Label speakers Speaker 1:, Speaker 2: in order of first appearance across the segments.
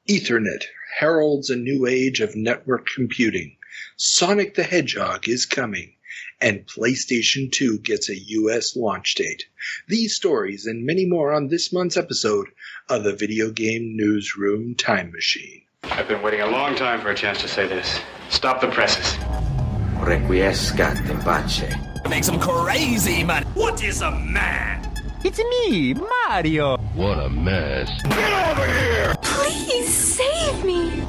Speaker 1: Ethernet heralds a new age of network computing. Sonic the Hedgehog is coming. And PlayStation 2 gets a U.S. launch date. These stories and many more on this month's episode of the Video Game Newsroom Time Machine.
Speaker 2: I've been waiting a long time for a chance to say this. Stop the presses.
Speaker 3: Requiescat in pace.
Speaker 4: Makes him crazy, man. What is a man?
Speaker 5: It's me, Mario.
Speaker 6: What a mess.
Speaker 2: Get over here!
Speaker 7: Please save me.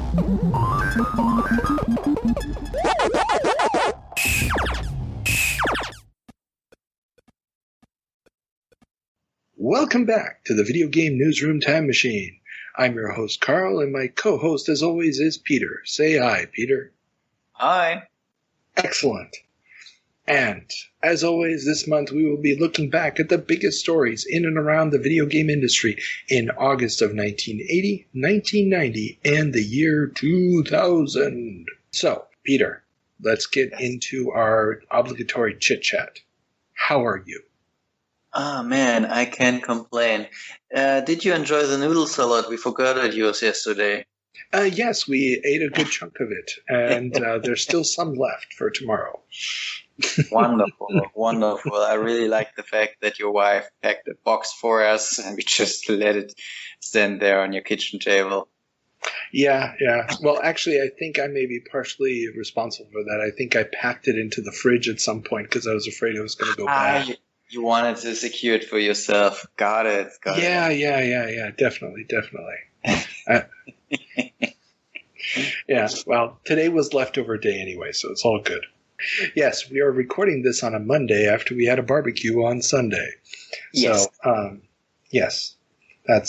Speaker 1: Welcome back to the Video Game Newsroom Time Machine. I'm your host, Carl, and my co-host, as always, is Peter. Say hi, Peter.
Speaker 8: Hi.
Speaker 1: Excellent. And, as always, this month we will be looking back at the biggest stories in and around the video game industry in August of 1980, 1990, and the year 2000. So, Peter, let's get into our obligatory chit-chat. How are you?
Speaker 8: Ah, man, I can't complain. Did you enjoy the noodle salad we forgot at yours yesterday?
Speaker 1: Yes, we ate a good chunk of it, and there's still some left for tomorrow.
Speaker 8: Wonderful, wonderful. I really like the fact that your wife packed a box for us and we just let it stand there on your kitchen table.
Speaker 1: Yeah. Well, actually, I think I may be partially responsible for that. I think I packed it into the fridge at some point because I was afraid it was going to go bad.
Speaker 8: You wanted to secure it for yourself. Got it.
Speaker 1: Yeah. Definitely. Yeah, well, today was leftover day anyway, so it's all good. Yes, we are recording this on a Monday after we had a barbecue on Sunday.
Speaker 8: Yes.
Speaker 1: So, yes, that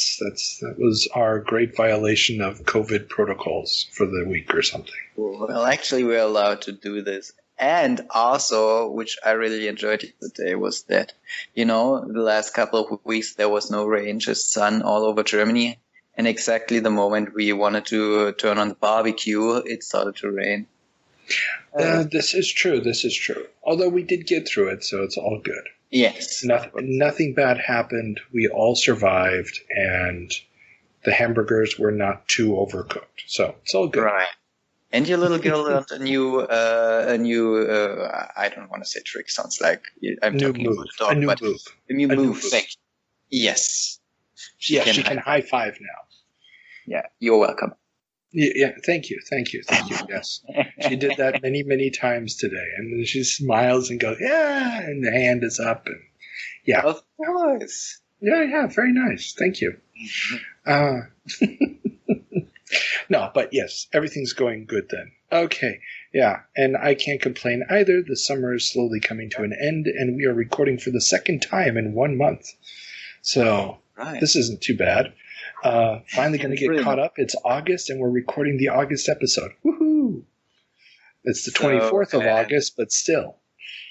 Speaker 1: was our great violation of COVID protocols for the week or something.
Speaker 8: Well, actually, we're allowed to do this. And also, which I really enjoyed today, was that, the last couple of weeks there was no rain, just sun all over Germany. And exactly the moment we wanted to turn on the barbecue, it started to rain.
Speaker 1: This is true. Although we did get through it, so it's all good.
Speaker 8: Yes.
Speaker 1: Nothing bad happened. We all survived, and the hamburgers were not too overcooked. So it's all good.
Speaker 8: Right. And your little girl learned a new, I don't want to say trick, sounds like I'm talking about a dog, but a new move. Yes. She can
Speaker 1: high five now.
Speaker 8: Yeah, you're welcome.
Speaker 1: Yeah, thank you. Yes. She did that many, many times today. And then she smiles and goes, yeah, and the hand is up. And yeah.
Speaker 8: Of course.
Speaker 1: Yeah, very nice. Thank you. No, but yes, everything's going good then. Okay, yeah, and I can't complain either. The summer is slowly coming to an end, and we are recording for the second time in 1 month. So This isn't too bad. Finally going to get caught up. It's August, and we're recording the August episode. Woohoo! It's the 24th of August, but still.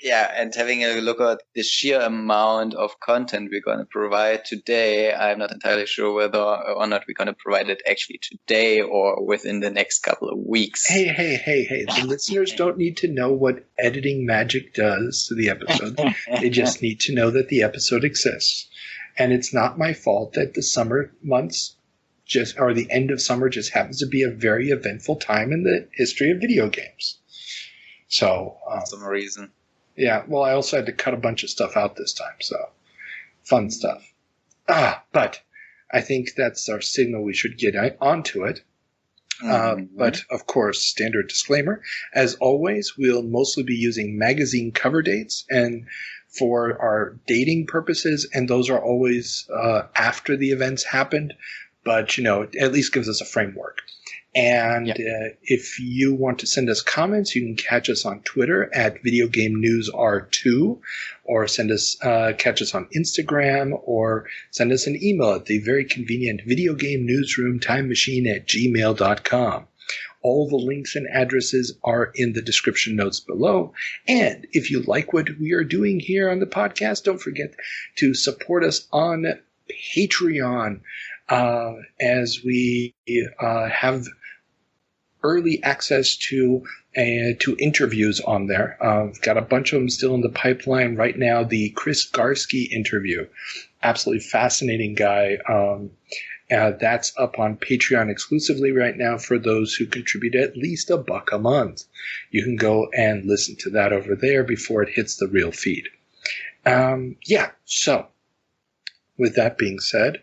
Speaker 8: Yeah, and having a look at the sheer amount of content we're going to provide today, I'm not entirely sure whether or not we're going to provide it actually today or within the next couple of weeks.
Speaker 1: Hey. The listeners don't need to know what editing magic does to the episode. They just need to know that the episode exists. And it's not my fault that the summer months or the end of summer just happens to be a very eventful time in the history of video games. So,
Speaker 8: for some reason.
Speaker 1: Yeah, well, I also had to cut a bunch of stuff out this time, so fun stuff. But I think that's our signal we should get onto it. But, of course, standard disclaimer, as always, we'll mostly be using magazine cover dates and for our dating purposes, and those are always after the events happened, but, it at least gives us a framework. And if you want to send us comments, you can catch us on Twitter at VideoGameNewsR2, or catch us on Instagram, or send us an email at the very convenient VideoGameNewsroomTimeMachine@gmail.com. All the links and addresses are in the description notes below. And if you like what we are doing here on the podcast, don't forget to support us on Patreon, as we have early access to interviews on there. I've got a bunch of them still in the pipeline right now. The Chris Garsky interview, absolutely fascinating guy. That's up on Patreon exclusively right now for those who contribute at least $1 a month. You can go and listen to that over there before it hits the real feed. So with that being said,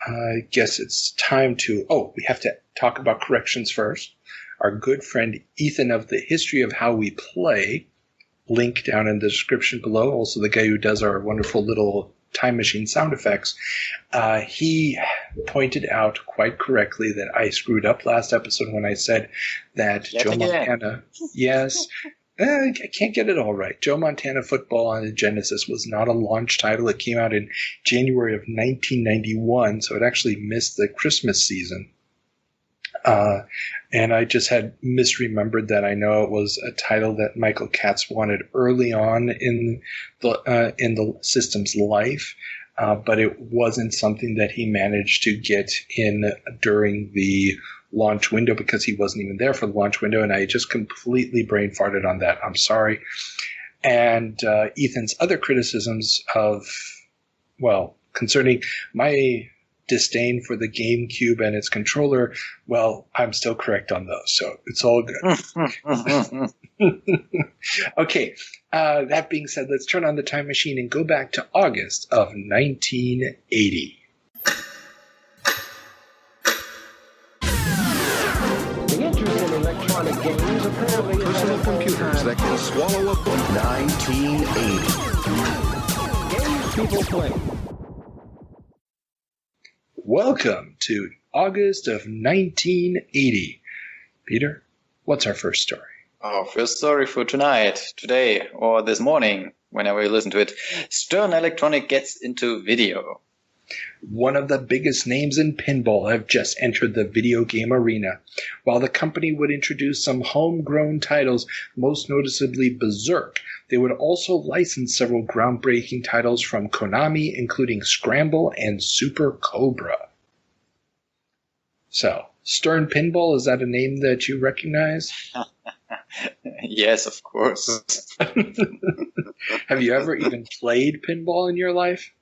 Speaker 1: I guess it's time to... Oh, we have to talk about corrections first. Our good friend Ethan of the History of How We Play, link down in the description below, also the guy who does our wonderful little time machine sound effects, he pointed out quite correctly that I screwed up last episode when I said that Joe Montana... Yes, I can't get it all right. Joe Montana Football on the Genesis was not a launch title. It came out in January of 1991, so it actually missed the Christmas season. And I just had misremembered that. I know it was a title that Michael Katz wanted early on in the system's life, but it wasn't something that he managed to get in during the launch window because he wasn't even there for the launch window, and I just completely brain farted on that. I'm sorry. And Ethan's other criticisms concerning my disdain for the GameCube and its controller, well, I'm still correct on those, so it's all good. Okay, that being said, let's turn on the time machine and go back to August of 1980.
Speaker 6: The interest in electronic games apparently personal computers that can swallow a book. 1980. Games people play.
Speaker 1: Welcome to August of 1980. Peter, what's our first story?
Speaker 8: Our first story for today, or this morning, whenever you listen to it. Stern Electronic gets into video.
Speaker 1: One of the biggest names in pinball have just entered the video game arena. While the company would introduce some homegrown titles, most noticeably Berserk, they would also license several groundbreaking titles from Konami, including Scramble and Super Cobra. So, Stern Pinball, is that a name that you recognize?
Speaker 8: Yes, of course.
Speaker 1: Have you ever even played pinball in your life?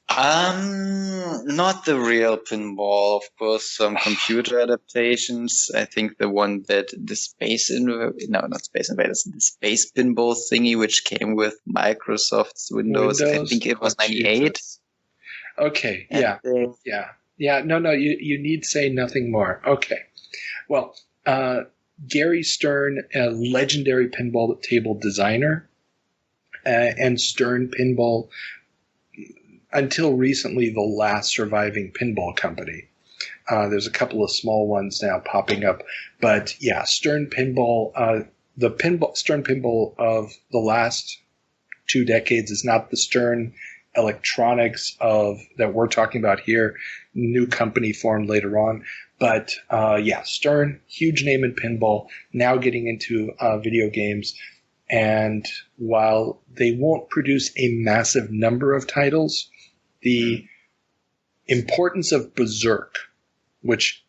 Speaker 8: Not the real pinball, of course, some computer adaptations. I think the one that the Space Invaders, the Space Pinball thingy, which came with Microsoft's Windows. I think it was 98.
Speaker 1: Jesus. Okay, yeah. No, you need say nothing more. Okay. Well, Gary Stern, a legendary pinball table designer, and Stern Pinball, until recently, the last surviving pinball company. There's a couple of small ones now popping up, but yeah, Stern Pinball, Stern Pinball of the last 2 decades is not the Stern Electronics that we're talking about here. New company formed later on, but Stern, huge name in pinball, now getting into video games. And while they won't produce a massive number of titles, the importance of Berserk, which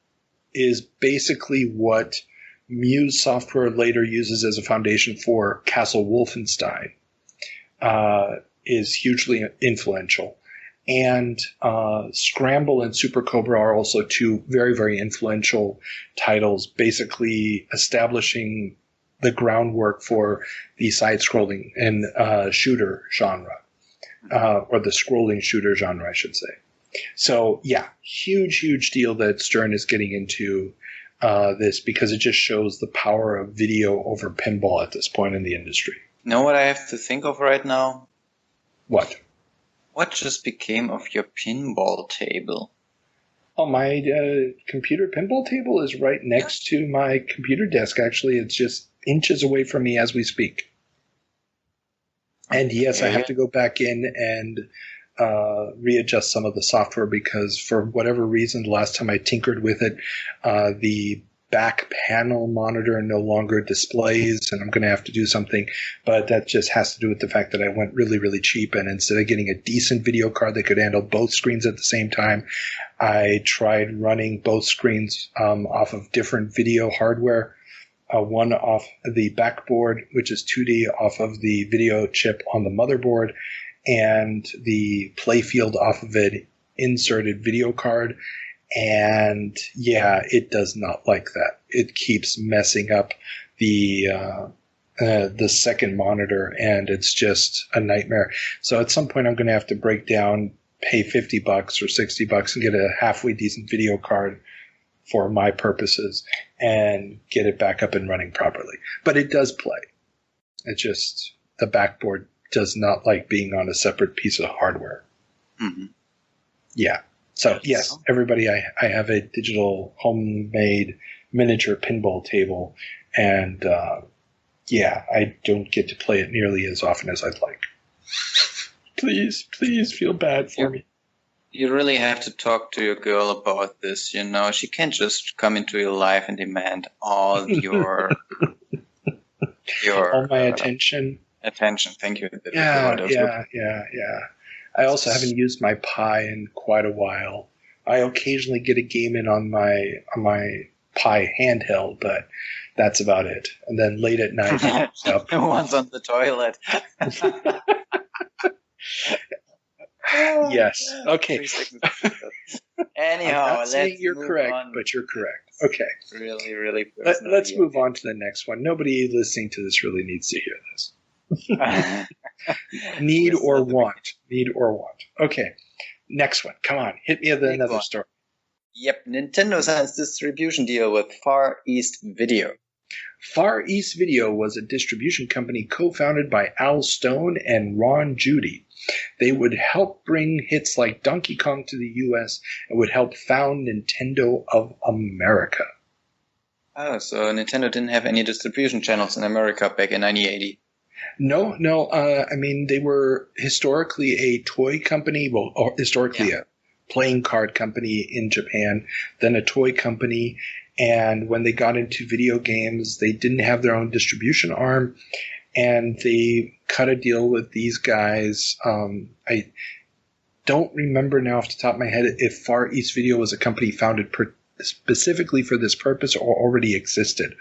Speaker 1: is basically what Muse Software later uses as a foundation for Castle Wolfenstein, is hugely influential. And Scramble and Super Cobra are also 2 very, very influential titles, basically establishing the groundwork for the side-scrolling and shooter genre. Or the scrolling shooter genre, I should say. So, yeah, huge deal that Stern is getting into this, because it just shows the power of video over pinball at this point in the industry.
Speaker 8: You know what I have to think of right now?
Speaker 1: What?
Speaker 8: What just became of your pinball table?
Speaker 1: Oh, my computer pinball table is right next to my computer desk. Actually, it's just inches away from me as we speak. And yes, I have to go back in and readjust some of the software because for whatever reason, the last time I tinkered with it, the back panel monitor no longer displays, and I'm going to have to do something. But that just has to do with the fact that I went really, really cheap, and instead of getting a decent video card that could handle both screens at the same time, I tried running both screens off of different video hardware. One off the backboard, which is 2D, off of the video chip on the motherboard, and the playfield off of it inserted video card. And yeah, it does not like that. It keeps messing up the second monitor, and it's just a nightmare. So at some point I'm going to have to break down, pay $50 or $60 and get a halfway decent video card for my purposes and get it back up and running properly. But it does play. It's just the backboard does not like being on a separate piece of hardware.
Speaker 8: Mm-hmm.
Speaker 1: Yeah. So yes, everybody, I have a digital homemade miniature pinball table, and yeah, I don't get to play it nearly as often as I'd like. Please feel bad for me.
Speaker 8: You really have to talk to your girl about this, you know. She can't just come into your life and demand all your
Speaker 1: all my attention.
Speaker 8: Attention, thank you.
Speaker 1: Yeah. I also haven't used my Pi in quite a while. I occasionally get a game in on my Pi handheld, but that's about it. And then late at night,
Speaker 8: one's on the toilet.
Speaker 1: Yes. Okay.
Speaker 8: Anyhow,
Speaker 1: I'm not saying you're correct, but you're correct. Okay.
Speaker 8: Really, really.
Speaker 1: Let's move on to the next one. Nobody listening to this really needs to hear this. Need or want. Okay. Next one. Come on. Hit me with another story.
Speaker 8: Yep. Nintendo signs distribution deal with Far East Video.
Speaker 1: Far East Video was a distribution company co-founded by Al Stone and Ron Judy. They would help bring hits like Donkey Kong to the U.S. and would help found Nintendo of America.
Speaker 8: Oh, so Nintendo didn't have any distribution channels in America back in 1980.
Speaker 1: No. I mean, they were historically a toy company, a playing card company in Japan, then a toy company. And when they got into video games, they didn't have their own distribution arm, and they cut a deal with these guys. I don't remember now off the top of my head if Far East Video was a company founded specifically for this purpose or already existed.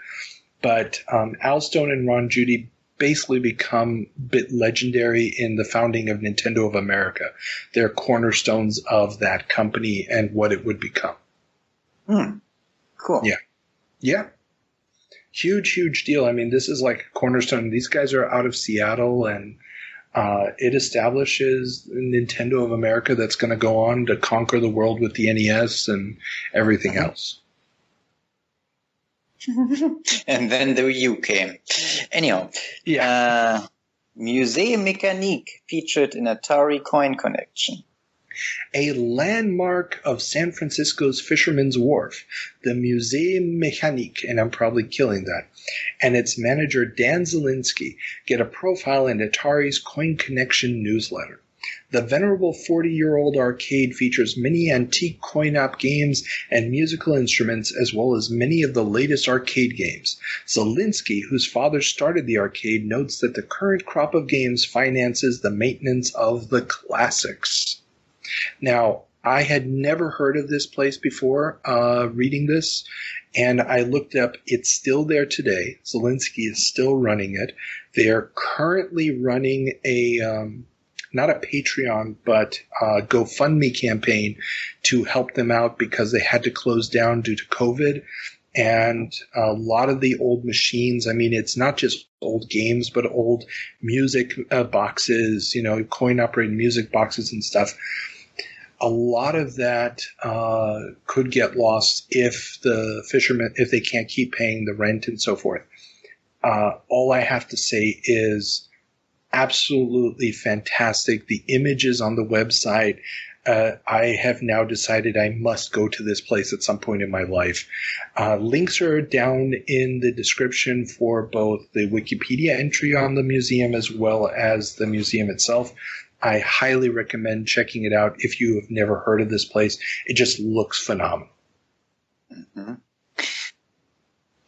Speaker 1: But Al Stone and Ron Judy basically become a bit legendary in the founding of Nintendo of America. They're cornerstones of that company and what it would become.
Speaker 8: Cool.
Speaker 1: Yeah. Huge deal. I mean, this is like a cornerstone. These guys are out of Seattle, and it establishes Nintendo of America that's going to go on to conquer the world with the NES and everything else.
Speaker 8: And then the Wii U came. Anyhow, Musée Mécanique featured in Atari Coin Connection.
Speaker 1: A landmark of San Francisco's Fisherman's Wharf, the Musée Mécanique, and I'm probably killing that, and its manager Dan Zielinski get a profile in Atari's Coin Connection newsletter. The venerable 40-year-old arcade features many antique coin-op games and musical instruments, as well as many of the latest arcade games. Zielinski, whose father started the arcade, notes that the current crop of games finances the maintenance of the classics. Now, I had never heard of this place before reading this, and I looked up. It's still there today. Zielinski is still running it. They are currently running a not a Patreon, but a GoFundMe campaign to help them out because they had to close down due to COVID. And a lot of the old machines, I mean, it's not just old games, but old music boxes, coin-operated music boxes and stuff. A lot of that could get lost if the fishermen, if they can't keep paying the rent and so forth. All I have to say is absolutely fantastic. The images on the website, I have now decided I must go to this place at some point in my life. Links are down in the description for both the Wikipedia entry on the museum as well as the museum itself. I highly recommend checking it out if you have never heard of this place. It just looks phenomenal.
Speaker 8: Mm-hmm.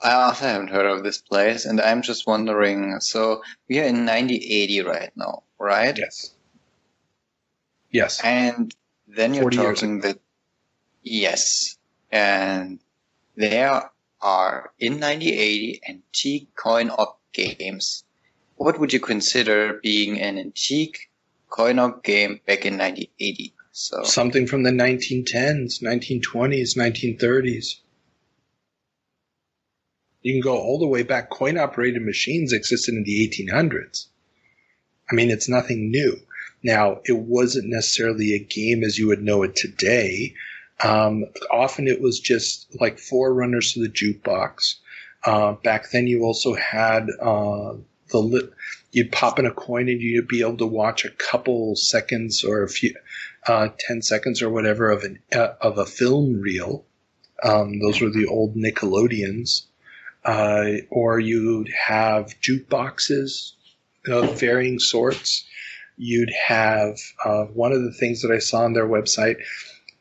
Speaker 8: I also haven't heard of this place, and I'm just wondering, so we are in 1980 right now, right?
Speaker 1: Yes.
Speaker 8: And then you're talking that, yes, and there are, in 1980, antique coin-op games. What would you consider being an antique coin-op game back in 1980? So
Speaker 1: something from the 1910s, 1920s, 1930s. You can go all the way back. Coin-operated machines existed in the 1800s. I mean, it's nothing new. Now, it wasn't necessarily a game as you would know it today. Often it was just like forerunners to the jukebox. Back then, you also had you'd pop in a coin and you'd be able to watch a couple seconds or a few 10 seconds or whatever of a film reel. Those were the old Nickelodeons. Or you'd have jukeboxes of varying sorts. You'd have one of the things that I saw on their website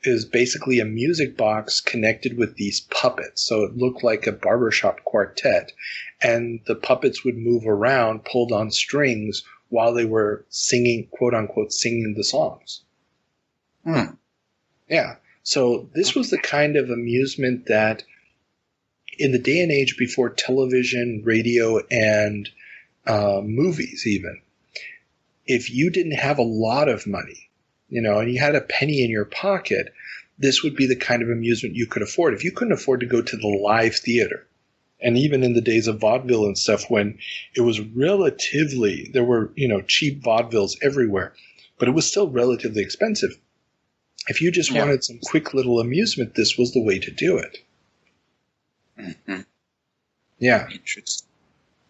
Speaker 1: is basically a music box connected with these puppets. So it looked like a barbershop quartet, and the puppets would move around, pulled on strings, while they were singing, quote unquote, singing the songs. Yeah. So this was the kind of amusement that in the day and age before television, radio, and movies even, if you didn't have a lot of money, and you had a penny in your pocket, this would be the kind of amusement you could afford. If you couldn't afford to go to the live theater, and even in the days of vaudeville and stuff when it was relatively, there were, cheap vaudevilles everywhere, but it was still relatively expensive. If you just wanted some quick little amusement, this was the way to do it.
Speaker 8: Mm-hmm.
Speaker 1: Yeah.
Speaker 8: Interesting.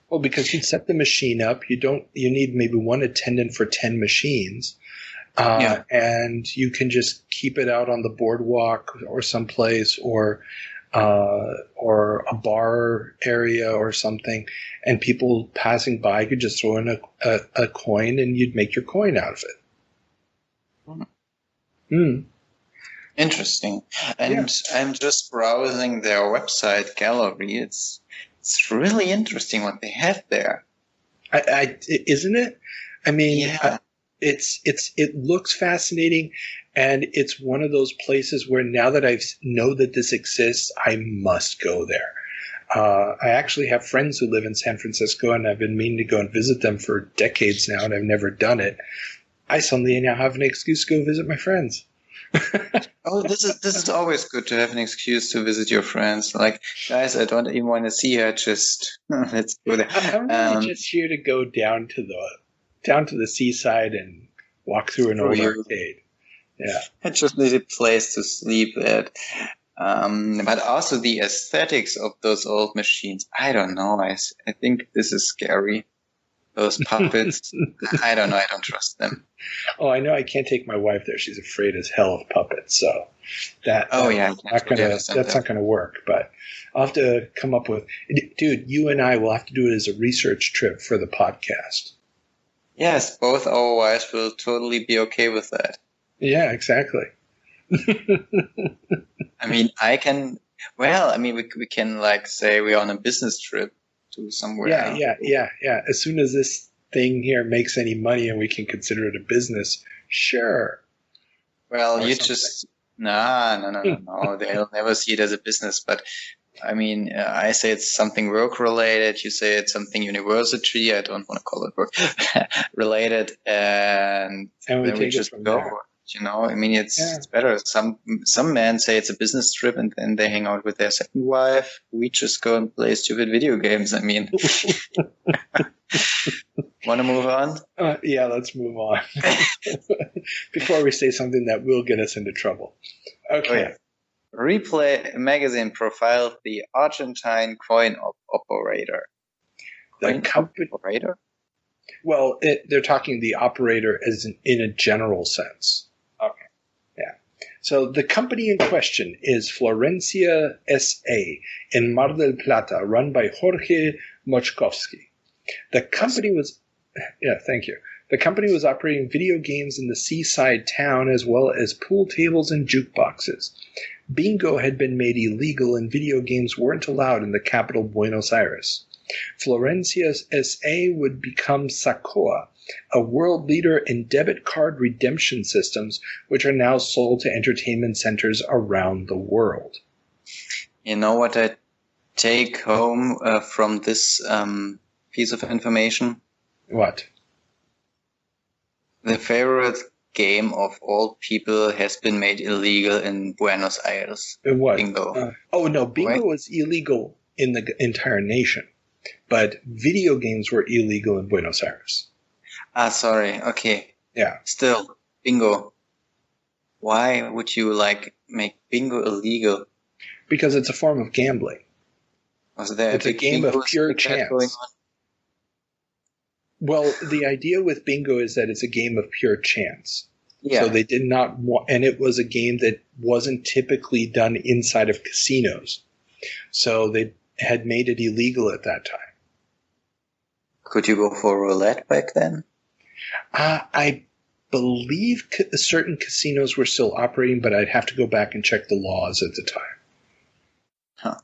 Speaker 1: Well, because you'd set the machine up, you need maybe one attendant for 10 machines. And you can just keep it out on the boardwalk or someplace or a bar area or something, and people passing by could just throw in a coin and you'd make your coin out of it.
Speaker 8: Interesting. And I'm just browsing their website gallery. It's really interesting what they have there.
Speaker 1: Isn't it? I mean, it looks fascinating, and it's one of those places where now that I know that this exists, I must go there. I actually have friends who live in San Francisco, and I've been meaning to go and visit them for decades now, and I've never done it. I suddenly now have an excuse to go visit my friends.
Speaker 8: Oh, this is always good to have an excuse to visit your friends. Like, guys, I don't even want to see you. Just let's go there.
Speaker 1: I'm really just here to go down to the seaside and walk through an old arcade. Yeah,
Speaker 8: I just need a place to sleep at. But also the aesthetics of those old machines. I don't know. I think this is scary. Those puppets. I don't know. I don't trust them.
Speaker 1: Oh, I know. I can't take my wife there. She's afraid as hell of puppets. So that's not going to work. But I'll have to come up with. Dude, you and I will have to do it as a research trip for the podcast.
Speaker 8: Yes, both our wives will totally be okay with that.
Speaker 1: Yeah, exactly.
Speaker 8: I mean, we can like say we're on a business trip to somewhere.
Speaker 1: Yeah. As soon as this thing here makes any money and we can consider it a business, sure.
Speaker 8: Well, or you something. Just no. They'll never see it as a business. But I mean, I say it's something work related. You say it's something university. I don't want to call it work related, and then we just go. There. I mean, it's better. Some men say it's a business trip, and then they hang out with their second wife. We just go and play stupid video games. I mean, want to move on?
Speaker 1: Yeah, let's move on before we say something that will get us into trouble. Okay.
Speaker 8: Oh, yeah. Replay magazine profiled the Argentine coin operator.
Speaker 1: The company
Speaker 8: operator?
Speaker 1: Well, they're talking the operator as in a general sense.
Speaker 8: Okay.
Speaker 1: Yeah. So the company in question is Florencia S.A. in Mar del Plata, run by Jorge Mochkovsky. The company was... Yeah, thank you. The company was operating video games in the seaside town as well as pool tables and jukeboxes. Bingo had been made illegal and video games weren't allowed in the capital Buenos Aires. Florencia S.A. would become Sacoa, a world leader in debit card redemption systems, which are now sold to entertainment centers around the world.
Speaker 8: You know what I take home from this piece of information?
Speaker 1: What?
Speaker 8: The favorite game of all people has been made illegal in Buenos Aires.
Speaker 1: What?
Speaker 8: Bingo.
Speaker 1: No, bingo
Speaker 8: Right?
Speaker 1: was illegal in the entire nation, but video games were illegal in Buenos Aires.
Speaker 8: Sorry. Okay.
Speaker 1: Yeah.
Speaker 8: Still, bingo. Why would you make bingo illegal?
Speaker 1: Because it's a form of gambling.
Speaker 8: Was there
Speaker 1: It's a
Speaker 8: big
Speaker 1: game of
Speaker 8: bingo
Speaker 1: pure
Speaker 8: like that going
Speaker 1: chance.
Speaker 8: on?
Speaker 1: Well, the idea with bingo is that it's a game of pure chance.
Speaker 8: Yeah.
Speaker 1: So they did not want, and it was a game that wasn't typically done inside of casinos. So they had made it illegal at that time.
Speaker 8: Could you go for roulette back then?
Speaker 1: I believe certain casinos were still operating, but I'd have to go back and check the laws at the time.
Speaker 8: Huh.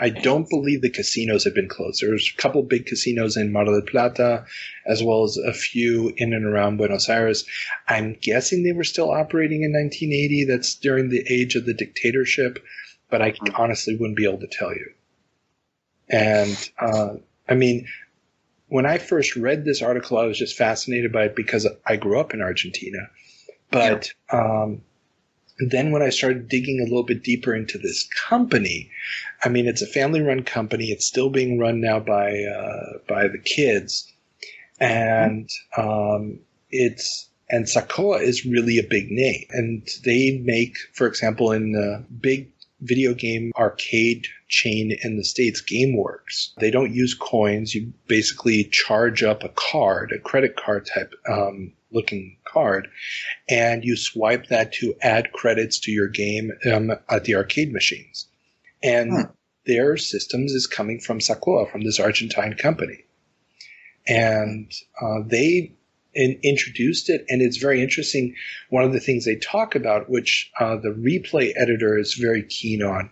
Speaker 1: I don't believe the casinos have been closed. There's a couple big casinos in Mar del Plata, as well as a few in and around Buenos Aires. I'm guessing they were still operating in 1980. That's during the age of the dictatorship, but I honestly wouldn't be able to tell you. And, when I first read this article, I was just fascinated by it because I grew up in Argentina. But then when I started digging a little bit deeper into this company, it's a family-run company. It's still being run now by the kids, and Sacoa is really a big name, and they make, for example, in the big video game arcade chain in the States, GameWorks. They don't use coins. You basically charge up a card, a credit card type looking card, and you swipe that to add credits to your game at the arcade machines. And their systems is coming from Sacoa, from this Argentine company. And they introduced it, and it's very interesting. One of the things they talk about, which the replay editor is very keen on,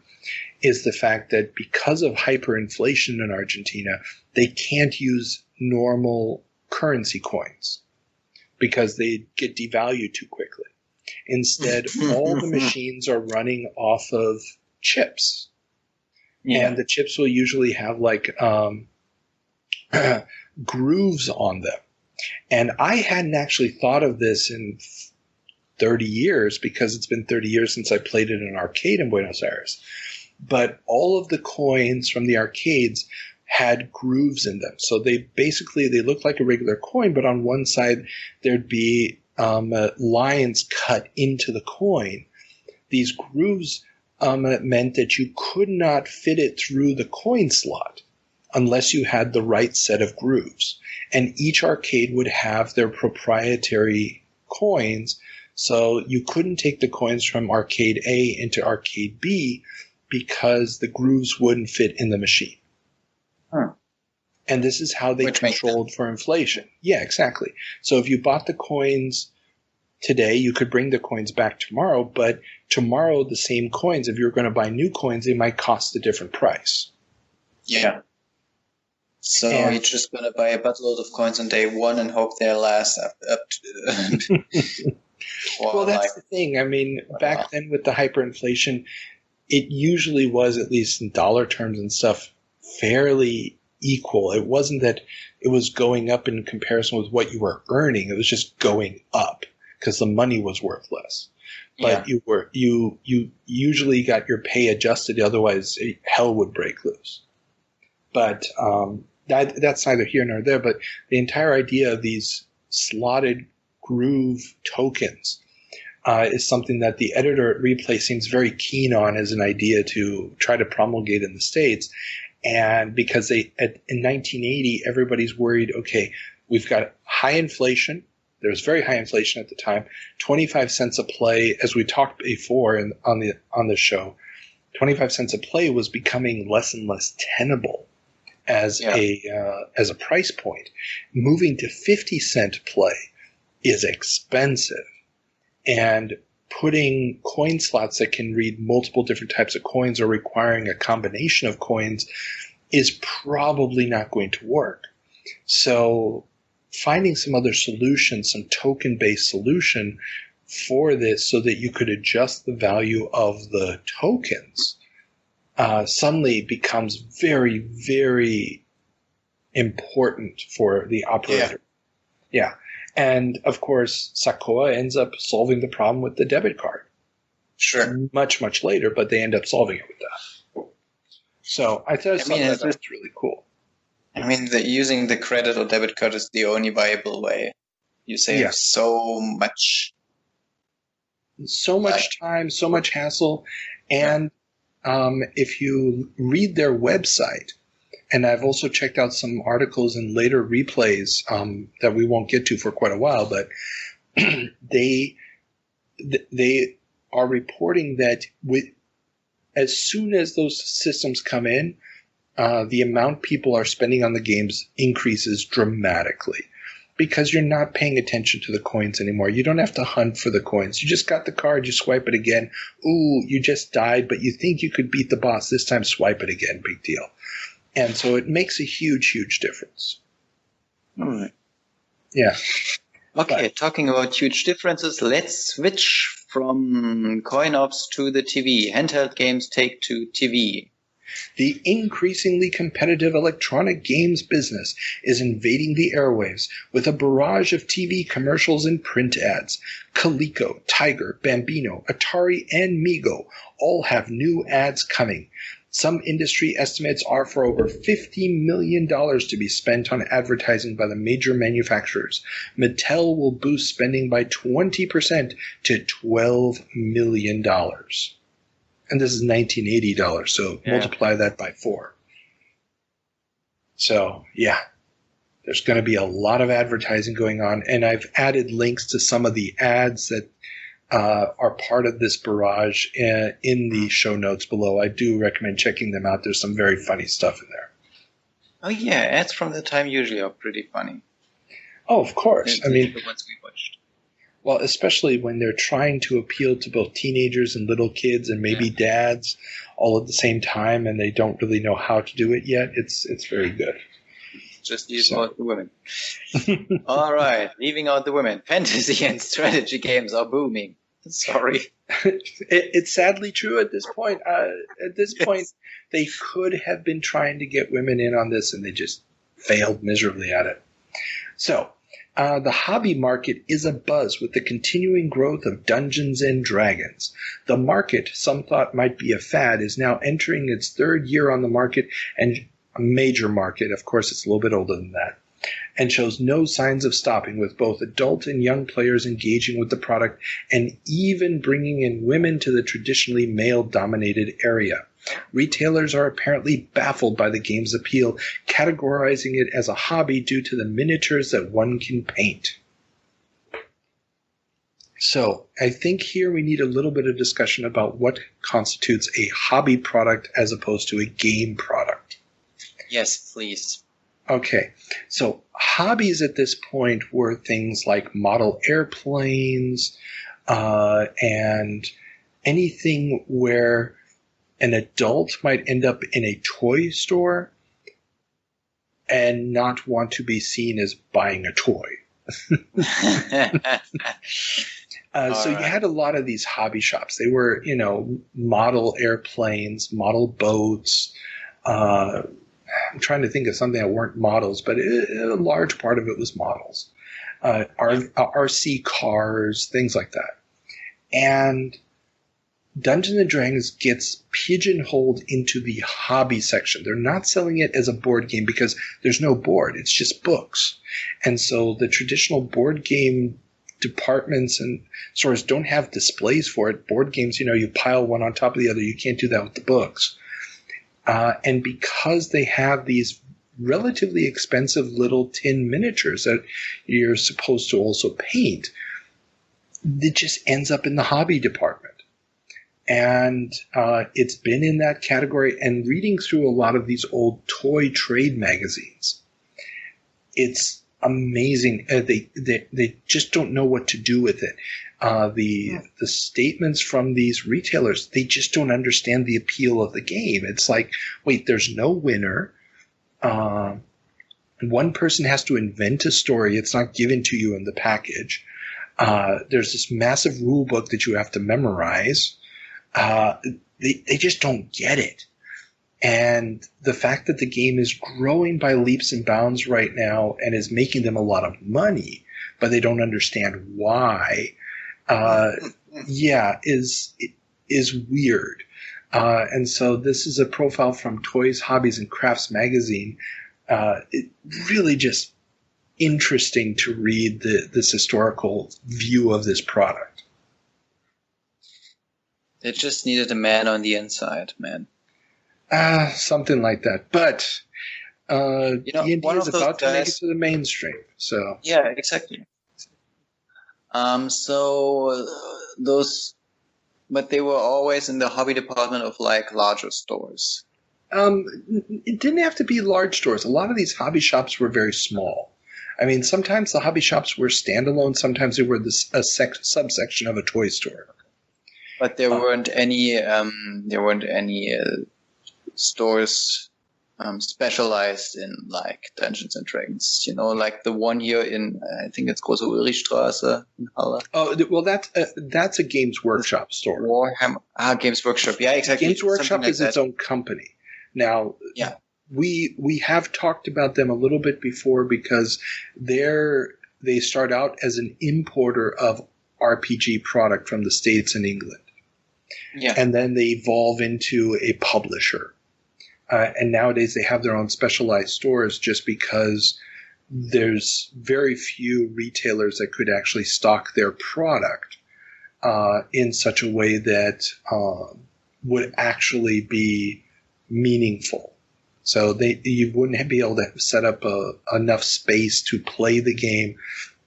Speaker 1: is the fact that because of hyperinflation in Argentina, they can't use normal currency coins because they get devalued too quickly. Instead, all the machines are running off of chips. Yeah. And the chips will usually have grooves on them. And I hadn't actually thought of this in 30 years because it's been 30 years since I played it in an arcade in Buenos Aires. But all of the coins from the arcades had grooves in them. So they looked like a regular coin, but on one side there'd be lines cut into the coin. These grooves meant that you could not fit it through the coin slot unless you had the right set of grooves. And each arcade would have their proprietary coins, so you couldn't take the coins from arcade A into arcade B because the grooves wouldn't fit in the machine. And this is how they controlled for inflation. Yeah, exactly. So if you bought the coins today, you could bring the coins back tomorrow, but tomorrow the same coins, if you're going to buy new coins, they might cost a different price.
Speaker 8: Yeah. So you're just going to buy a buttload of coins on day one and hope they'll last up to...
Speaker 1: Well, that's the thing. Back then with the hyperinflation, it usually was, at least in dollar terms and stuff, fairly equal. It wasn't that it was going up in comparison with what you were earning. It was just going up because the money was worth less. But you usually got your pay adjusted, otherwise hell would break loose. But that's neither here nor there. But the entire idea of these slotted groove tokens is something that the editor at Replay seems very keen on as an idea to try to promulgate in the States. And because in 1980, everybody's worried, okay, we've got high inflation. There was very high inflation at the time. 25 cents a play, as we talked before on the show, 25 cents a play was becoming less and less tenable as a price point. Moving to 50 cent play is expensive, and putting coin slots that can read multiple different types of coins or requiring a combination of coins is probably not going to work. So finding some other solution, some token-based solution for this so that you could adjust the value of the tokens suddenly becomes very, very important for the operator. Yeah. And, of course, Sakoa ends up solving the problem with the debit card.
Speaker 8: Sure.
Speaker 1: Much, much later, but they end up solving it with that. So I thought that was really cool.
Speaker 8: I mean, using the credit or debit card is the only viable way. You save so much.
Speaker 1: So much time, so much hassle. And if you read their website, and I've also checked out some articles and later replays that we won't get to for quite a while, but they are reporting that as soon as those systems come in, the amount people are spending on the games increases dramatically because you're not paying attention to the coins anymore. You don't have to hunt for the coins. You just got the card, you swipe it again. Ooh, you just died, but you think you could beat the boss this time, swipe it again. Big deal. And so it makes a huge, huge difference.
Speaker 8: All right.
Speaker 1: Yeah.
Speaker 8: Okay, talking about huge differences, let's switch from coin-ops to the TV. Handheld games take to TV.
Speaker 1: The increasingly competitive electronic games business is invading the airwaves with a barrage of TV commercials and print ads. Coleco, Tiger, Bambino, Atari, and Mego all have new ads coming. Some industry estimates are for over $50 million to be spent on advertising by the major manufacturers. Mattel will boost spending by 20% to $12 million. And this is $1980, so multiply that by 4. So, yeah, there's going to be a lot of advertising going on. And I've added links to some of the ads that are part of this barrage in the show notes below. I do recommend checking them out. There's some very funny stuff in there.
Speaker 8: Oh, yeah, ads from the time usually are pretty funny.
Speaker 1: Oh, of course. I mean,
Speaker 8: the ones we watched.
Speaker 1: Well, especially when they're trying to appeal to both teenagers and little kids and maybe dads all at the same time, and they don't really know how to do it yet. It's very good.
Speaker 8: Just leave out the women. All right, leaving out the women. Fantasy and strategy games are booming. Sorry.
Speaker 1: It's sadly true at this point. At this point, they could have been trying to get women in on this, and they just failed miserably at it. So, the hobby market is abuzz with the continuing growth of Dungeons and Dragons. The market, some thought might be a fad, is now entering its third year on the market, and a major market, of course it's a little bit older than that, and shows no signs of stopping, with both adult and young players engaging with the product and even bringing in women to the traditionally male-dominated area. Retailers are apparently baffled by the game's appeal, categorizing it as a hobby due to the miniatures that one can paint. So, I think here we need a little bit of discussion about what constitutes a hobby product as opposed to a game product.
Speaker 8: Yes, please.
Speaker 1: Okay, so hobbies at this point were things like model airplanes and anything where an adult might end up in a toy store and not want to be seen as buying a toy. So you had a lot of these hobby shops. They were, model airplanes, model boats. I'm trying to think of something that weren't models, but a large part of it was models. RC cars, things like that. And Dungeons and Dragons gets pigeonholed into the hobby section. They're not selling it as a board game because there's no board. It's just books. And so the traditional board game departments and stores don't have displays for it. Board games, you pile one on top of the other. You can't do that with the books. And because they have these relatively expensive little tin miniatures that you're supposed to also paint, it just ends up in the hobby department. And it's been in that category. And reading through a lot of these old toy trade magazines, it's amazing. They just don't know what to do with it. The statements from these retailers, they just don't understand the appeal of the game. It's like, wait, there's no winner. One person has to invent a story. It's not given to you in the package. There's this massive rule book that you have to memorize. They just don't get it. And the fact that the game is growing by leaps and bounds right now and is making them a lot of money but they don't understand why, is weird. And so this is a profile from Toys, Hobbies, and Crafts magazine. It really just interesting to read this historical view of this product.
Speaker 8: They just needed a man on the inside, man.
Speaker 1: Something like that. But D&D is about to make it to the mainstream. So
Speaker 8: yeah, exactly. But they were always in the hobby department of like larger stores.
Speaker 1: It didn't have to be large stores. A lot of these hobby shops were very small. I mean, sometimes the hobby shops were standalone. Sometimes they were a subsection of a toy store.
Speaker 8: But there weren't any. Stores specialized in like Dungeons and Dragons. You know, like the one here in I think it's Große Ulrichstraße in Halle.
Speaker 1: Oh well, that's a Games Workshop store.
Speaker 8: Warhammer Games Workshop. Yeah, exactly.
Speaker 1: Games Workshop is its own company. Now,
Speaker 8: yeah.
Speaker 1: We have talked about them a little bit before because they start out as an importer of RPG product from the States and England.
Speaker 8: Yeah.
Speaker 1: And then they evolve into a publisher. And nowadays they have their own specialized stores just because there's very few retailers that could actually stock their product in such a way that would actually be meaningful. So you wouldn't be able to set up enough space to play the game.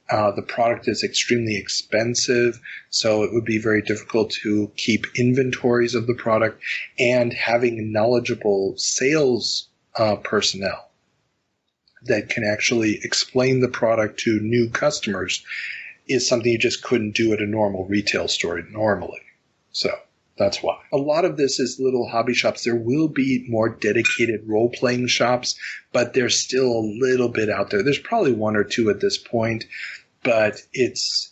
Speaker 1: The product is extremely expensive, so it would be very difficult to keep inventories of the product, and having knowledgeable sales personnel that can actually explain the product to new customers is something you just couldn't do at a normal retail store normally. So that's why. A lot of this is little hobby shops. There will be more dedicated role-playing shops, but there's still a little bit out there. There's probably one or two at this point, but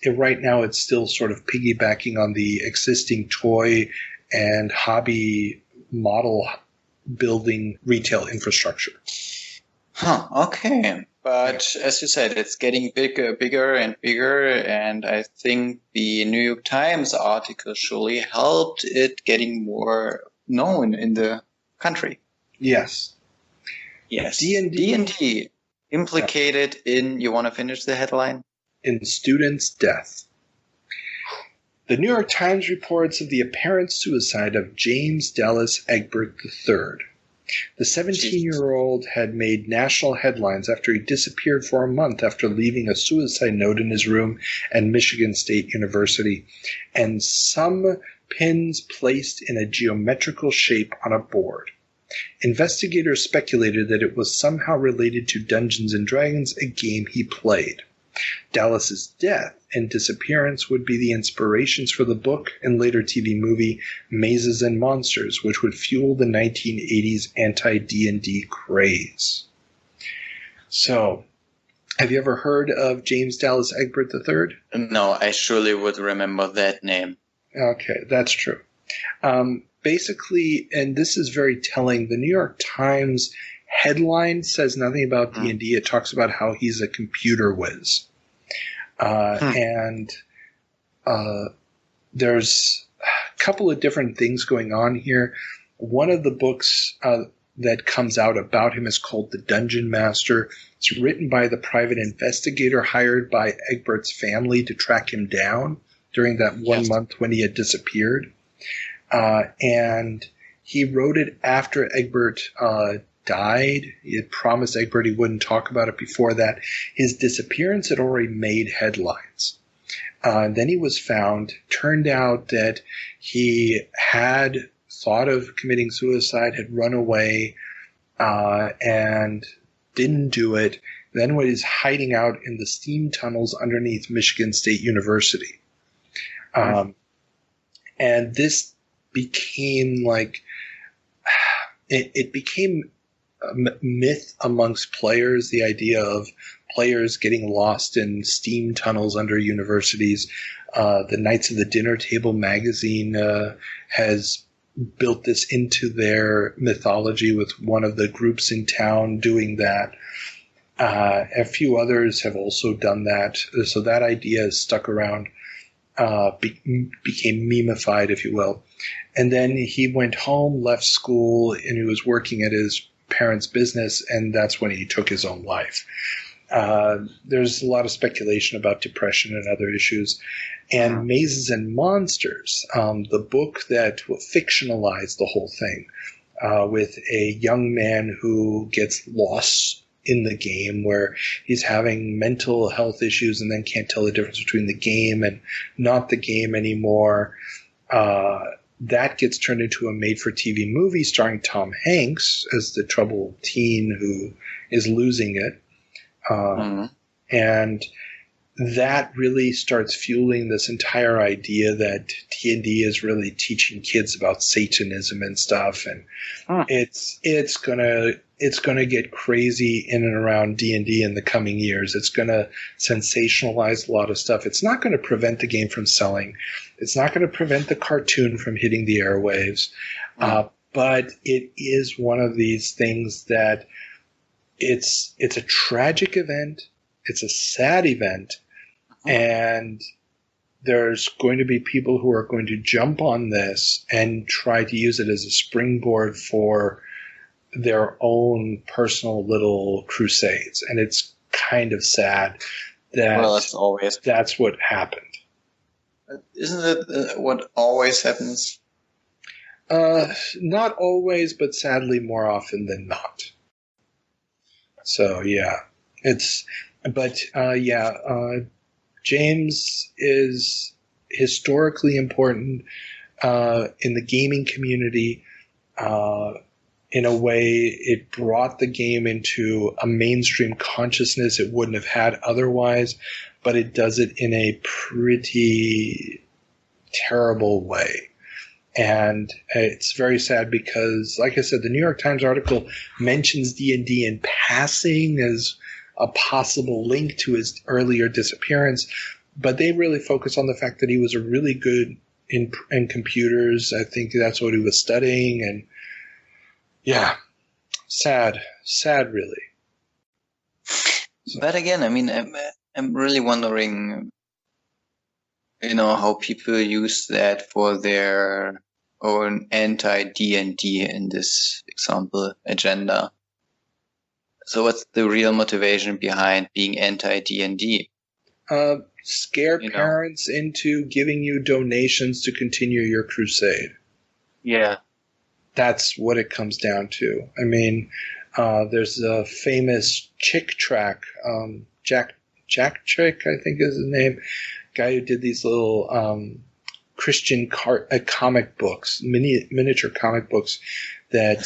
Speaker 1: right now it's still sort of piggybacking on the existing toy and hobby model building retail infrastructure.
Speaker 8: Huh, okay. But as you said, it's getting bigger and bigger, and I think the New York Times article surely helped it getting more known in the country.
Speaker 1: Yes.
Speaker 8: D&D implicated in, you want to finish the headline?
Speaker 1: In student's death. The New York Times reports of the apparent suicide of James Dallas Egbert III. The 17-year-old had made national headlines after he disappeared for a month after leaving a suicide note in his room at Michigan State University, and some pins placed in a geometrical shape on a board. Investigators speculated that it was somehow related to Dungeons & Dragons, a game he played. Dallas's death and disappearance would be the inspirations for the book and later TV movie Mazes and Monsters, which would fuel the 1980s anti-D&D craze. So, have you ever heard of James Dallas Egbert III?
Speaker 8: No, I surely would remember that name.
Speaker 1: Okay, that's true. Basically, and this is very telling, the New York Times headline says nothing about D&D. It talks about how he's a computer whiz. And there's a couple of different things going on here. One of the books that comes out about him is called The Dungeon Master. It's written by the private investigator hired by Egbert's family to track him down during that one month when he had disappeared. And he wrote it after Egbert died. He had promised Egbert he wouldn't talk about it before that. His disappearance had already made headlines. Then he was found. Turned out that he had thought of committing suicide, had run away, and didn't do it. Then was hiding out in the steam tunnels underneath Michigan State University. And this became it became a myth amongst players, the idea of players getting lost in steam tunnels under universities. The Knights of the Dinner Table magazine has built this into their mythology with one of the groups in town doing that. A few others have also done that. So that idea is stuck around, became memeified, if you will. And then he went home, left school, and he was working at his parents' business, and that's when he took his own life. There's a lot of speculation about depression and other issues. And Mazes and Monsters, the book that fictionalized the whole thing, with a young man who gets lost in the game, where he's having mental health issues and then can't tell the difference between the game and not the game anymore. That gets turned into a made-for-TV movie starring Tom Hanks as the troubled teen who is losing it. And that really starts fueling this entire idea that D&D is really teaching kids about Satanism and stuff. And it's gonna get crazy in and around D&D in the coming years. It's gonna sensationalize a lot of stuff. It's not gonna prevent the game from selling. It's not gonna prevent the cartoon from hitting the airwaves. But it is one of these things that it's a tragic event. It's a sad event. And there's going to be people who are going to jump on this and try to use it as a springboard for their own personal little crusades. And it's kind of sad that that's what happened.
Speaker 8: Isn't it what always happens?
Speaker 1: Not always, but sadly more often than not. So, yeah. James is historically important in the gaming community. In a way, it brought the game into a mainstream consciousness it wouldn't have had otherwise, but it does it in a pretty terrible way. And it's very sad because, like I said, the New York Times article mentions D&D in passing as a possible link to his earlier disappearance, but they really focus on the fact that he was a really good in computers. I think that's what he was studying, and yeah, sad really. So.
Speaker 8: But again, I mean, I'm really wondering, how people use that for their own anti-D&D, in this example, agenda. So what's the real motivation behind being anti-D&D?
Speaker 1: Scare parents into giving you donations to continue your crusade.
Speaker 8: Yeah.
Speaker 1: That's what it comes down to. I mean, there's a famous Chick Track, Jack Chick, I think is his name, guy who did these little Christian comic books, miniature comic books that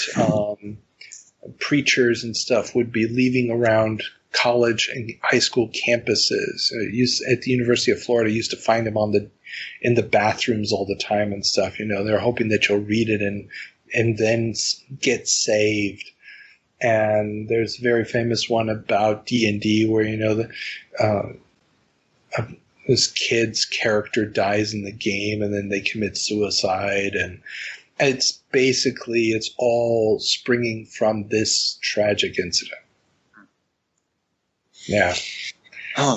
Speaker 1: preachers and stuff would be leaving around college and high school campuses. At the University of Florida, used to find them in the bathrooms all the time and stuff. They're hoping that you'll read it and then get saved. And there's a very famous one about D&D where this kid's character dies in the game and then they commit suicide, and it's all springing from this tragic incident. Yeah.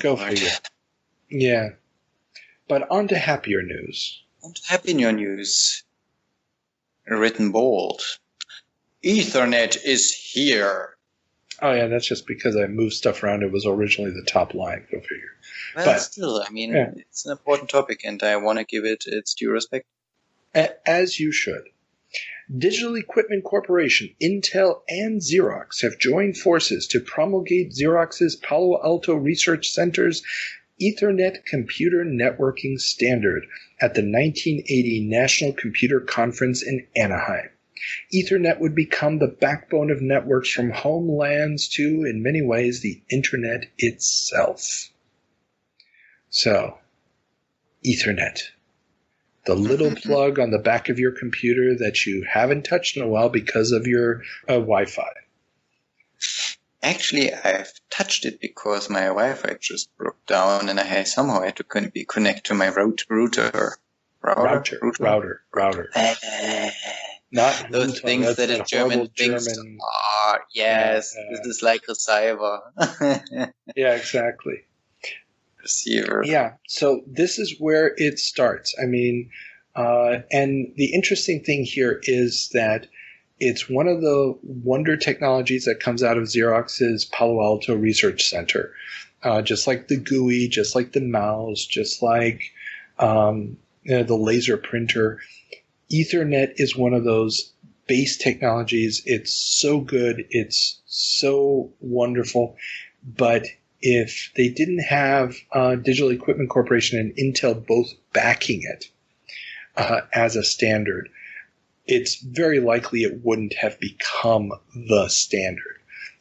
Speaker 1: Go figure. Yeah. But on to happier news.
Speaker 8: Written bold. Ethernet is here.
Speaker 1: Oh, yeah, that's just because I moved stuff around. It was originally the top line. Go figure.
Speaker 8: Well, still, I mean, It's an important topic, and I want to give it its due respect.
Speaker 1: As you should. Digital Equipment Corporation, Intel, and Xerox have joined forces to promulgate Xerox's Palo Alto Research Center's Ethernet Computer Networking Standard at the 1980 National Computer Conference in Anaheim. Ethernet would become the backbone of networks from homelands to, in many ways, the Internet itself. So, Ethernet. The little plug on the back of your computer that you haven't touched in a while because of your Wi-Fi.
Speaker 8: Actually, I've touched it because my Wi-Fi just broke down and I somehow had to connect to my router.
Speaker 1: Not
Speaker 8: those
Speaker 1: Mutter,
Speaker 8: things
Speaker 1: that's
Speaker 8: that in German
Speaker 1: horrible
Speaker 8: things
Speaker 1: German.
Speaker 8: are. Yes,
Speaker 1: Yeah.
Speaker 8: this is like receiver.
Speaker 1: Yeah, exactly.
Speaker 8: Receiver.
Speaker 1: Yeah, so this is where it starts. I mean, and the interesting thing here is that it's one of the wonder technologies that comes out of Xerox's Palo Alto Research Center. Just like the GUI, just like the mouse, just like the laser printer. Ethernet is one of those base technologies. It's so good. It's so wonderful. But if they didn't have Digital Equipment Corporation and Intel both backing it as a standard, it's very likely it wouldn't have become the standard.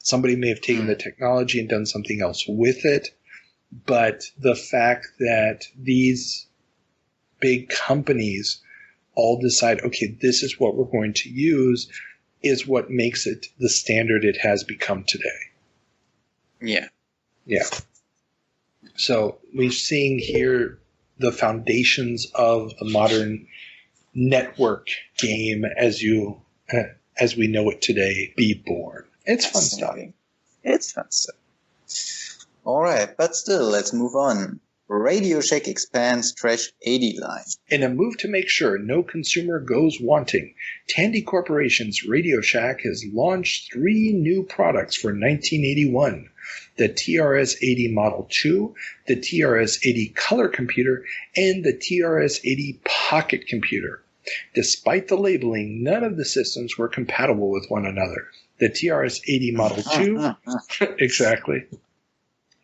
Speaker 1: Somebody may have taken the technology and done something else with it, but the fact that these big companies all decide, okay, this is what we're going to use, is what makes it the standard it has become today.
Speaker 8: Yeah.
Speaker 1: Yeah. So we're seeing here the foundations of the modern network game as we know it today be born. It's fun stuff.
Speaker 8: It's fun stuff. All right, but still, let's move on. Radio Shack expands Trash 80 line.
Speaker 1: In a move to make sure no consumer goes wanting, Tandy Corporation's Radio Shack has launched 3 new products for 1981. The TRS-80 Model 2, the TRS-80 Color Computer, and the TRS-80 Pocket Computer. Despite the labeling, none of the systems were compatible with one another. The TRS-80 Model 2, exactly.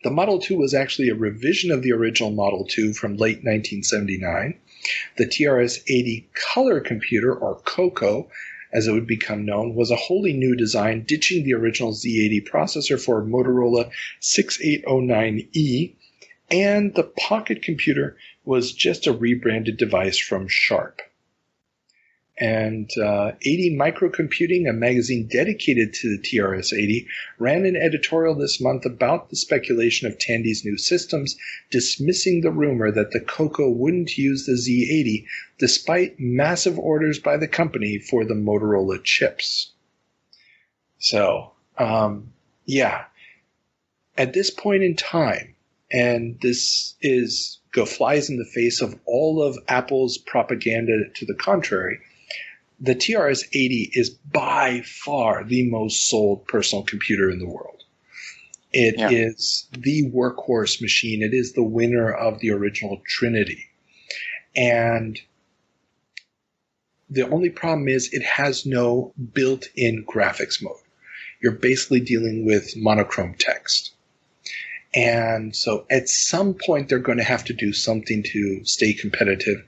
Speaker 1: The Model 2 was actually a revision of the original Model 2 from late 1979. The TRS-80 Color Computer, or COCO, as it would become known, was a wholly new design, ditching the original Z80 processor for Motorola 6809E, and the Pocket Computer was just a rebranded device from Sharp. And 80 Microcomputing, a magazine dedicated to the TRS-80, ran an editorial this month about the speculation of Tandy's new systems, dismissing the rumor that the COCO wouldn't use the Z80 despite massive orders by the company for the Motorola chips. So, yeah. At this point in time, and this flies in the face of all of Apple's propaganda to the contrary, the TRS-80 is by far the most sold personal computer in the world. It is the workhorse machine. It is the winner of the original Trinity. And the only problem is it has no built-in graphics mode. You're basically dealing with monochrome text. And so at some point they're going to have to do something to stay competitive.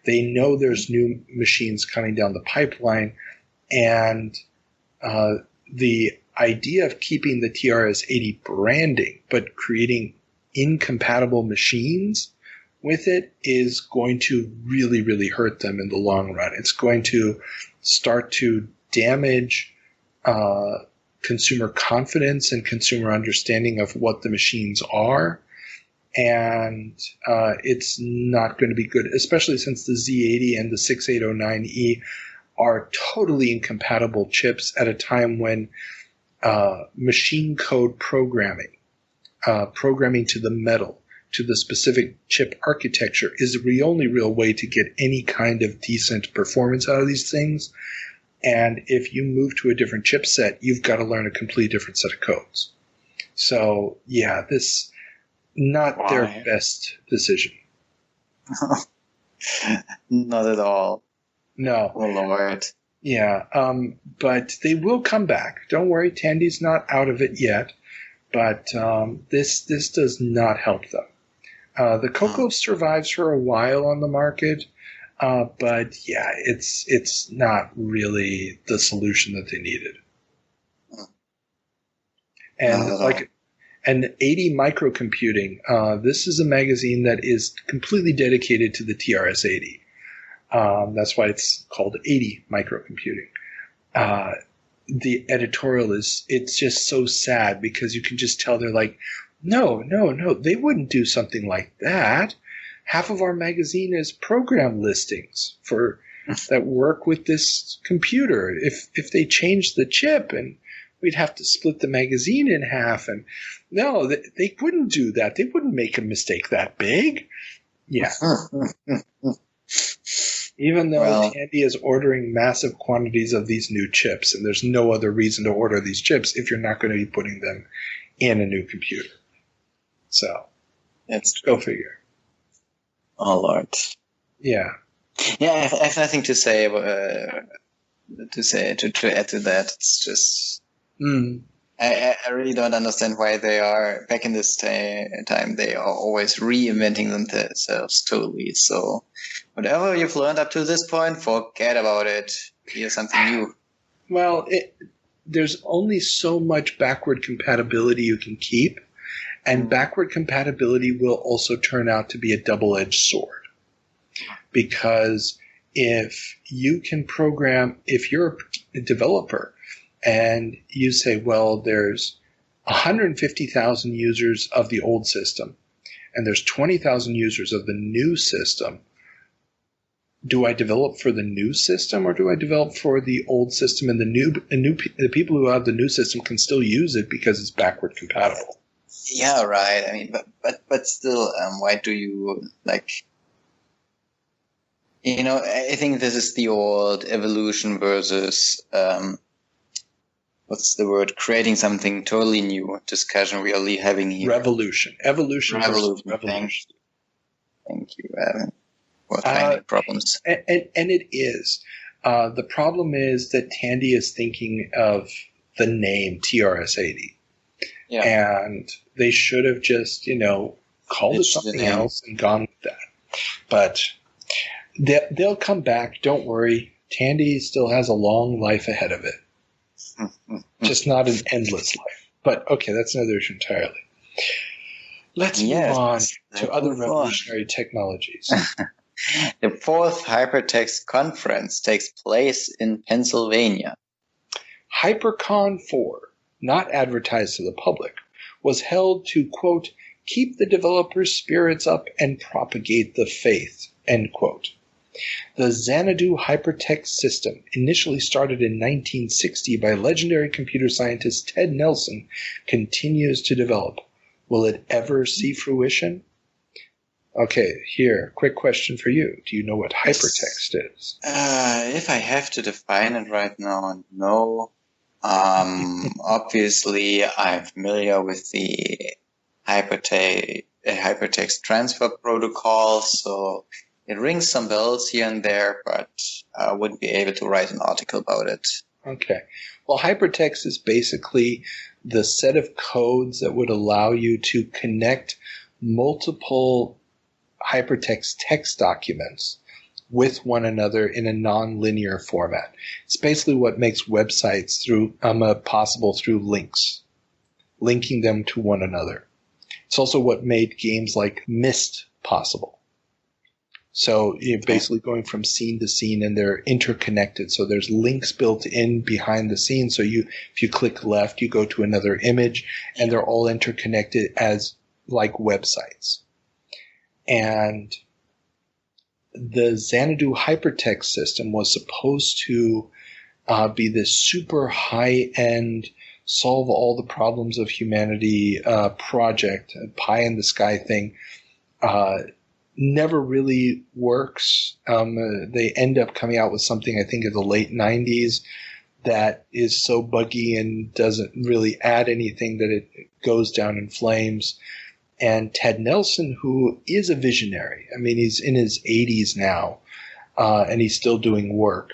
Speaker 1: They know there's new machines coming down the pipeline, and the idea of keeping the TRS-80 branding but creating incompatible machines with it is going to really, really hurt them in the long run. It's going to start to damage consumer confidence and consumer understanding of what the machines are. And it's not going to be good, especially since the Z80 and the 6809E are totally incompatible chips at a time when machine code programming to the metal, to the specific chip architecture, is the only real way to get any kind of decent performance out of these things. And if you move to a different chipset, you've got to learn a completely different set of codes. So, yeah, this... not their best decision.
Speaker 8: Not at all.
Speaker 1: No.
Speaker 8: Oh, Lord.
Speaker 1: Yeah, but they will come back. Don't worry, Tandy's not out of it yet. But this does not help them. The COCO survives for a while on the market, but yeah, it's not really the solution that they needed. And And 80 Microcomputing, this is a magazine that is completely dedicated to the TRS-80. That's why it's called 80 Microcomputing. The editorial it's just so sad because you can just tell they're like, no, they wouldn't do something like that. Half of our magazine is program listings for that work with this computer. If they changed the chip, and we'd have to split the magazine in half, and no, they wouldn't do that. They wouldn't make a mistake that big. Yeah. Even though Tandy is ordering massive quantities of these new chips, and there's no other reason to order these chips if you're not going to be putting them in a new computer. So,
Speaker 8: That's
Speaker 1: go figure.
Speaker 8: Oh, Lord.
Speaker 1: Yeah.
Speaker 8: Yeah, I have nothing to say, to add to that. It's just, I really don't understand why they are, back in this time, they are always reinventing themselves totally. So, whatever you've learned up to this point, forget about it. Here's something new.
Speaker 1: Well, there's only so much backward compatibility you can keep, and backward compatibility will also turn out to be a double-edged sword. Because if you can program, if you're a developer and you say, well, there's 150,000 users of the old system and there's 20,000 users of the new system, do I develop for the new system or do I develop for the old system, and the people who have the new system can still use it because it's backward compatible?
Speaker 8: Yeah, right. I mean, but still, why do you I think this is the old evolution versus what's the word? Creating something totally new discussion we are having here.
Speaker 1: Revolution. Evolution versus revolution.
Speaker 8: Thank you, Evan. For finding problems.
Speaker 1: And it is. The problem is that Tandy is thinking of the name TRS-80. Yeah. And they should have just, called it something else and gone with that. But they'll come back. Don't worry. Tandy still has a long life ahead of it. Just not an endless life. But, okay, that's another issue entirely. Let's move on to other revolutionary technologies.
Speaker 8: The 4th Hypertext Conference takes place in Pennsylvania.
Speaker 1: HyperCon 4, not advertised to the public, was held to, quote, keep the developers' spirits up and propagate the faith, end quote. The Xanadu hypertext system, initially started in 1960 by legendary computer scientist Ted Nelson, continues to develop. Will it ever see fruition? Okay, here, quick question for you. Do you know what hypertext is?
Speaker 8: If I have to define it right now, no. Obviously, I'm familiar with the hypertext transfer protocol, so it rings some bells here and there, but I wouldn't be able to write an article about it.
Speaker 1: Okay. Well, hypertext is basically the set of codes that would allow you to connect multiple hypertext text documents with one another in a non-linear format. It's basically what makes websites possible through links, linking them to one another. It's also what made games like Myst possible. So you're basically going from scene to scene, and they're interconnected. So there's links built in behind the scenes. So if you click left, you go to another image, and they're all interconnected as like websites. And the Xanadu hypertext system was supposed to be this super high-end, solve all the problems of humanity project, a pie-in-the-sky thing. Never really works. They end up coming out with something, I think, in the late 90s that is so buggy and doesn't really add anything that it goes down in flames. And Ted Nelson, who is a visionary, I mean, he's in his 80s now, and he's still doing work.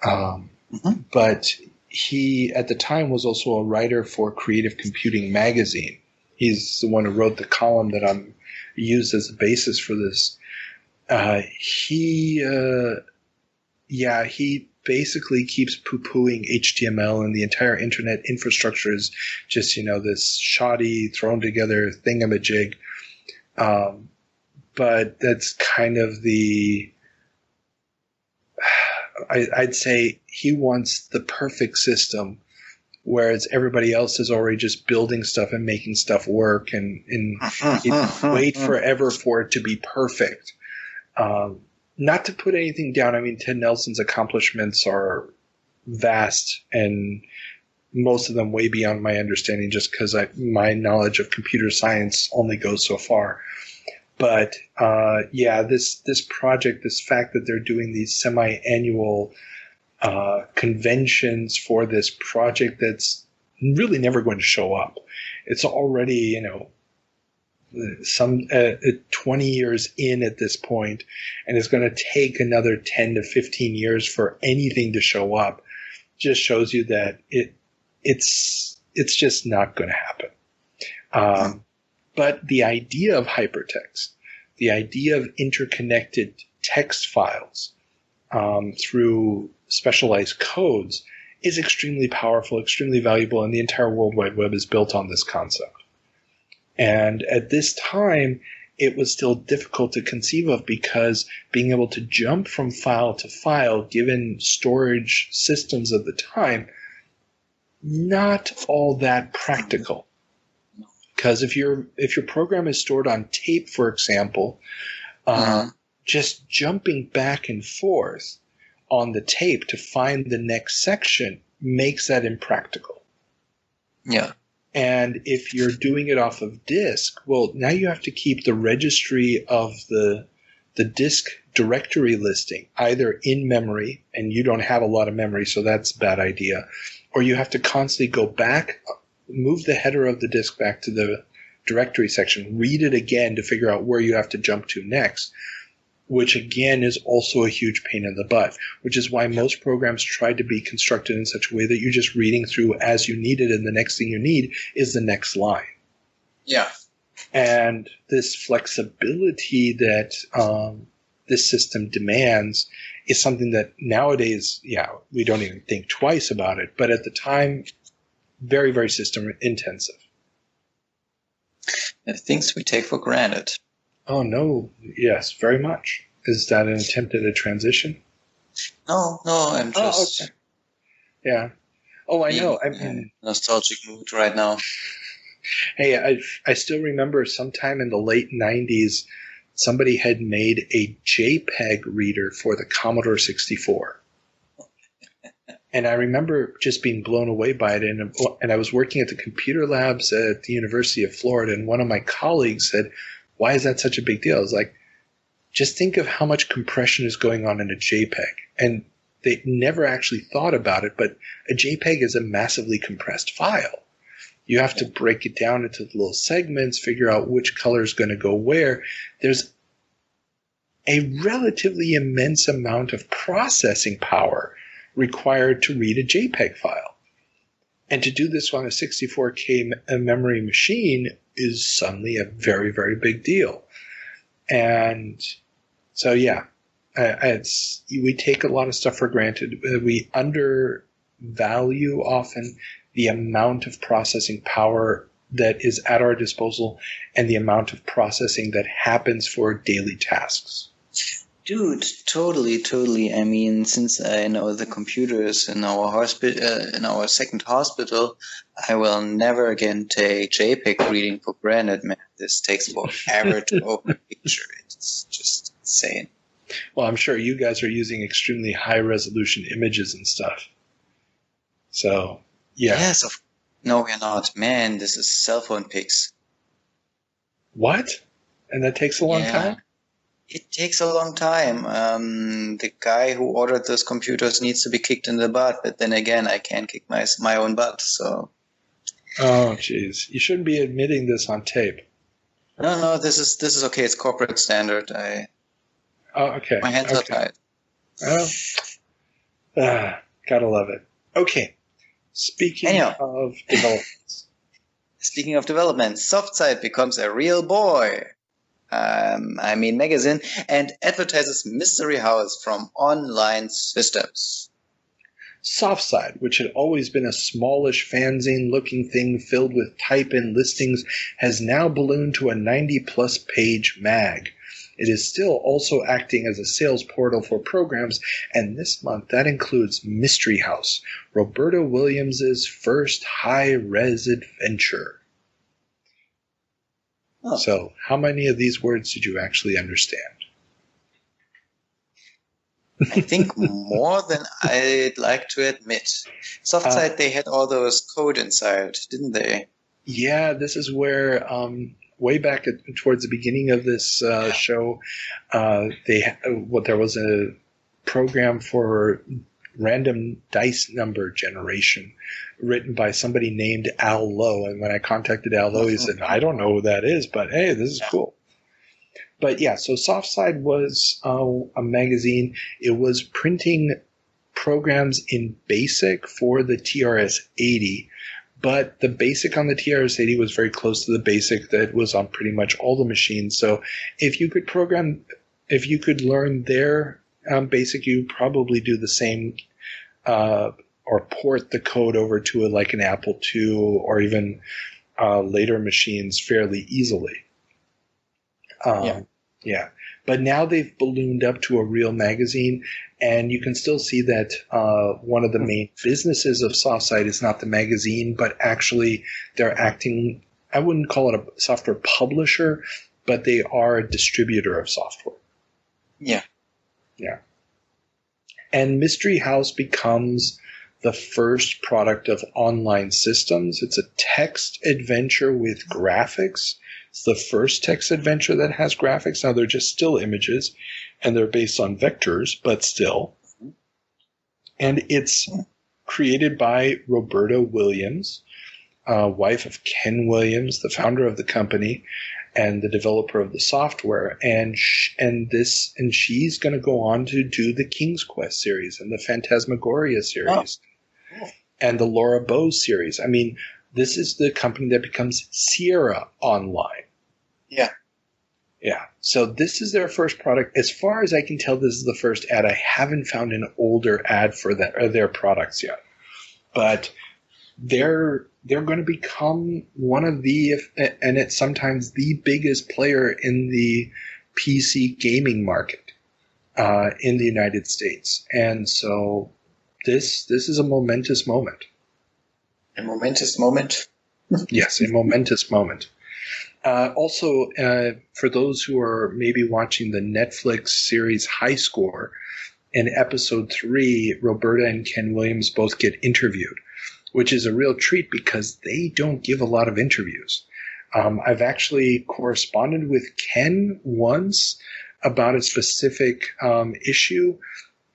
Speaker 1: But he, at the time, was also a writer for Creative Computing magazine. He's the one who wrote the column that I'm used as a basis for this. He basically keeps poo-pooing HTML, and the entire internet infrastructure is just, this shoddy, thrown together thingamajig. But that's kind of I'd say he wants the perfect system, whereas everybody else is already just building stuff and making stuff work, and wait forever for it to be perfect. not to put anything down, I mean, Ted Nelson's accomplishments are vast and most of them way beyond my understanding just because my knowledge of computer science only goes so far. But this project, this fact that they're doing these semi-annual conventions for this project that's really never going to show up. It's already, some 20 years in at this point, and it's going to take another 10 to 15 years for anything to show up. Just shows you that it's just not going to happen. But the idea of hypertext, the idea of interconnected text files through specialized codes is extremely powerful, extremely valuable, and the entire World Wide Web is built on this concept. And at this time, it was still difficult to conceive of because being able to jump from file to file, given storage systems of the time, not all that practical. Because if your program is stored on tape, for example, just jumping back and forth on the tape to find the next section makes that impractical.
Speaker 8: Yeah.
Speaker 1: And if you're doing it off of disk, well, now you have to keep the registry of the disk directory listing either in memory, and you don't have a lot of memory, so that's a bad idea, or you have to constantly go back, move the header of the disk back to the directory section, read it again to figure out where you have to jump to next, which again is also a huge pain in the butt, which is why most programs try to be constructed in such a way that you're just reading through as you need it, and the next thing you need is the next line.
Speaker 8: Yeah.
Speaker 1: And this flexibility that this system demands is something that nowadays, we don't even think twice about it, but at the time, very, very system intensive.
Speaker 8: The things we take for granted.
Speaker 1: Oh, no. Yes, very much. Is that an attempt at a transition?
Speaker 8: No, I'm just...
Speaker 1: Oh, okay. Yeah. Oh, I know. I'm in
Speaker 8: nostalgic mood right now.
Speaker 1: Hey, I still remember sometime in the late 90s, somebody had made a JPEG reader for the Commodore 64. And I remember just being blown away by it. And I was working at the computer labs at the University of Florida, and one of my colleagues said, "Why is that such a big deal?" I was like, just think of how much compression is going on in a JPEG. And they never actually thought about it, but a JPEG is a massively compressed file. You have to break it down into little segments, figure out which color is going to go where. There's a relatively immense amount of processing power required to read a JPEG file. And to do this on a 64K memory machine is suddenly a very, very big deal. And so, we take a lot of stuff for granted. We undervalue often the amount of processing power that is at our disposal and the amount of processing that happens for daily tasks.
Speaker 8: Dude, totally. I mean, since I know the computers in our hospital, in our second hospital, I will never again take JPEG reading for granted, man. This takes forever to open a picture. It's just insane.
Speaker 1: Well, I'm sure you guys are using extremely high-resolution images and stuff. So, yeah.
Speaker 8: Yes, no, we're not. Man, this is cell phone pics.
Speaker 1: What? And that takes a long time?
Speaker 8: It takes a long time. The guy who ordered those computers needs to be kicked in the butt, but then again, I can't kick my own butt, so...
Speaker 1: Oh, jeez. You shouldn't be admitting this on tape.
Speaker 8: No, this is okay. It's corporate standard.
Speaker 1: Oh, okay.
Speaker 8: My hands are tied.
Speaker 1: Well, gotta love it. Okay. Speaking of
Speaker 8: developments, SoftSide becomes a real boy. Magazine, and advertises mystery house from online systems.
Speaker 1: SoftSide, which had always been a smallish fanzine-looking thing filled with type-in listings, has now ballooned to a 90-plus page mag. It is still also acting as a sales portal for programs, and this month that includes Mystery House, Roberta Williams' first high-res adventure. Oh. So, how many of these words did you actually understand?
Speaker 8: I think more than I'd like to admit. Softside, they had all those code inside, didn't they?
Speaker 1: Yeah, this is where way back towards the beginning of this show, there was a program for random dice number generation written by somebody named Al Lowe. And when I contacted Al Lowe, he said, I don't know who that is, but hey, this is cool. But yeah, so Softside was a magazine. It was printing programs in BASIC for the TRS-80, but the BASIC on the TRS-80 was very close to the BASIC that was on pretty much all the machines. So if you could learn their BASIC, you probably do the same or port the code over to like an Apple II or even later machines fairly easily. Yeah. But now they've ballooned up to a real magazine, and you can still see that one of the main businesses of Softside is not the magazine, but actually they're acting, I wouldn't call it a software publisher, but they are a distributor of software.
Speaker 8: Yeah.
Speaker 1: Yeah. And Mystery House becomes the first product of Online Systems. It's a text adventure with graphics. It's the first text adventure that has graphics. Now, they're just still images, and they're based on vectors, but still. And it's created by Roberta Williams, wife of Ken Williams, the founder of the company and the developer of the software. And she's going to go on to do the King's Quest series and the Phantasmagoria series and the Laura Bose series. I mean, this is the company that becomes Sierra Online.
Speaker 8: Yeah.
Speaker 1: Yeah. So this is their first product. As far as I can tell, this is the first ad. I haven't found an older ad for their products yet. But they're going to become one of the, and it's sometimes the biggest player in the PC gaming market in the United States. And so this is a momentous moment.
Speaker 8: A momentous moment?
Speaker 1: Yes, a momentous moment. Also, for those who are maybe watching the Netflix series High Score, in episode 3, Roberta and Ken Williams both get interviewed, which is a real treat because they don't give a lot of interviews. I've actually corresponded with Ken once about a specific issue.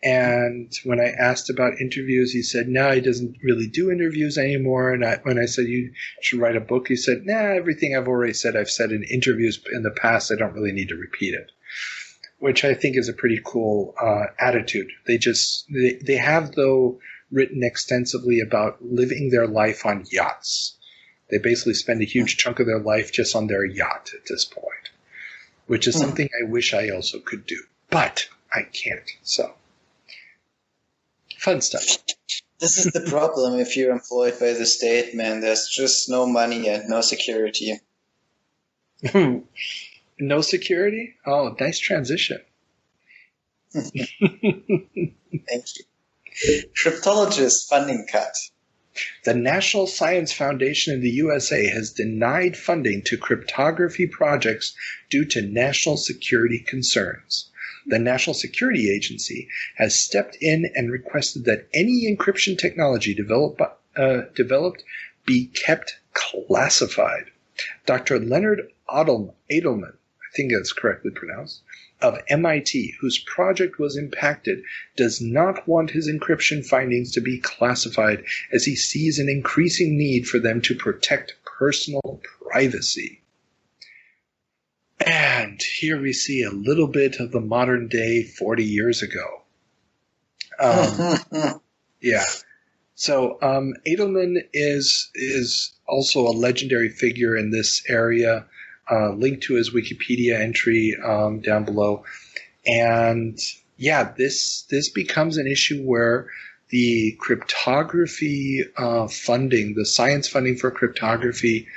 Speaker 1: And when I asked about interviews, he said, no, he doesn't really do interviews anymore. And when I said, you should write a book, he said, everything I've already said, I've said in interviews in the past. I don't really need to repeat it, which I think is a pretty cool attitude. They have, though, written extensively about living their life on yachts. They basically spend a huge chunk of their life just on their yacht at this point, which is something I wish I also could do, but I can't. So. Fun stuff.
Speaker 8: This is the problem if you're employed by the state, man. There's just no money and no security.
Speaker 1: No security? Oh, nice transition.
Speaker 8: Thank you. Cryptologist funding cut.
Speaker 1: The National Science Foundation in the USA has denied funding to cryptography projects due to national security concerns. The National Security Agency has stepped in and requested that any encryption technology developed be kept classified. Dr. Leonard Edelman, I think that's correctly pronounced, of MIT, whose project was impacted, does not want his encryption findings to be classified as he sees an increasing need for them to protect personal privacy. And here we see a little bit of the modern day 40 years ago. Yeah. So Edelman is also a legendary figure in this area. Link to his Wikipedia entry down below. And yeah, this becomes an issue where the cryptography funding, the science funding for cryptography,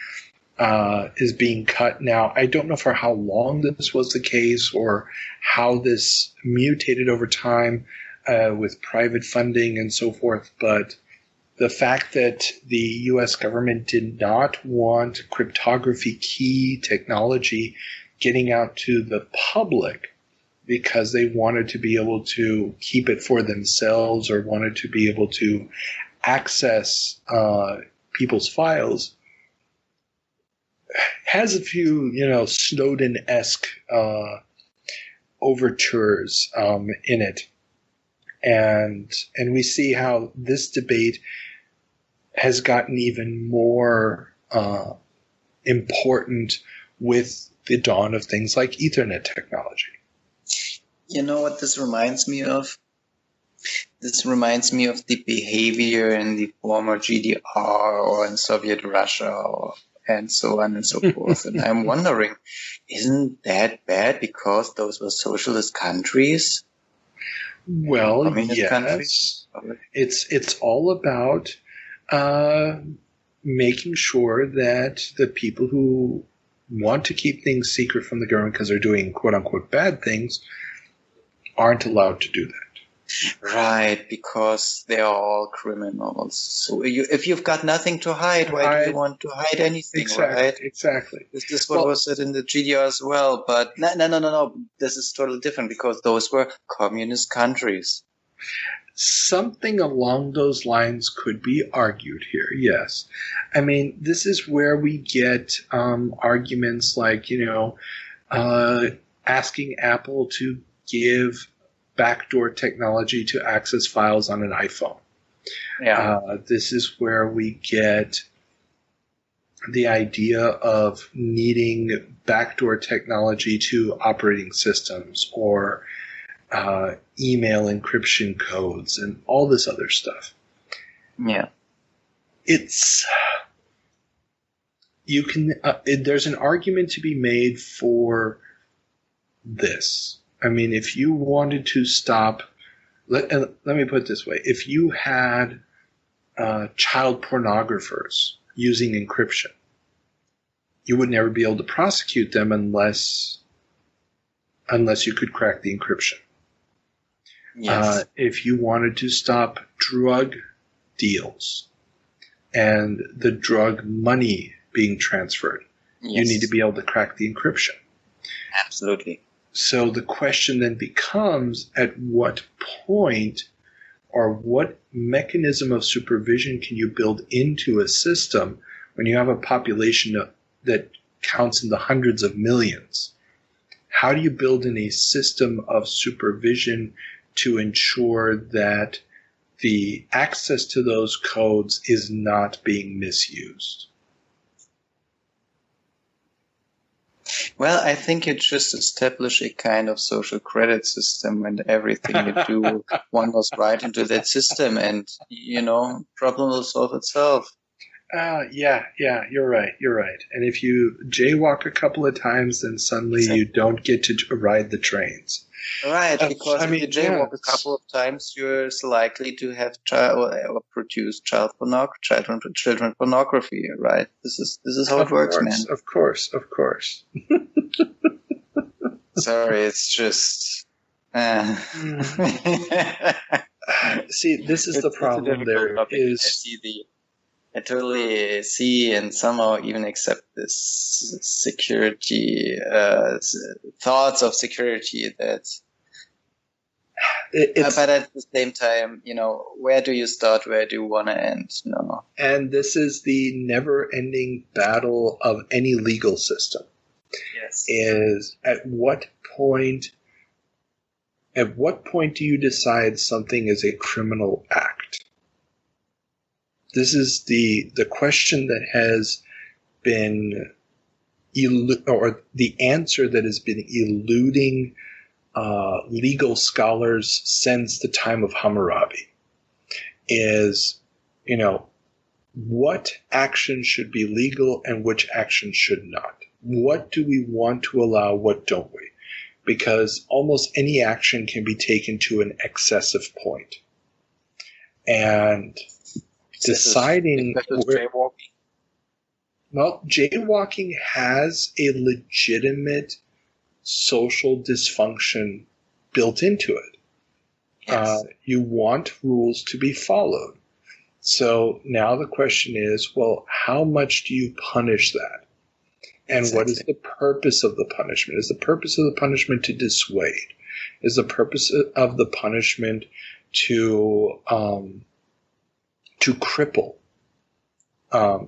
Speaker 1: is being cut. Now, I don't know for how long this was the case or how this mutated over time with private funding and so forth, but the fact that the U.S. government did not want cryptography key technology getting out to the public because they wanted to be able to keep it for themselves or wanted to be able to access people's files, has a few, Snowden-esque overtures in it. And we see how this debate has gotten even more important with the dawn of things like Ethernet technology.
Speaker 8: You know what this reminds me of? This reminds me of the behavior in the former GDR or in Soviet Russia and so on and so forth. And I'm wondering, isn't that bad because those were socialist countries?
Speaker 1: Well,
Speaker 8: Communist
Speaker 1: yes.
Speaker 8: countries?
Speaker 1: It's all about making sure that the people who want to keep things secret from the government because they're doing quote-unquote bad things aren't allowed to do that.
Speaker 8: Right, because they are all criminals. So if you've got nothing to hide, why do you want to hide anything, right?
Speaker 1: Exactly.
Speaker 8: This is what was said in the GDR as well. But no. This is totally different because those were communist countries.
Speaker 1: Something along those lines could be argued here, yes. I mean, this is where we get arguments like, asking Apple to give backdoor technology to access files on an iPhone.
Speaker 8: Yeah.
Speaker 1: This is where we get the idea of needing backdoor technology to operating systems or email encryption codes and all this other stuff.
Speaker 8: Yeah.
Speaker 1: There's an argument to be made for this. I mean, if you wanted to stop, let me put it this way. If you had child pornographers using encryption, you would never be able to prosecute them unless you could crack the encryption.
Speaker 8: Yes.
Speaker 1: If you wanted to stop drug deals and the drug money being transferred, you need to be able to crack the encryption.
Speaker 8: Absolutely.
Speaker 1: So the question then becomes, at what point or what mechanism of supervision can you build into a system when you have a population that counts in the hundreds of millions? How do you build in a system of supervision to ensure that the access to those codes is not being misused?
Speaker 8: Well, I think you just establish a kind of social credit system, and everything you do, one goes right into that system, and, problem will solve itself.
Speaker 1: Yeah, you're right. And if you jaywalk a couple of times, then suddenly you don't get to ride the trains.
Speaker 8: Right, because if you jaywalk a couple of times, you're likely to have or produce children pornography, right? This is how it works, man.
Speaker 1: Of course.
Speaker 8: Sorry, it's just.
Speaker 1: See, this is the problem.
Speaker 8: I totally see and somehow even accept this security, thoughts of security that. But at the same time, where do you start? Where do you want to end? No.
Speaker 1: And this is the never-ending battle of any legal system.
Speaker 8: Yes.
Speaker 1: Is at what point do you decide something is a criminal act? This is the question that has been or the answer that has been eluding legal scholars since the time of Hammurabi is, what action should be legal and which action should not? What do we want to allow? What don't we? Because almost any action can be taken to an excessive point. And deciding jaywalking has a legitimate social dysfunction built into it. Yes. You want rules to be followed. So now the question is, well, how much do you punish that? And What is the purpose of the punishment? Is the purpose of the punishment to dissuade? Is the purpose of the punishment to cripple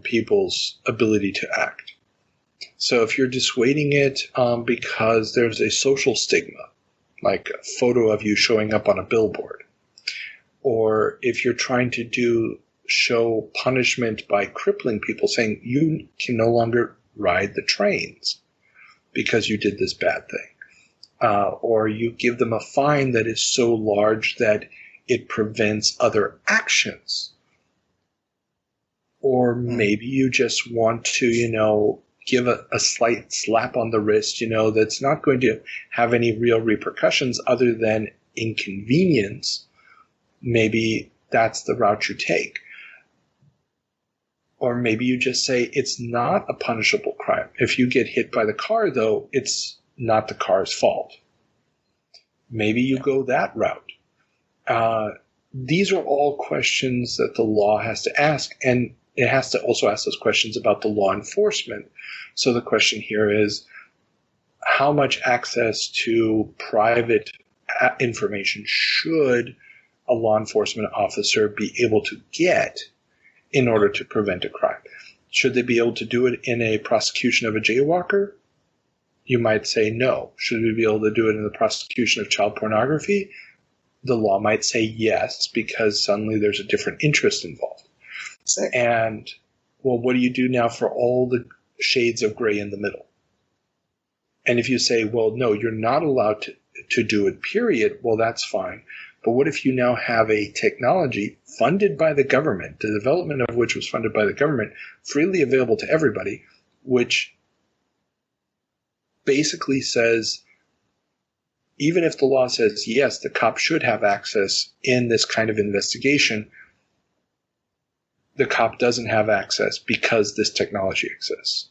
Speaker 1: people's ability to act? So if you're dissuading it because there's a social stigma, like a photo of you showing up on a billboard, or if you're trying to show punishment by crippling people, saying you can no longer ride the trains because you did this bad thing, or you give them a fine that is so large that it prevents other actions, or maybe you just want to, give a slight slap on the wrist, that's not going to have any real repercussions other than inconvenience. Maybe that's the route you take. Or maybe you just say it's not a punishable crime. If you get hit by the car, though, it's not the car's fault. Maybe you go that route. These are all questions that the law has to ask, and it has to also ask those questions about the law enforcement. So the question here is, how much access to private information should a law enforcement officer be able to get in order to prevent a crime? Should they be able to do it in a prosecution of a jaywalker? You might say no. Should we be able to do it in the prosecution of child pornography? The law might say yes, because suddenly there's a different interest involved. And, well, what do you do now for all the shades of gray in the middle? And if you say, well, no, you're not allowed to do it, period, well, that's fine. But what if you now have a technology funded by the government, the development of which was funded by the government, freely available to everybody, which basically says, even if the law says, yes, the cop should have access in this kind of investigation, the cop doesn't have access because this technology exists.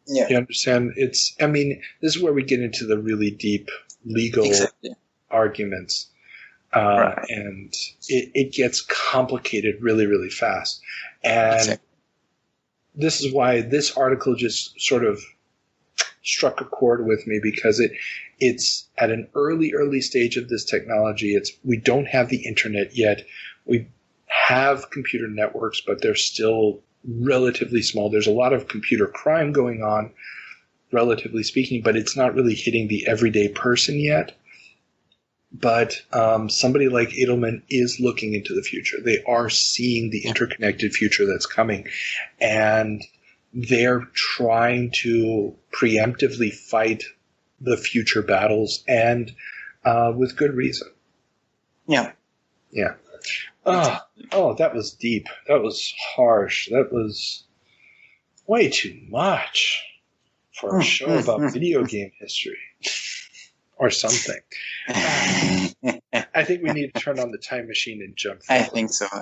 Speaker 8: Yeah.
Speaker 1: You understand? This is where we get into the really deep legal arguments.
Speaker 8: Right.
Speaker 1: And it gets complicated really, really fast. And this is why this article just sort of struck a chord with me, because it's at an early stage of this technology. We don't have the internet yet. We have computer networks, but they're still relatively small. There's a lot of computer crime going on, relatively speaking, but it's not really hitting the everyday person yet. But somebody like Edelman is looking into the future. They are seeing the interconnected future that's coming, and they're trying to preemptively fight the future battles, and with good reason.
Speaker 8: Yeah.
Speaker 1: Yeah. Oh, that was deep. That was harsh. That was way too much for a show about video game history. Or something. I think we need to turn on the time machine and jump forward.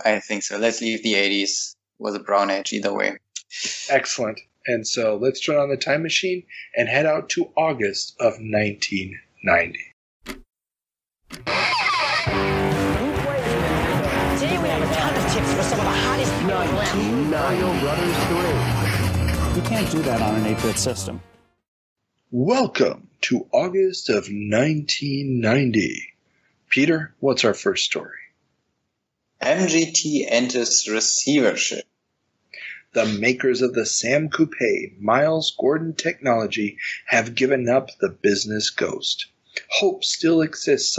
Speaker 8: I think so. Let's leave the 80s. Was a brown age either way.
Speaker 1: Excellent. And so let's turn on the time machine and head out to August of 1990.
Speaker 9: Today we have a ton of tips for some of the hottest people around.
Speaker 6: Mario Brothers 3.
Speaker 10: You can't do that on an 8-bit system.
Speaker 1: Welcome to August of 1990. Peter, what's our first story?
Speaker 8: MGT enters receivership.
Speaker 1: The makers of the Sam Coupe Miles Gordon technology have given up the business ghost. Hope still exists.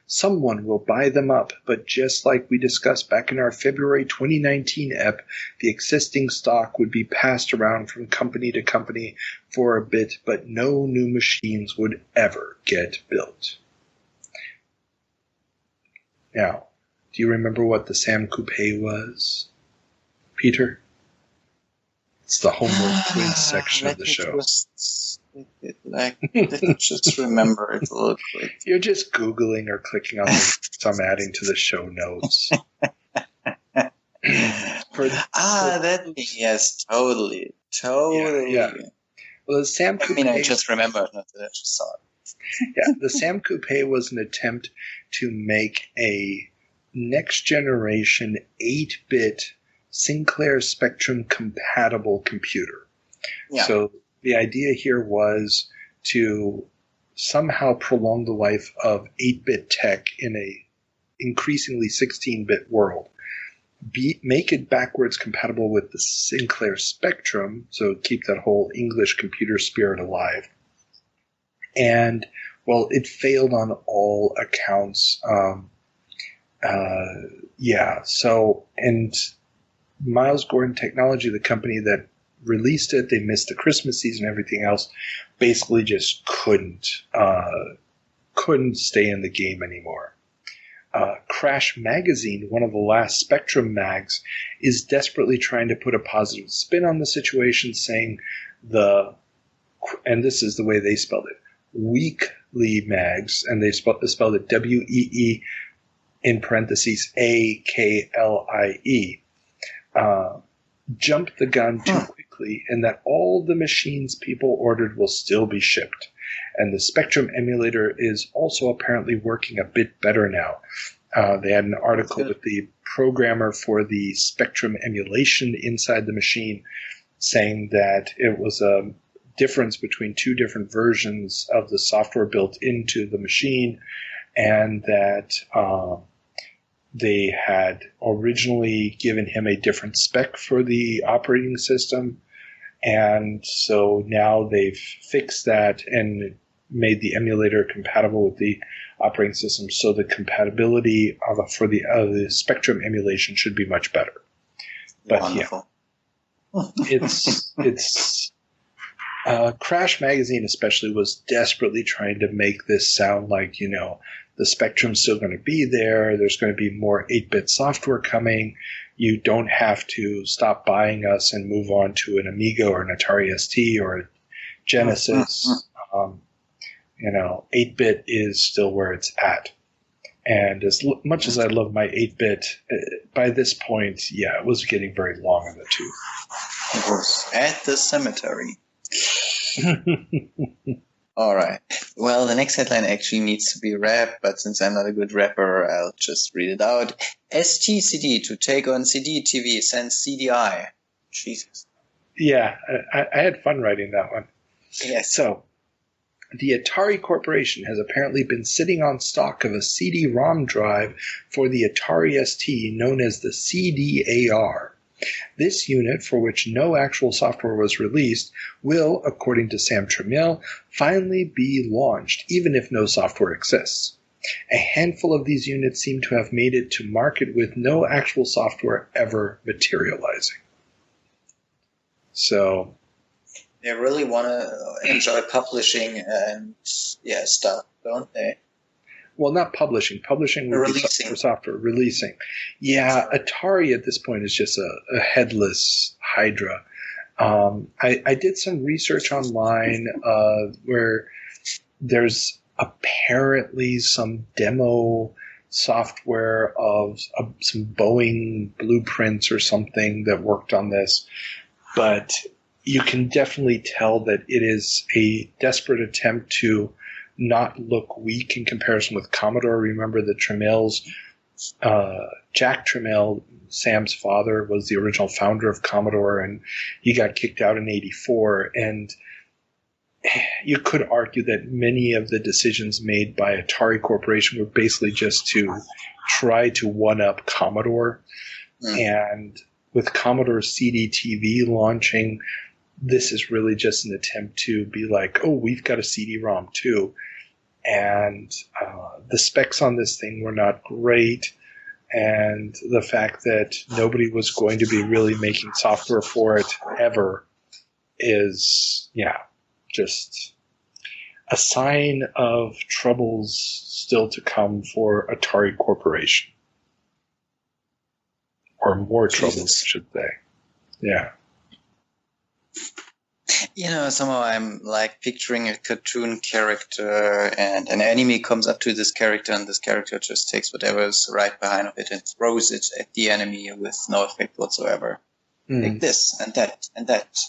Speaker 1: Someone will buy them up, but just like we discussed back in our February 2019 ep, the existing stock would be passed around from company to company for a bit, but no new machines would ever get built. Now, do you remember what the Sam Coupe was, Peter? It's the Homeworld Twins section of the show.
Speaker 8: Let's just remember it a little quick.
Speaker 1: You're just Googling or clicking on links I'm adding to the show notes.
Speaker 8: Yes, totally.
Speaker 1: Yeah. Well, the Sam Coupe,
Speaker 8: I just remembered, not that I just saw it.
Speaker 1: Yeah, the Sam Coupe was an attempt to make a next-generation 8-bit Sinclair Spectrum compatible computer. Yeah. So the idea here was to somehow prolong the life of 8-bit tech in a increasingly 16-bit world. Make it backwards compatible with the Sinclair Spectrum, so keep that whole English computer spirit alive. And, well, it failed on all accounts. And Miles Gordon Technology, the company that released it, they missed the Christmas season and everything else, basically just couldn't stay in the game anymore. Crash Magazine, one of the last Spectrum mags, is desperately trying to put a positive spin on the situation, saying and this is the way they spelled it, weekly mags, and they spelled it W-E-E in parentheses A-K-L-I-E, jumped the gun too quickly, and that all the machines people ordered will still be shipped. And the Spectrum emulator is also apparently working a bit better now. They had an article with the programmer for the Spectrum emulation inside the machine saying that it was a difference between two different versions of the software built into the machine, and that they had originally given him a different spec for the operating system. And so now they've fixed that and made the emulator compatible with the operating system. So the compatibility for the Spectrum emulation should be much better. But
Speaker 8: wonderful.
Speaker 1: It's Crash Magazine especially was desperately trying to make this sound like, the Spectrum's still going to be there. There's going to be more 8-bit software coming. You don't have to stop buying us and move on to an Amiga or an Atari ST or a Genesis. 8-bit is still where it's at. And as much as I love my 8-bit, by this point, it was getting very long in the tooth.
Speaker 8: It was at the cemetery. All right. Well, the next headline actually needs to be rap, but since I'm not a good rapper, I'll just read it out. STCD to take on CD TV sends CDI. Jesus.
Speaker 1: Yeah, I had fun writing that one.
Speaker 8: Yes.
Speaker 1: So, the Atari Corporation has apparently been sitting on stock of a CD-ROM drive for the Atari ST known as the CDAR. This unit, for which no actual software was released, will, according to Sam Tramiel, finally be launched, even if no software exists. A handful of these units seem to have made it to market with no actual software ever materializing. So
Speaker 8: they really want to enjoy publishing and stuff, don't they?
Speaker 1: Well, not publishing. Publishing would be software. Releasing. Yeah, Atari at this point is just a headless hydra. I did some research online where there's apparently some demo software of some Boeing blueprints or something that worked on this, but you can definitely tell that it is a desperate attempt to not look weak in comparison with Commodore. Remember the Tramiel's, Jack Tramiel, Sam's father, was the original founder of Commodore, and he got kicked out in '84. And you could argue that many of the decisions made by Atari Corporation were basically just to try to one-up Commodore. And with Commodore CD-TV launching, this is really just an attempt to be like, oh, we've got a CD-ROM too. And the specs on this thing were not great. And the fact that nobody was going to be really making software for it ever is, just a sign of troubles still to come for Atari Corporation. Or more troubles, I should say. Yeah.
Speaker 8: Somehow I'm like picturing a cartoon character and an enemy comes up to this character and this character just takes whatever's right behind of it and throws it at the enemy with no effect whatsoever. Like this and that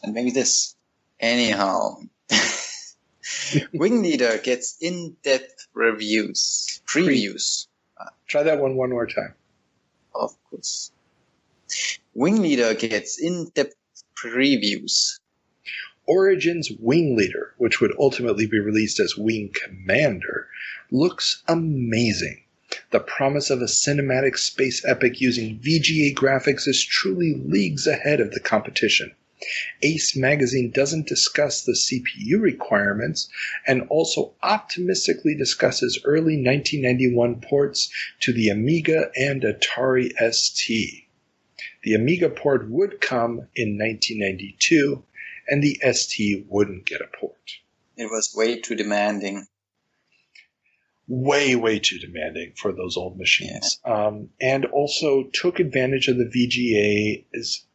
Speaker 8: and maybe this. Anyhow. Wing Leader gets in-depth previews.
Speaker 1: Try that one more time.
Speaker 8: Of course. Wing Leader gets in-depth previews.
Speaker 1: Origins Wing Leader, which would ultimately be released as Wing Commander, looks amazing. The promise of a cinematic space epic using VGA graphics is truly leagues ahead of the competition. Ace Magazine doesn't discuss the CPU requirements and also optimistically discusses early 1991 ports to the Amiga and Atari ST. The Amiga port would come in 1992, and the ST wouldn't get a port.
Speaker 8: It was way too demanding.
Speaker 1: Way too demanding for those old machines. Yeah. And also took advantage of the VGA's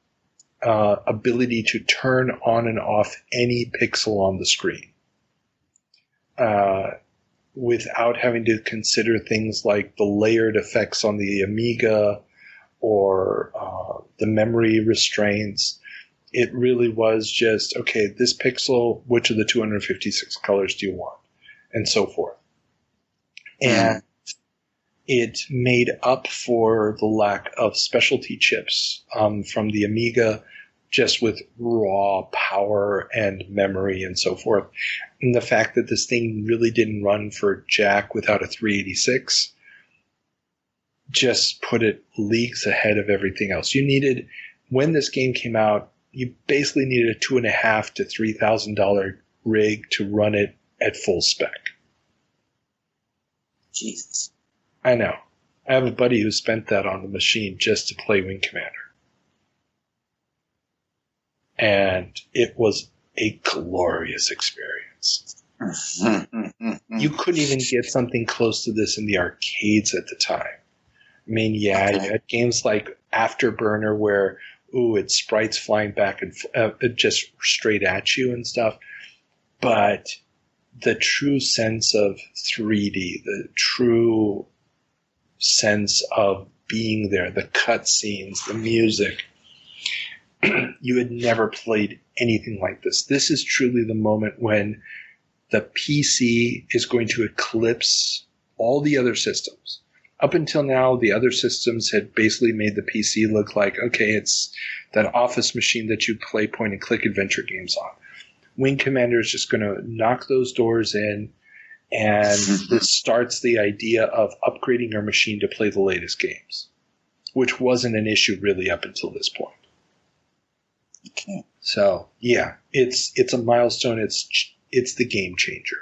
Speaker 1: ability to turn on and off any pixel on the screen without having to consider things like the layered effects on the Amiga or the memory restraints. It really was just, okay, this pixel, which of the 256 colors do you want? And so forth. And it made up for the lack of specialty chips from the Amiga, just with raw power and memory and so forth. And the fact that this thing really didn't run for Jack without a 386 just put it leagues ahead of everything else. You needed, when this game came out, you basically needed a $2,500 to $3,000 rig to run it at full spec.
Speaker 8: Jesus.
Speaker 1: I know. I have a buddy who spent that on the machine just to play Wing Commander. And it was a glorious experience. You couldn't even get something close to this in the arcades at the time. I mean, yeah, you had games like Afterburner where, it's sprites flying back and just straight at you and stuff. But the true sense of 3D, the true sense of being there, the cutscenes, the music, you had never played anything like this. This is truly the moment when the PC is going to eclipse all the other systems. Up until now, the other systems had basically made the PC look like, okay, it's that office machine that you play point-and-click adventure games on. Wing Commander is just going to knock those doors in, and this starts the idea of upgrading your machine to play the latest games, which wasn't an issue really up until this point.
Speaker 8: Okay.
Speaker 1: So, yeah, it's a milestone. It's the game changer.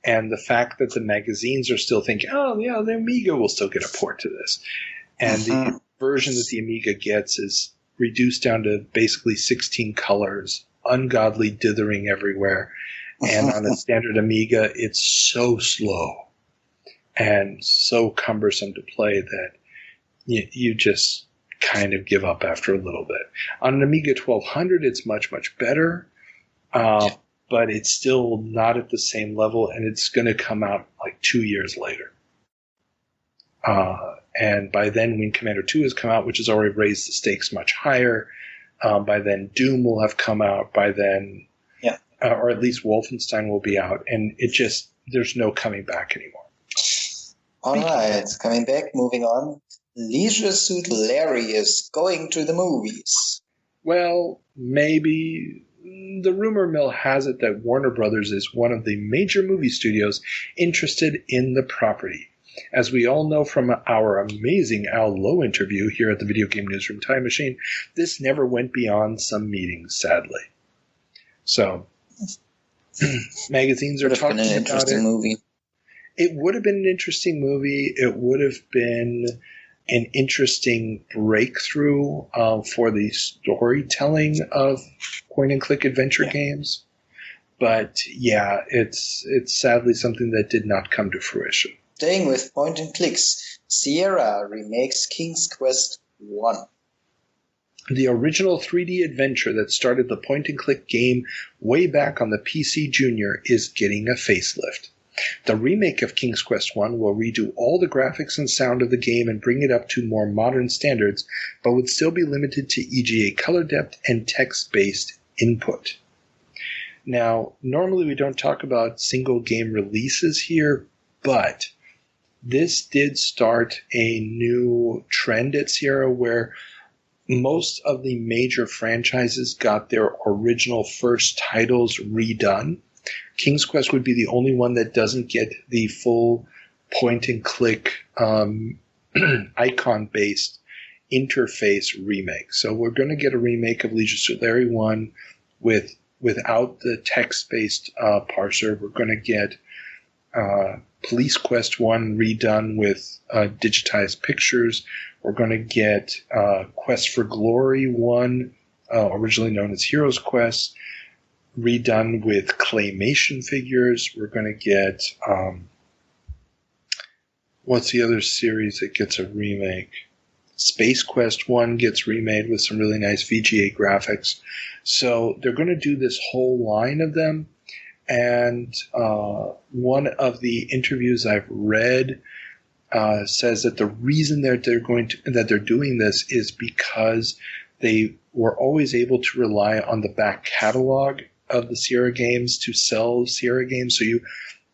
Speaker 1: And the fact that the magazines are still thinking, oh, yeah, the Amiga will still get a port to this. And the version that the Amiga gets is reduced down to basically 16 colors, ungodly dithering everywhere. And on a standard Amiga, it's so slow and so cumbersome to play that you just kind of give up after a little bit. On an Amiga 1200, it's much, much better. But it's still not at the same level, and it's going to come out like 2 years later. And by then, Wing Commander 2 has come out, which has already raised the stakes much higher. By then, Doom will have come out. By then, or at least Wolfenstein will be out. And there's no coming back anymore.
Speaker 8: All right, coming back, moving on. Leisure Suit Larry is going to the movies.
Speaker 1: Well, maybe. The rumor mill has it that Warner Brothers is one of the major movie studios interested in the property. As we all know from our amazing Al Lowe interview here at the Video Game Newsroom Time Machine, this never went beyond some meetings, sadly. So, magazines are talking about it. Would have been an interesting movie. It would have been an interesting movie. It would have been an interesting breakthrough for the storytelling of point-and-click adventure games. But, yeah, it's sadly something that did not come to fruition.
Speaker 8: Staying with point-and-clicks, Sierra remakes King's Quest 1.
Speaker 1: The original 3D adventure that started the point-and-click game way back on the PC Junior is getting a facelift. The remake of King's Quest I will redo all the graphics and sound of the game and bring it up to more modern standards, but would still be limited to EGA color depth and text-based input. Now, normally we don't talk about single game releases here, but this did start a new trend at Sierra where most of the major franchises got their original first titles redone. King's Quest would be the only one that doesn't get the full point-and-click icon-based interface remake. So we're going to get a remake of Leisure Suit Larry 1 without the text-based parser. We're going to get Police Quest 1 redone with digitized pictures. We're going to get Quest for Glory 1, originally known as Heroes Quest, redone with claymation figures. We're going to get what's the other series that gets a remake? Space Quest 1 gets remade with some really nice VGA graphics. So they're going to do this whole line of them. And one of the interviews I've read says that the reason that they're doing this is because they were always able to rely on the back catalog of the Sierra games to sell Sierra games. So you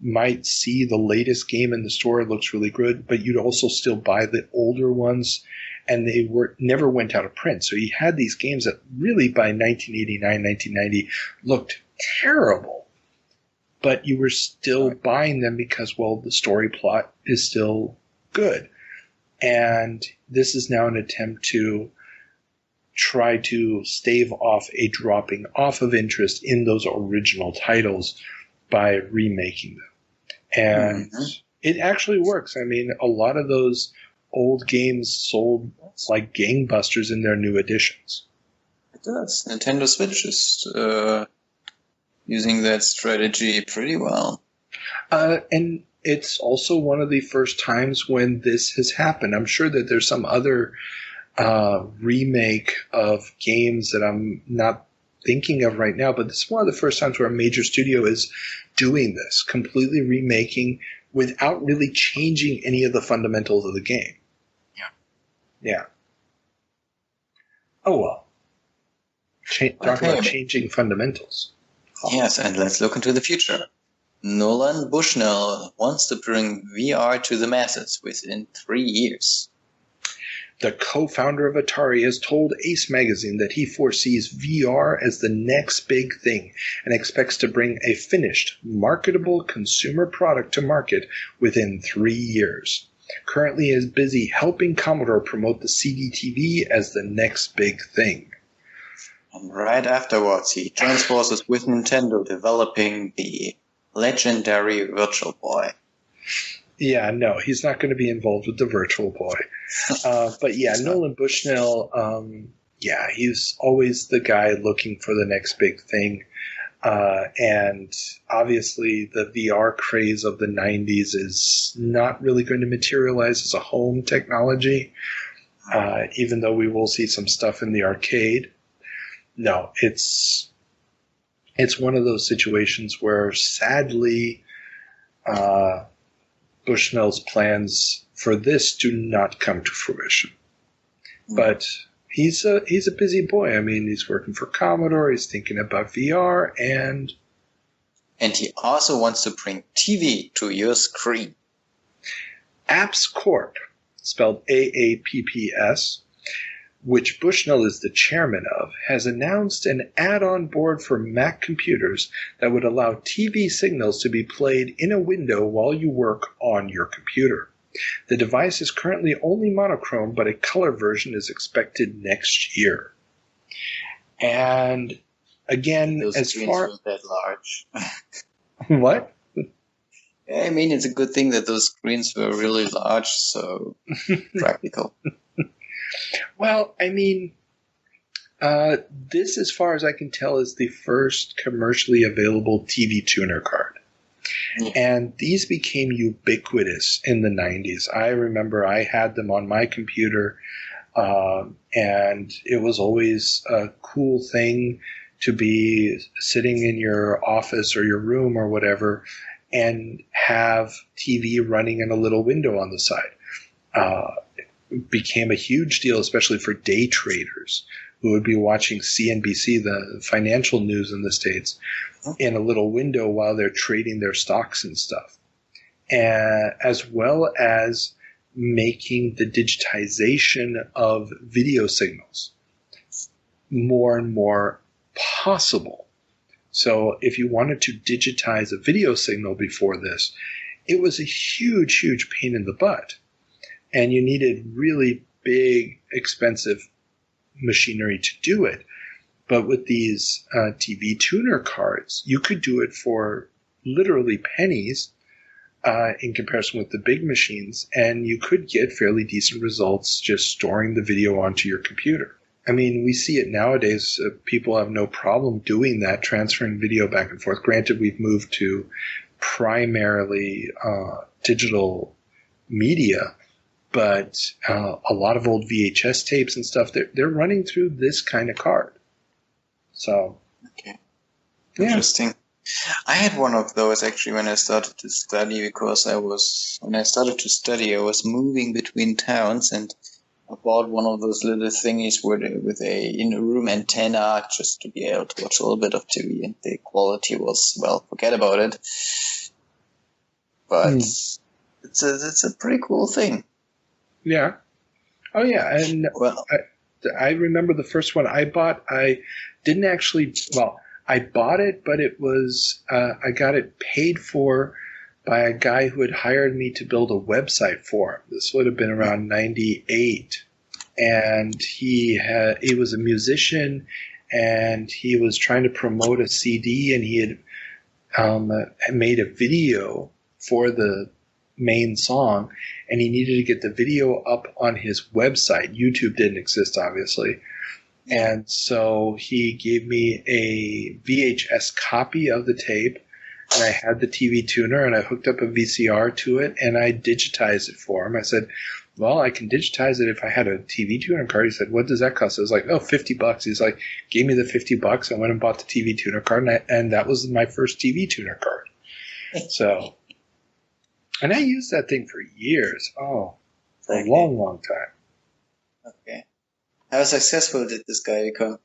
Speaker 1: might see the latest game in the store, it looks really good, but you'd also still buy the older ones, and they never went out of print. So you had these games that really by 1989, 1990 looked terrible, but you were still buying them because, well, the story plot is still good. And this is now an attempt to try to stave off a dropping off of interest in those original titles by remaking them. And it actually works. I mean, a lot of those old games sold like gangbusters in their new editions.
Speaker 8: It does. Nintendo Switch is using that strategy pretty well.
Speaker 1: And it's also one of the first times when this has happened. I'm sure that there's some other remake of games that I'm not thinking of right now, but this is one of the first times where a major studio is doing this, completely remaking without really changing any of the fundamentals of the game. Yeah. Oh, well. Talk about changing fundamentals.
Speaker 8: Yes, and let's look into the future. Nolan Bushnell wants to bring VR to the masses within 3 years.
Speaker 1: The co-founder of Atari has told Ace Magazine that he foresees VR as the next big thing and expects to bring a finished, marketable consumer product to market within 3 years. Currently, he is busy helping Commodore promote the CD-TV as the next big thing.
Speaker 8: And right afterwards, he joins forces with Nintendo developing the legendary Virtual Boy.
Speaker 1: Yeah, no, he's not going to be involved with the Virtual Boy. But yeah, Nolan Bushnell, he's always the guy looking for the next big thing. And obviously the VR craze of the 90s is not really going to materialize as a home technology, even though we will see some stuff in the arcade. No, it's one of those situations where sadly Bushnell's plans for this do not come to fruition. But he's a busy boy. I mean, he's working for Commodore, he's thinking about VR, and
Speaker 8: he also wants to bring TV to your screen.
Speaker 1: Apps Corp, spelled AAPPS, which Bushnell is the chairman of, has announced an add-on board for Mac computers that would allow TV signals to be played in a window while you work on your computer. The device is currently only monochrome, but a color version is expected next year. And again,
Speaker 8: those
Speaker 1: as
Speaker 8: screens
Speaker 1: far
Speaker 8: weren't that large.
Speaker 1: What?
Speaker 8: I mean, it's a good thing that those screens were really large, so practical.
Speaker 1: Well, I mean, this, as far as I can tell, is the first commercially available TV tuner card. Yeah. And these became ubiquitous in the 90s. I remember I had them on my computer, and it was always a cool thing to be sitting in your office or your room or whatever and have TV running in a little window on the side. It became a huge deal, especially for day traders who would be watching CNBC, the financial news in the States, in a little window while they're trading their stocks and stuff. As well as making the digitization of video signals. more and more possible. So if you wanted to digitize a video signal before this, it was a huge, huge pain in the butt. And you needed really big, expensive machinery to do it. But with these TV tuner cards, you could do it for literally pennies in comparison with the big machines, and you could get fairly decent results just storing the video onto your computer. I mean, we see it nowadays. People have no problem doing that, transferring video back and forth. Granted, we've moved to primarily digital media, but a lot of old VHS tapes and stuff, they're running through this kind of card. So,
Speaker 8: okay.
Speaker 1: Yeah.
Speaker 8: Interesting. I had one of those actually when I started to study, because when I started to study, I was moving between towns, and I bought one of those little thingies with a in-room antenna just to be able to watch a little bit of TV, and the quality was, well, forget about it. But it's a pretty cool thing.
Speaker 1: Yeah. Oh, yeah. And
Speaker 8: well,
Speaker 1: I remember the first one I bought. I didn't actually, well, I bought it, but it was, I got it paid for by a guy who had hired me to build a website for him. This would have been around 98. And he was a musician, and he was trying to promote a CD, and he had made a video for the main song, and he needed to get the video up on his website. YouTube didn't exist, obviously. And so he gave me a VHS copy of the tape, and I had the TV tuner, and I hooked up a VCR to it, and I digitized it for him. I said, well, I can digitize it if I had a TV tuner card. He said, what does that cost? I was like, oh, $50. He's like, gave me the $50. I went and bought the TV tuner card, and that was my first TV tuner card. So, and I used that thing for years. Oh, for a long, long time.
Speaker 8: Okay. How successful did this guy become?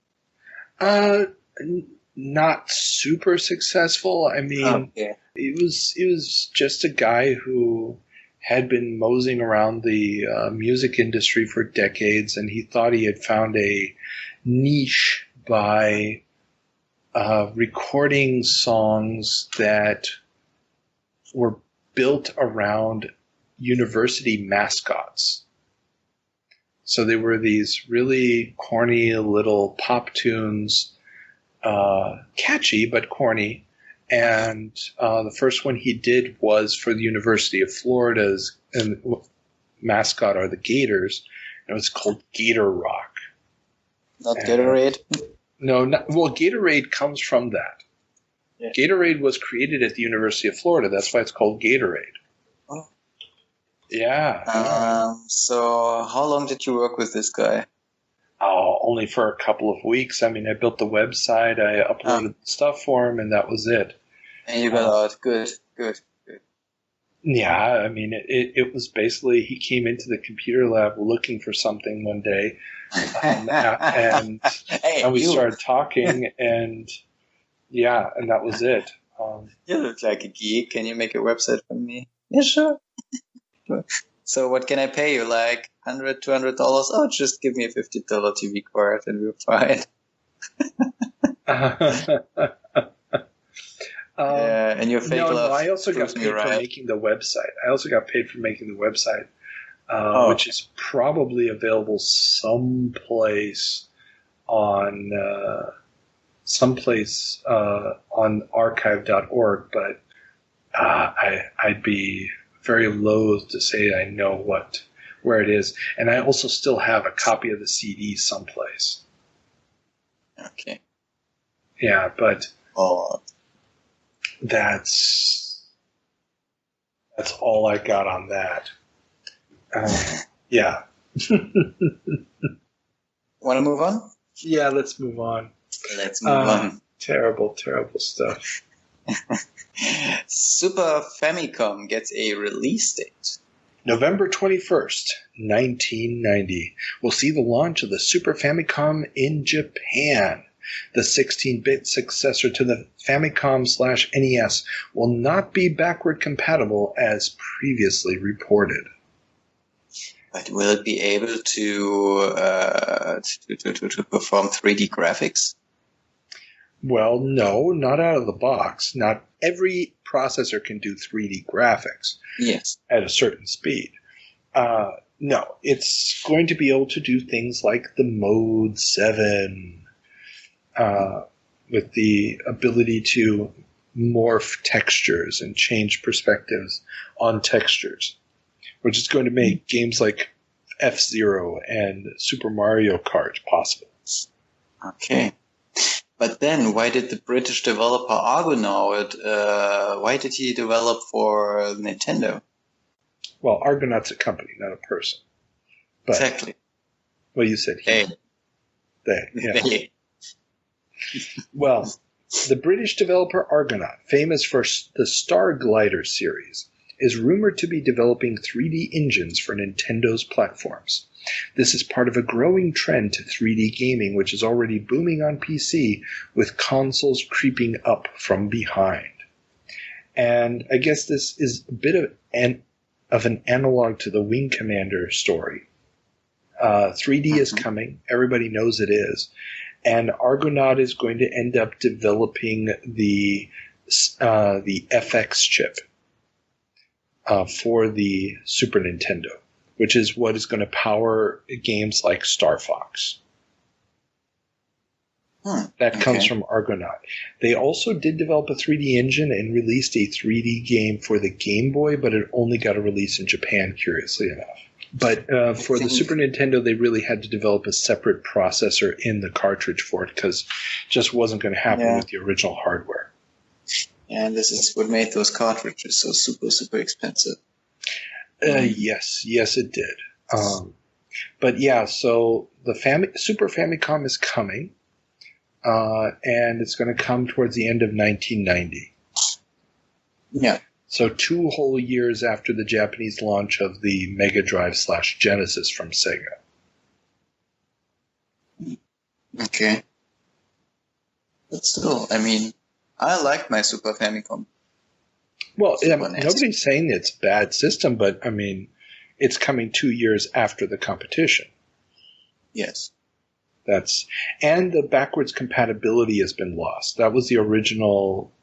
Speaker 1: Not super successful. I mean, it was just a guy who had been moseying around the music industry for decades, and he thought he had found a niche by recording songs that were built around university mascots. So they were these really corny little pop tunes, catchy but corny. And the first one he did was for the University of Florida's mascot are the Gators. And it was called Gator Rock.
Speaker 8: Not Gatorade?
Speaker 1: No, well, Gatorade comes from that. Yeah. Gatorade was created at the University of Florida. That's why it's called Gatorade.
Speaker 8: Oh.
Speaker 1: Yeah.
Speaker 8: So how long did you work with this guy?
Speaker 1: Oh, only for a couple of weeks. I mean, I built the website, I uploaded stuff for him, and that was it.
Speaker 8: And you got out. Good.
Speaker 1: Yeah, I mean, it was basically, he came into the computer lab looking for something one day, and we started talking, and yeah, and that was it.
Speaker 8: You look like a geek. Can you make a website for me? Yeah, sure. So what can I pay you? Like $100, $200? Oh, just give me a $50 TV card and we're fine. Yeah, and your fake love.
Speaker 1: No, I also got paid for making the website. Which is probably available someplace on archive.org, but I'd be very loath to say I know where it is. And I also still have a copy of the CD someplace.
Speaker 8: Okay.
Speaker 1: Yeah, but that's all I got on that. Yeah.
Speaker 8: Want to move on?
Speaker 1: Yeah, let's move on.
Speaker 8: Let's move on.
Speaker 1: Terrible, terrible stuff.
Speaker 8: Super Famicom gets a release date.
Speaker 1: November 21st, 1990. We'll see the launch of the Super Famicom in Japan. The 16-bit successor to the Famicom/NES will not be backward compatible as previously reported.
Speaker 8: But will it be able to perform 3D graphics?
Speaker 1: Well, no, not out of the box. Not every processor can do 3D graphics.
Speaker 8: Yes.
Speaker 1: At a certain speed. No, it's going to be able to do things like the Mode 7, with the ability to morph textures and change perspectives on textures, which is going to make games like F-Zero and Super Mario Kart possible.
Speaker 8: Okay. But then, why did the British developer Argonaut, why did he develop for Nintendo?
Speaker 1: Well, Argonaut's a company, not a person. But,
Speaker 8: exactly.
Speaker 1: Well, you said he. They. Yeah.
Speaker 8: They.
Speaker 1: Well, the British developer Argonaut, famous for the Star Glider series, is rumored to be developing 3D engines for Nintendo's platforms. This is part of a growing trend to 3D gaming, which is already booming on PC, with consoles creeping up from behind. And I guess this is a bit of an analog to the Wing Commander story. 3D is coming. Everybody knows it is. And Argonaut is going to end up developing the FX chip for the Super Nintendo, which is what is going to power games like Star Fox. That comes from Argonaut. They also did develop a 3D engine and released a 3D game for the Game Boy, but it only got a release in Japan, curiously enough. But for the Super Nintendo, they really had to develop a separate processor in the cartridge for it because it just wasn't going to happen with the original hardware.
Speaker 8: And this is what made those cartridges so super, super expensive.
Speaker 1: Yes, it did. But yeah, so the Super Famicom is coming, and it's going to come towards the end of 1990.
Speaker 8: Yeah.
Speaker 1: So 2 whole years after the Japanese launch of the Mega Drive / Genesis from Sega.
Speaker 8: Okay. But still, I mean, I like my Super Famicom.
Speaker 1: Well, nobody's saying it's a bad system, but I mean, it's coming 2 years after the competition.
Speaker 8: Yes.
Speaker 1: And the backwards compatibility has been lost. That was the original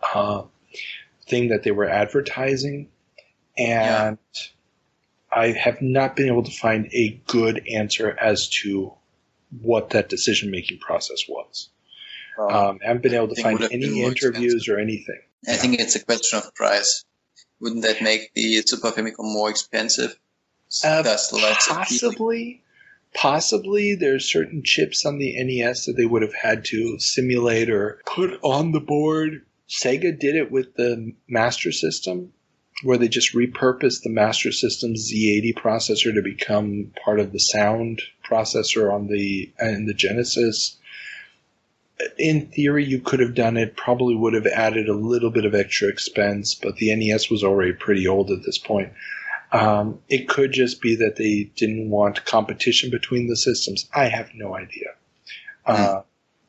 Speaker 1: thing that they were advertising, and I have not been able to find a good answer as to what that decision-making process was. I haven't been able to find any interviews or anything.
Speaker 8: I think it's a question of price. Wouldn't that make the Super Famicom more expensive?
Speaker 1: Possibly. There's certain chips on the NES that they would have had to simulate or put on the board. Sega did it with the Master System, where they just repurposed the Master System's Z80 processor to become part of the sound processor in the Genesis. In theory, you could have done it, probably would have added a little bit of extra expense, but the NES was already pretty old at this point. It could just be that they didn't want competition between the systems. I have no idea.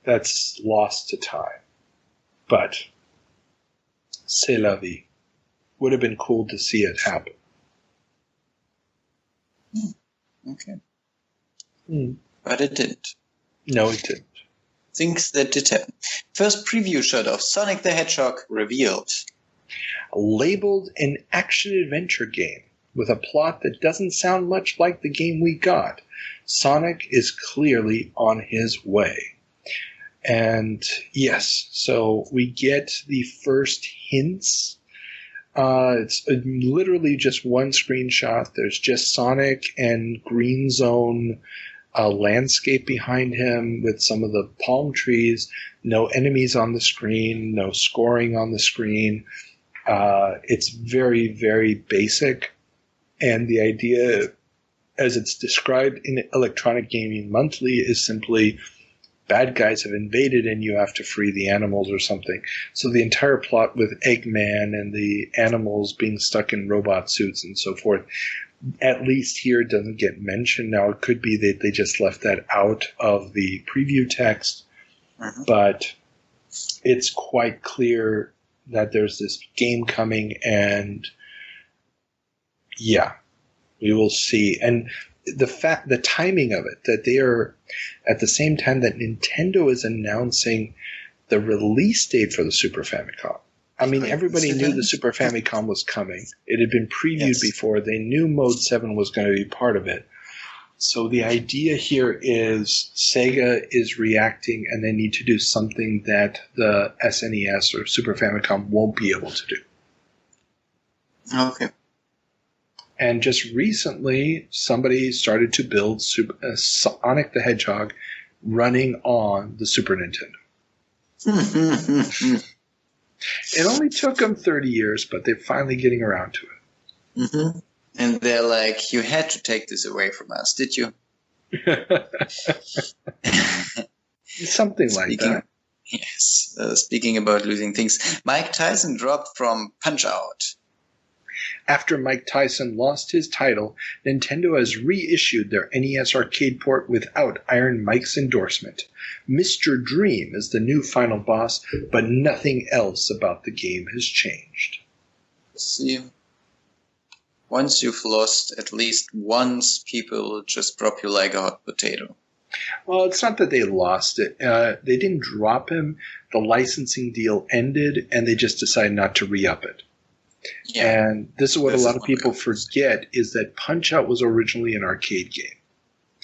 Speaker 1: That's lost to time. But c'est la vie. Would have been cool to see it happen.
Speaker 8: Okay. But it didn't.
Speaker 1: No, it didn't.
Speaker 8: Things that did happen. First preview shot of Sonic the Hedgehog revealed.
Speaker 1: Labeled an action-adventure game with a plot that doesn't sound much like the game we got. Sonic is clearly on his way. And yes, so we get the first hints. It's literally just one screenshot. There's just Sonic and Green Zone landscape behind him with some of the palm trees. No enemies on the screen, no scoring on the screen. It's very, very basic. And the idea, as it's described in Electronic Gaming Monthly, is simply bad guys have invaded and you have to free the animals or something. So the entire plot with Eggman and the animals being stuck in robot suits and so forth, at least here doesn't get mentioned. Now it could be that they just left that out of the preview text, but it's quite clear that there's this game coming, and yeah, we will see. And the timing of it, that they are at the same time that Nintendo is announcing the release date for the Super Famicom. I mean, everybody knew the Super Famicom was coming. It had been previewed before. They knew Mode 7 was going to be part of it. So the idea here is Sega is reacting, and they need to do something that the SNES or Super Famicom won't be able to do.
Speaker 8: Okay.
Speaker 1: And just recently, somebody started to build Sonic the Hedgehog running on the Super Nintendo. It only took them 30 years, but they're finally getting around to it.
Speaker 8: Mm-hmm. And they're like, you had to take this away from us, did you?
Speaker 1: Something like that.
Speaker 8: Yes. Speaking about losing things, Mike Tyson dropped from Punch-Out!
Speaker 1: After Mike Tyson lost his title, Nintendo has reissued their NES arcade port without Iron Mike's endorsement. Mr. Dream is the new final boss, but nothing else about the game has changed.
Speaker 8: See, once you've lost at least once, people just drop you like a hot potato.
Speaker 1: Well, it's not that they lost it. They didn't drop him. The licensing deal ended, and they just decided not to re-up it. Yeah, and this is what a lot of people forget, is that Punch-Out was originally an arcade game.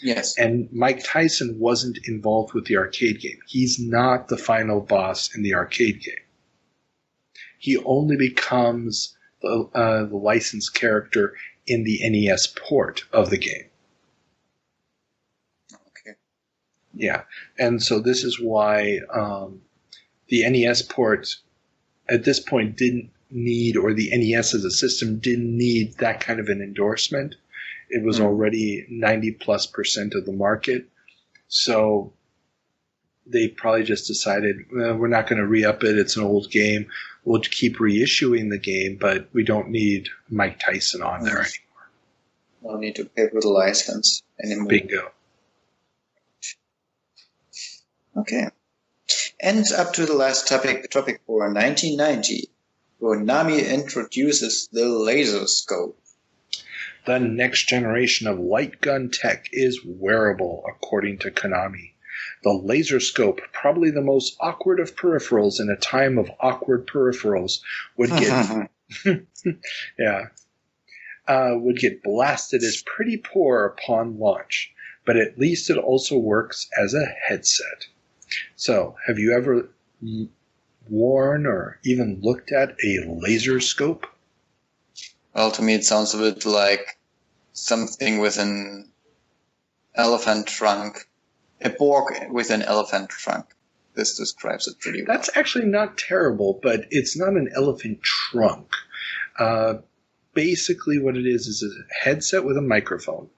Speaker 8: Yes.
Speaker 1: And Mike Tyson wasn't involved with the arcade game. He's not the final boss in the arcade game. He only becomes the licensed character in the NES port of the game.
Speaker 8: Okay.
Speaker 1: Yeah. And so this is why the NES port at this point didn't need, or the NES as a system didn't need that kind of an endorsement. It was already 90+% of the market. So they probably just decided, well, we're not going to re-up it. It's an old game. We'll keep reissuing the game, but we don't need Mike Tyson on there anymore.
Speaker 8: No need to pay for the license anymore.
Speaker 1: Bingo.
Speaker 8: Okay. And up to the last topic for 1990. Konami introduces the laser scope.
Speaker 1: The next generation of light gun tech is wearable, according to Konami. The laser scope, probably the most awkward of peripherals in a time of awkward peripherals, would get would get blasted as pretty poor upon launch. But at least it also works as a headset. So, have you ever worn or even looked at a laser scope?
Speaker 8: Well, to me it sounds a bit like something with an elephant trunk. A Borg with an elephant trunk. This describes it pretty well.
Speaker 1: That's actually not terrible, but it's not an elephant trunk. Basically what it is a headset with a microphone.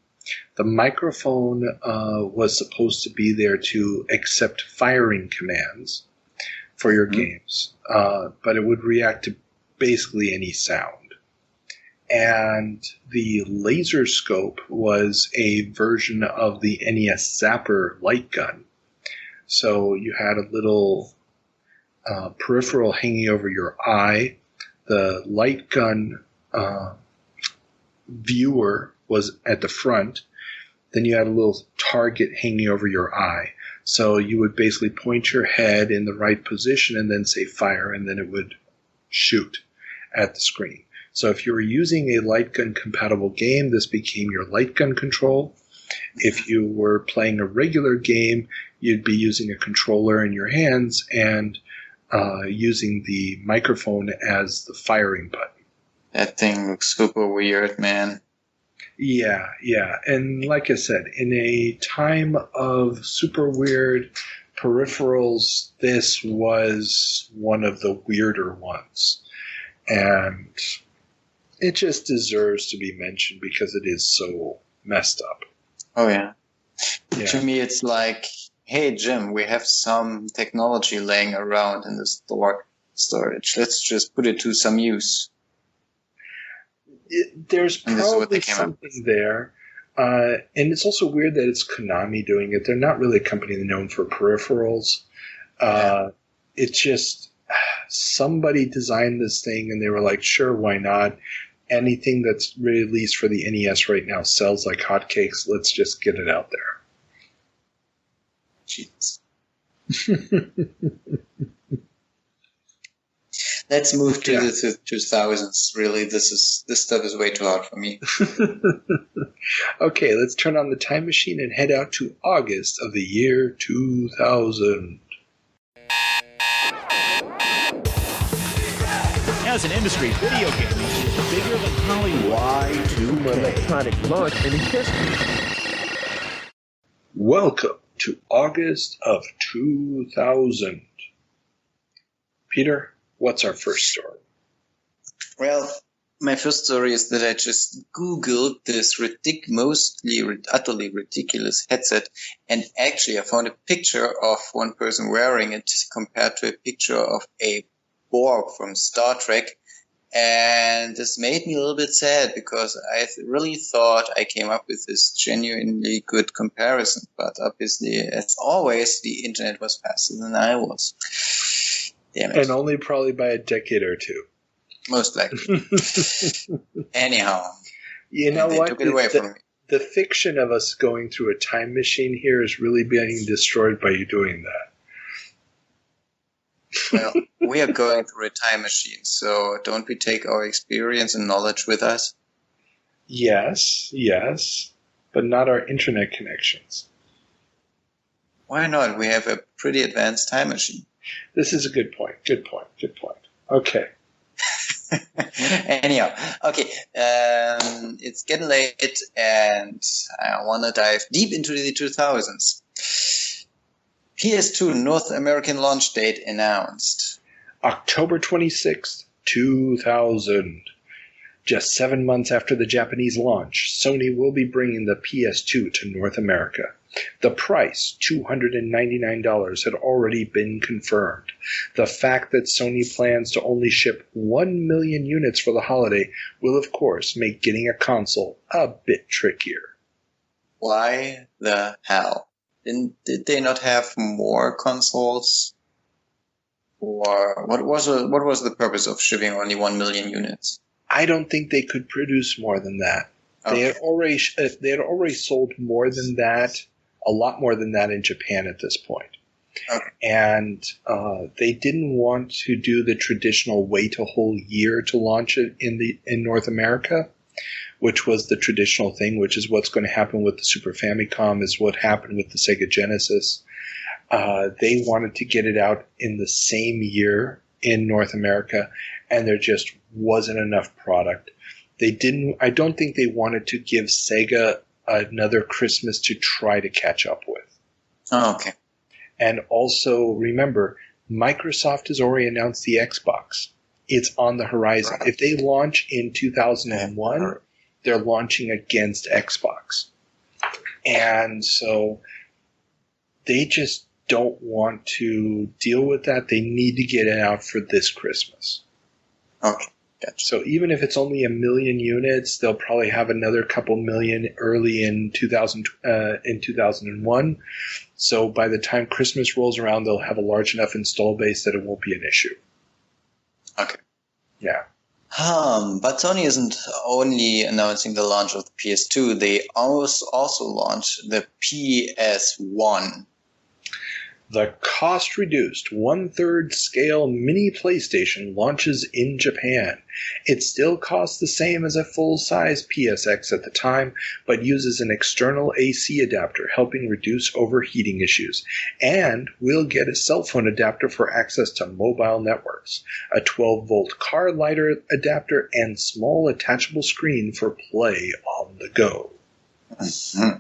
Speaker 1: The microphone was supposed to be there to accept firing commands for your games, but it would react to basically any sound. And the laser scope was a version of the NES Zapper light gun. So you had a little peripheral hanging over your eye. The light gun viewer was at the front. Then you had a little target hanging over your eye. So you would basically point your head in the right position and then say fire, and then it would shoot at the screen. So if you were using a light gun compatible game, this became your light gun control. If you were playing a regular game, you'd be using a controller in your hands and using the microphone as the firing button.
Speaker 8: That thing looks super weird, man.
Speaker 1: Yeah. And like I said, in a time of super weird peripherals, this was one of the weirder ones. And it just deserves to be mentioned because it is so messed up.
Speaker 8: Oh, yeah. To me, it's like, hey, Jim, we have some technology laying around in the storage. Let's just put it to some use.
Speaker 1: There's probably something there. And it's also weird that it's Konami doing it. They're not really a company known for peripherals. It's just somebody designed this thing and they were like, sure, why not? anything that's released for the NES right now sells like hotcakes. Let's just get it out there.
Speaker 8: Jesus. Let's move to the 2000s. Really, this stuff is way too hard for me.
Speaker 1: Okay, let's turn on the time machine and head out to August of the year 2000.
Speaker 5: As an industry, video gaming is bigger than Hollywood.
Speaker 6: Why to electronic launch in history?
Speaker 1: Welcome to August of 2000. Peter, what's our first story?
Speaker 8: Well, my first story is that I just Googled this utterly ridiculous headset, and actually I found a picture of one person wearing it compared to a picture of a Borg from Star Trek. And this made me a little bit sad because I really thought I came up with this genuinely good comparison. But obviously, as always, the internet was faster than I was. Damn it.
Speaker 1: And only probably by a decade or two.
Speaker 8: Most likely. Anyhow.
Speaker 1: You know what?
Speaker 8: Took it away from me.
Speaker 1: The fiction of us going through a time machine here is really being destroyed by you doing that.
Speaker 8: Well, we are going through a time machine, so don't we take our experience and knowledge with us?
Speaker 1: Yes, but not our internet connections.
Speaker 8: Why not? We have a pretty advanced time machine.
Speaker 1: This is a good point. Okay.
Speaker 8: Anyhow, okay, it's getting late, and I want to dive deep into the 2000s. PS2 North American launch date announced.
Speaker 1: October 26th, 2000. Just 7 months after the Japanese launch, Sony will be bringing the PS2 to North America. The price, $299, had already been confirmed. The fact that Sony plans to only ship 1 million units for the holiday will, of course, make getting a console a bit trickier.
Speaker 8: Why the hell? Did they not have more consoles? Or what was the purpose of shipping only 1 million units?
Speaker 1: I don't think they could produce more than that. Okay. They had already sold more than that, a lot more than that in Japan at this point. Okay. And they didn't want to do the traditional wait a whole year to launch it in North America, which was the traditional thing, which is what's going to happen with the Super Famicom, is what happened with the Sega Genesis. They wanted to get it out in the same year in North America, and there just wasn't enough product. I don't think they wanted to give Sega another Christmas to try to catch up with.
Speaker 8: Oh, okay.
Speaker 1: And also, remember, Microsoft has already announced the Xbox. It's on the horizon. Right. If they launch in 2001, they're launching against Xbox. And so they just don't want to deal with that. They need to get it out for this Christmas.
Speaker 8: Okay. Gotcha.
Speaker 1: So even if it's only 1 million units, they'll probably have another couple million early in 2001. So by the time Christmas rolls around, they'll have a large enough install base that it won't be an issue.
Speaker 8: Okay.
Speaker 1: Yeah.
Speaker 8: But Sony isn't only announcing the launch of the PS2. They also launched the PS1.
Speaker 1: The cost-reduced 1/3 scale mini PlayStation launches in Japan. It still costs the same as a full-size PSX at the time, but uses an external AC adapter, helping reduce overheating issues. And we'll get a cell phone adapter for access to mobile networks, a 12-volt car lighter adapter, and small attachable screen for play on the go.
Speaker 8: Mm-hmm.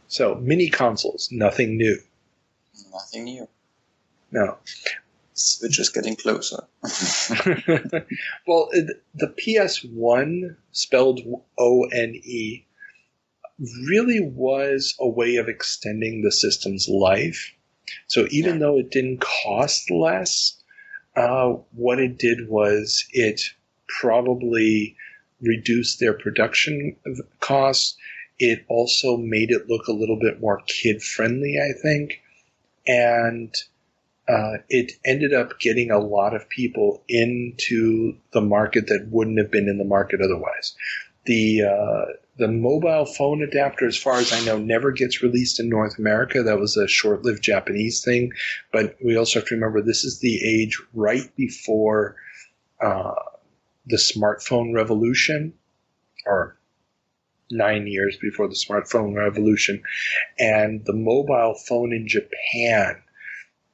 Speaker 1: So, mini consoles, nothing new.
Speaker 8: Nothing new.
Speaker 1: No.
Speaker 8: Switch is getting closer.
Speaker 1: Well, the PS1, spelled O-N-E, really was a way of extending the system's life. So even though it didn't cost less, what it did was it probably reduced their production costs. It also made it look a little bit more kid-friendly, I think. And it ended up getting a lot of people into the market that wouldn't have been in the market otherwise. The mobile phone adapter, as far as I know, never gets released in North America. That was a short-lived Japanese thing. But we also have to remember this is the age right before the smartphone revolution, or 9 years before the smartphone revolution. And the mobile phone in Japan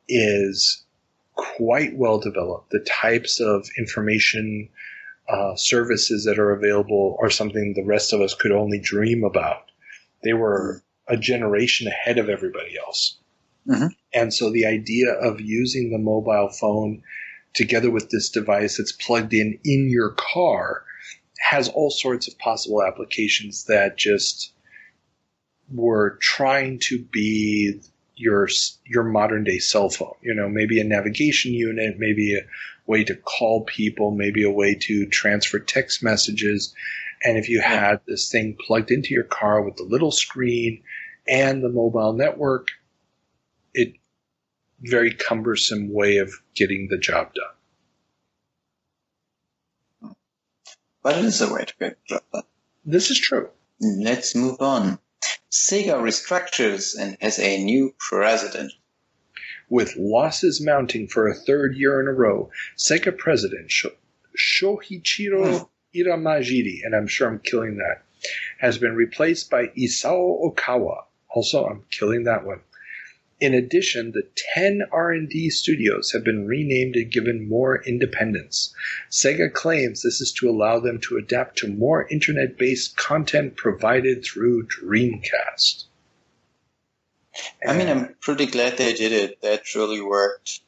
Speaker 1: is quite well developed. The types of information services that are available are something the rest of us could only dream about. They were a generation ahead of everybody else. Mm-hmm. And so the idea of using the mobile phone together with this device that's plugged in your car has all sorts of possible applications that just were trying to be your modern day cell phone. You know, maybe a navigation unit, maybe a way to call people, maybe a way to transfer text messages. And if you had this thing plugged into your car with the little screen and the mobile network, it very cumbersome way of getting the job done.
Speaker 8: But it is a way to get the job done.
Speaker 1: This is true.
Speaker 8: Let's move on. Sega restructures and has a new president.
Speaker 1: With losses mounting for a third year in a row, Sega president Shoichiro Iramajiri, and I'm sure I'm killing that, has been replaced by Isao Okawa. Also, I'm killing that one. In addition, the 10 R&D studios have been renamed and given more independence. Sega claims this is to allow them to adapt to more internet-based content provided through Dreamcast.
Speaker 8: I mean, I'm pretty glad they did it. That really worked.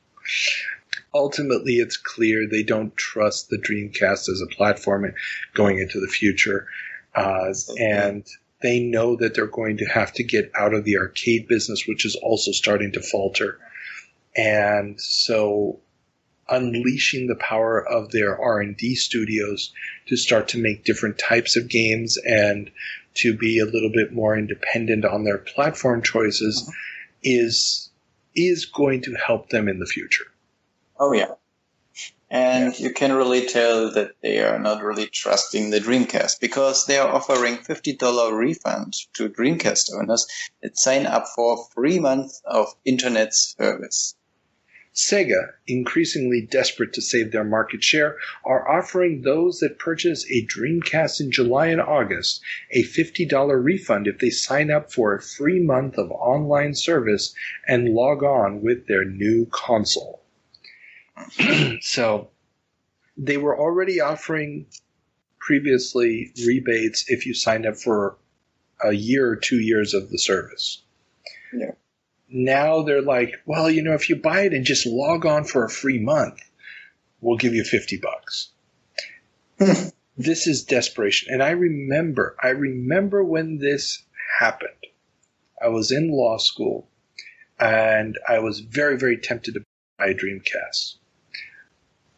Speaker 1: Ultimately, it's clear they don't trust the Dreamcast as a platform going into the future. And they know that they're going to have to get out of the arcade business, which is also starting to falter. And so unleashing the power of their R&D studios to start to make different types of games and to be a little bit more independent on their platform choices is going to help them in the future.
Speaker 8: Oh, yeah. And you can really tell that they are not really trusting the Dreamcast because they are offering $50 refund to Dreamcast owners that sign up for a free month of internet service.
Speaker 1: Sega, increasingly desperate to save their market share, are offering those that purchase a Dreamcast in July and August a $50 refund if they sign up for a free month of online service and log on with their new console. So they were already offering previously rebates if you signed up for a year or 2 years of the service.
Speaker 8: Yeah.
Speaker 1: Now they're like, well, you know, if you buy it and just log on for a free month, we'll give you $50. This is desperation. And I remember when this happened. I was in law school and I was very, very tempted to buy a Dreamcast.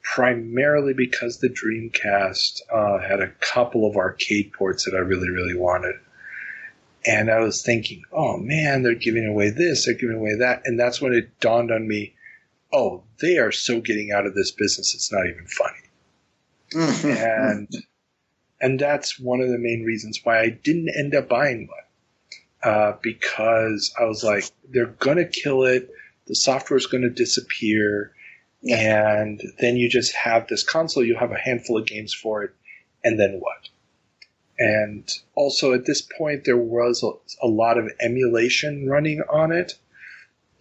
Speaker 1: Primarily because the Dreamcast had a couple of arcade ports that I really, really wanted. And I was thinking, oh man, they're giving away this, they're giving away that. And that's when it dawned on me, oh, they are so getting out of this business, it's not even funny. And that's one of the main reasons why I didn't end up buying one. Because I was like, they're going to kill it, the software is going to disappear, and then you just have this console, you'll have a handful of games for it, and then what? And also at this point, there was a lot of emulation running on it,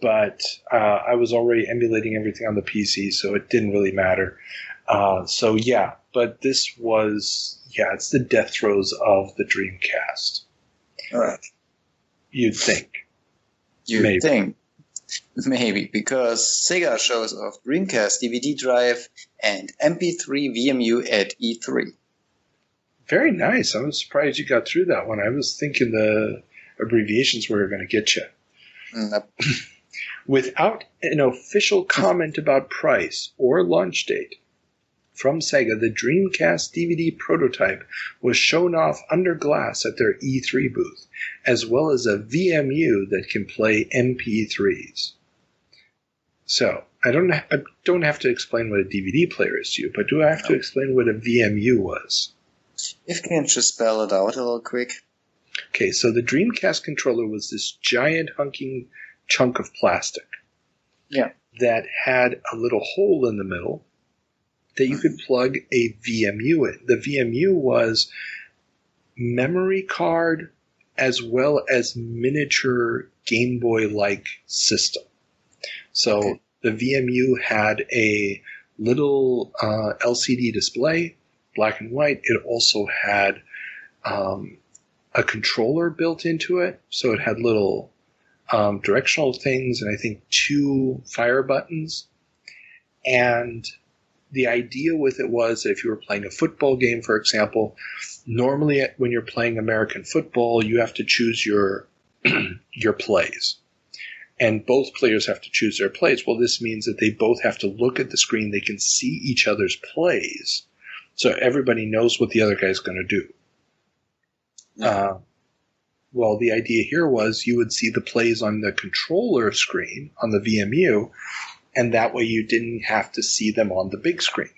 Speaker 1: but I was already emulating everything on the PC, so it didn't really matter. But this was, it's the death throes of the Dreamcast.
Speaker 8: All right.
Speaker 1: You'd think.
Speaker 8: You'd think. Maybe, because Sega shows off Dreamcast DVD drive and MP3 VMU at E3.
Speaker 1: Very nice. I was surprised you got through that one. I was thinking the abbreviations were going to get you.
Speaker 8: Nope.
Speaker 1: Without an official comment about price or launch date from Sega, the Dreamcast DVD prototype was shown off under glass at their E3 booth, as well as a VMU that can play MP3s. So, I don't have to explain what a DVD player is to you, but do I have to explain what a VMU was?
Speaker 8: If you can just spell it out a little quick.
Speaker 1: Okay, so the Dreamcast controller was this giant hunking chunk of plastic.
Speaker 8: Yeah.
Speaker 1: That had a little hole in the middle that you could plug a VMU in. The VMU was memory card as well as miniature Game Boy-like system. So the VMU had a little LCD display, black and white. It also had a controller built into it, so it had little directional things and I think 2 fire buttons. And the idea with it was that if you were playing a football game, for example, normally when you're playing American football, you have to choose your plays. And both players have to choose their plays. Well, this means that they both have to look at the screen. They can see each other's plays. So everybody knows what the other guy's going to do. Well, the idea here was you would see the plays on the controller screen, on the VMU, and that way you didn't have to see them on the big screen.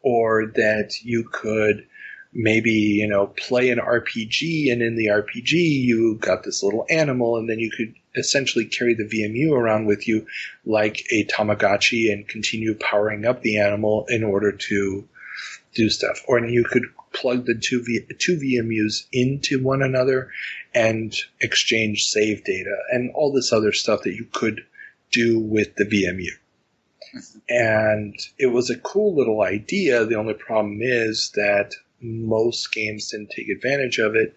Speaker 1: Or that you could maybe, play an RPG, and in the RPG you got this little animal, and then you could essentially carry the VMU around with you like a Tamagotchi and continue powering up the animal in order to do stuff. Or you could plug the two VMUs into one another and exchange save data and all this other stuff that you could do with the VMU. And it was a cool little idea. The only problem is that most games didn't take advantage of it,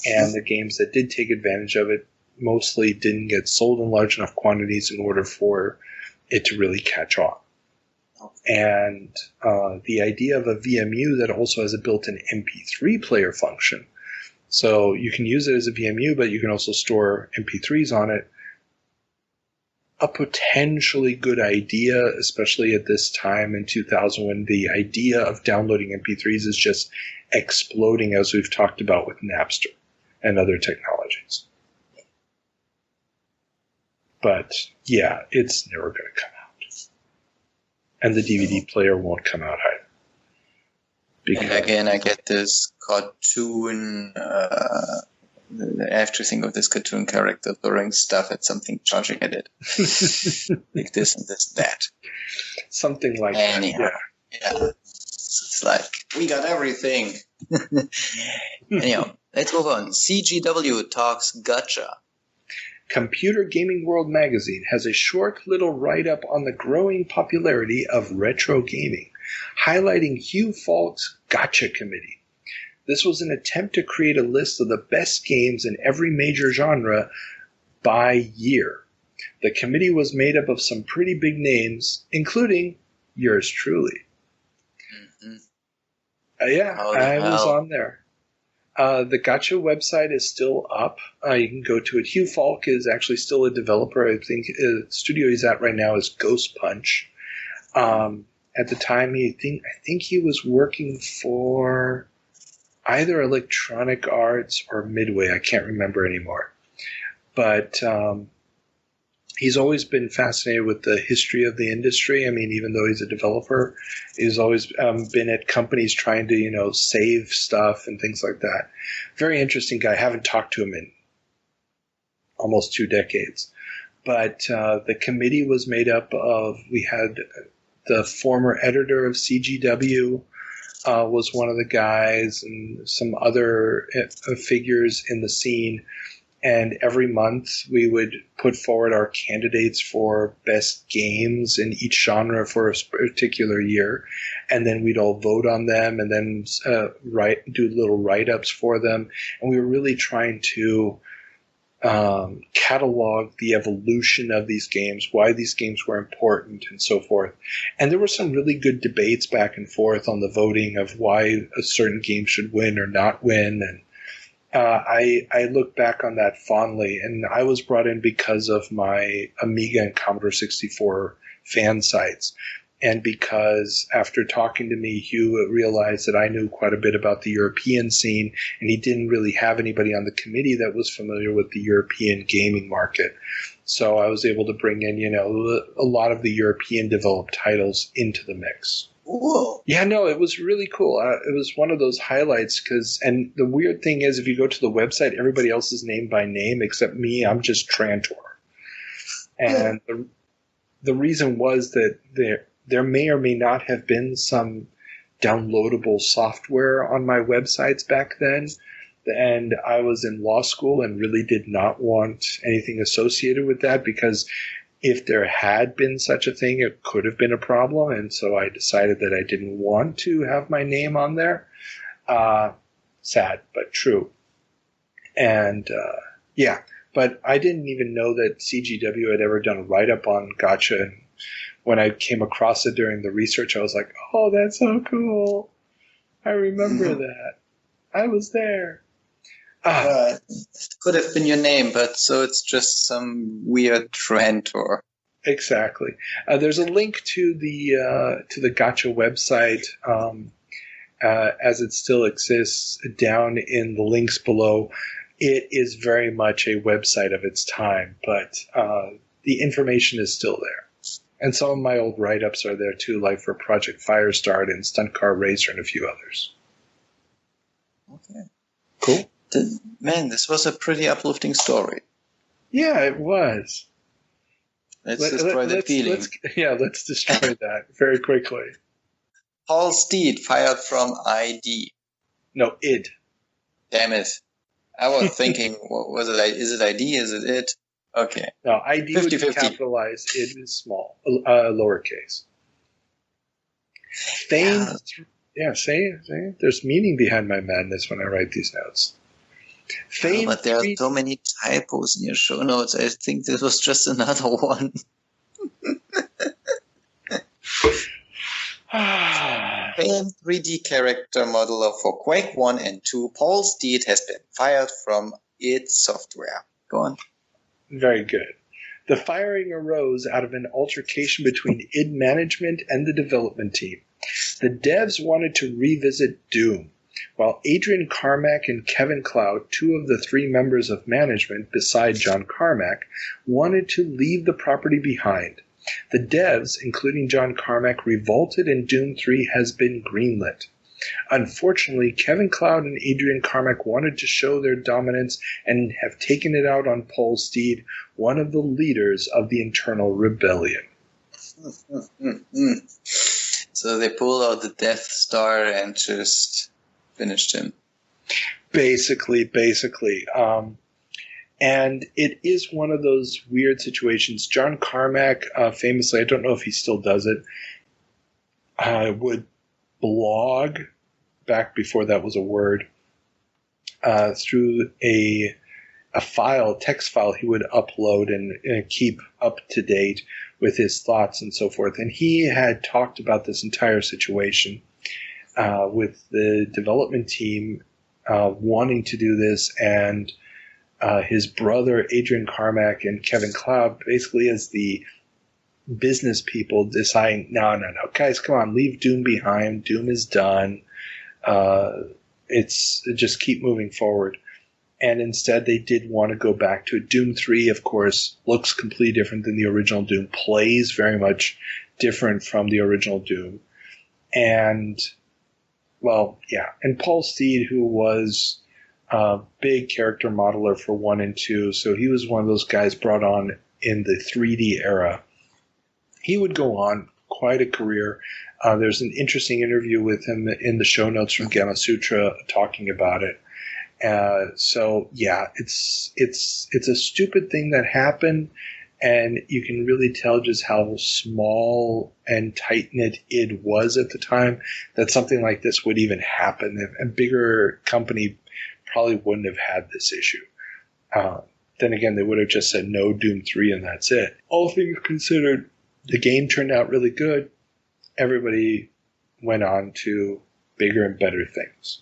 Speaker 1: and the games that did take advantage of it mostly didn't get sold in large enough quantities in order for it to really catch on. And the idea of a VMU that also has a built-in MP3 player function, so you can use it as a VMU, but you can also store MP3s on it. A potentially good idea, especially at this time in 2000 when the idea of downloading MP3s is just exploding, as we've talked about with Napster and other technologies. But yeah, it's never going to come out. And the DVD player won't come out either.
Speaker 8: And again, I get this cartoon. I have to think of this cartoon character throwing stuff at something, charging at it. Like this and this and that.
Speaker 1: Something like that. Yeah.
Speaker 8: It's like, we got everything. Anyhow, let's move on. CGW talks gacha.
Speaker 1: Computer Gaming World magazine has a short little write-up on the growing popularity of retro gaming, highlighting Hugh Falk's Gacha Committee. This was an attempt to create a list of the best games in every major genre by year. The committee was made up of some pretty big names, including yours truly. I was on there. The Gacha website is still up. You can go to it. Hugh Falk is actually still a developer. I think the studio he's at right now is Ghost Punch. At the time, I think he was working for either Electronic Arts or Midway. I can't remember anymore. But he's always been fascinated with the history of the industry. I mean, even though he's a developer, he's always been at companies trying to, save stuff and things like that. Very interesting guy. I haven't talked to him in almost 2 decades. But the committee was made up of, we had the former editor of CGW was one of the guys, and some other figures in the scene. And every month we would put forward our candidates for best games in each genre for a particular year. And then we'd all vote on them and then do little write-ups for them. And we were really trying to catalog the evolution of these games, why these games were important, and so forth. And there were some really good debates back and forth on the voting of why a certain game should win or not win. And I look back on that fondly, and I was brought in because of my Amiga and Commodore 64 fan sites, and because after talking to me, Hugh realized that I knew quite a bit about the European scene, and he didn't really have anybody on the committee that was familiar with the European gaming market. So I was able to bring in, a lot of the European developed titles into the mix.
Speaker 8: Whoa.
Speaker 1: Yeah, no, it was really cool. It was one of those highlights and the weird thing is if you go to the website, everybody else is named by name except me. I'm just Trantor. And the reason was that there may or may not have been some downloadable software on my websites back then. And I was in law school and really did not want anything associated with that because if there had been such a thing, it could have been a problem. And so I decided that I didn't want to have my name on there. Sad, but true. And yeah, but I didn't even know that CGW had ever done a write-up on Gacha. And when I came across it during the research, I was like, oh, that's so cool. I remember that. I was there.
Speaker 8: It could have been your name, but so it's just some weird Trantor.
Speaker 1: Exactly. There's a link to the Gacha website as it still exists down in the links below. It is very much a website of its time, but the information is still there. And some of my old write-ups are there too, like for Project Firestart and Stunt Car Racer and a few others.
Speaker 8: Okay.
Speaker 1: Cool.
Speaker 8: Man, this was a pretty uplifting story.
Speaker 1: Yeah, it was.
Speaker 8: Let's destroy the feeling.
Speaker 1: Let's destroy that very quickly.
Speaker 8: Paul Steed fired from ID.
Speaker 1: No, id.
Speaker 8: Damn it. I was thinking, what was it? Is it ID? Is it it? Okay.
Speaker 1: No, ID
Speaker 8: 50,
Speaker 1: would be capitalized. Id is small, lowercase. Fame. Yeah, say. There's meaning behind my madness when I write these notes. Fame,
Speaker 8: but there are so many typos in your show notes. I think this was just another one. Famed 3D character modeler for Quake 1 and 2, Paul Steed, has been fired from id Software. Go on.
Speaker 1: Very good. The firing arose out of an altercation between id management and the development team. The devs wanted to revisit Doom, while Adrian Carmack and Kevin Cloud, two of the three members of management beside John Carmack, wanted to leave the property behind. The devs, including John Carmack, revolted and Doom 3 has been greenlit. Unfortunately, Kevin Cloud and Adrian Carmack wanted to show their dominance and have taken it out on Paul Steed, one of the leaders of the internal rebellion.
Speaker 8: So they pulled out the Death Star and just finished him.
Speaker 1: Basically. And it is one of those weird situations. John Carmack, famously, I don't know if he still does it, would blog, back before that was a word, through a text file he would upload and keep up to date with his thoughts and so forth. And he had talked about this entire situation with the development team wanting to do this, and his brother Adrian Carmack and Kevin Cloud basically as the business people deciding, no, guys, come on, leave Doom behind. Doom is done. It's just keep moving forward. And instead they did want to go back to it. Doom 3, of course, looks completely different than the original Doom, plays very much different from the original Doom. And, well, yeah. And Paul Steed, who was a big character modeler for 1 and 2, so he was one of those guys brought on in the 3D era. He would go on quite a career. There's an interesting interview with him in the show notes from Gamma Sutra talking about it. So yeah, it's a stupid thing that happened, and you can really tell just how small and tight-knit id was at the time that something like this would even happen. A bigger company probably wouldn't have had this issue. Then again, they would have just said no Doom 3 and that's it. All things considered, the game turned out really good. Everybody went on to bigger and better things.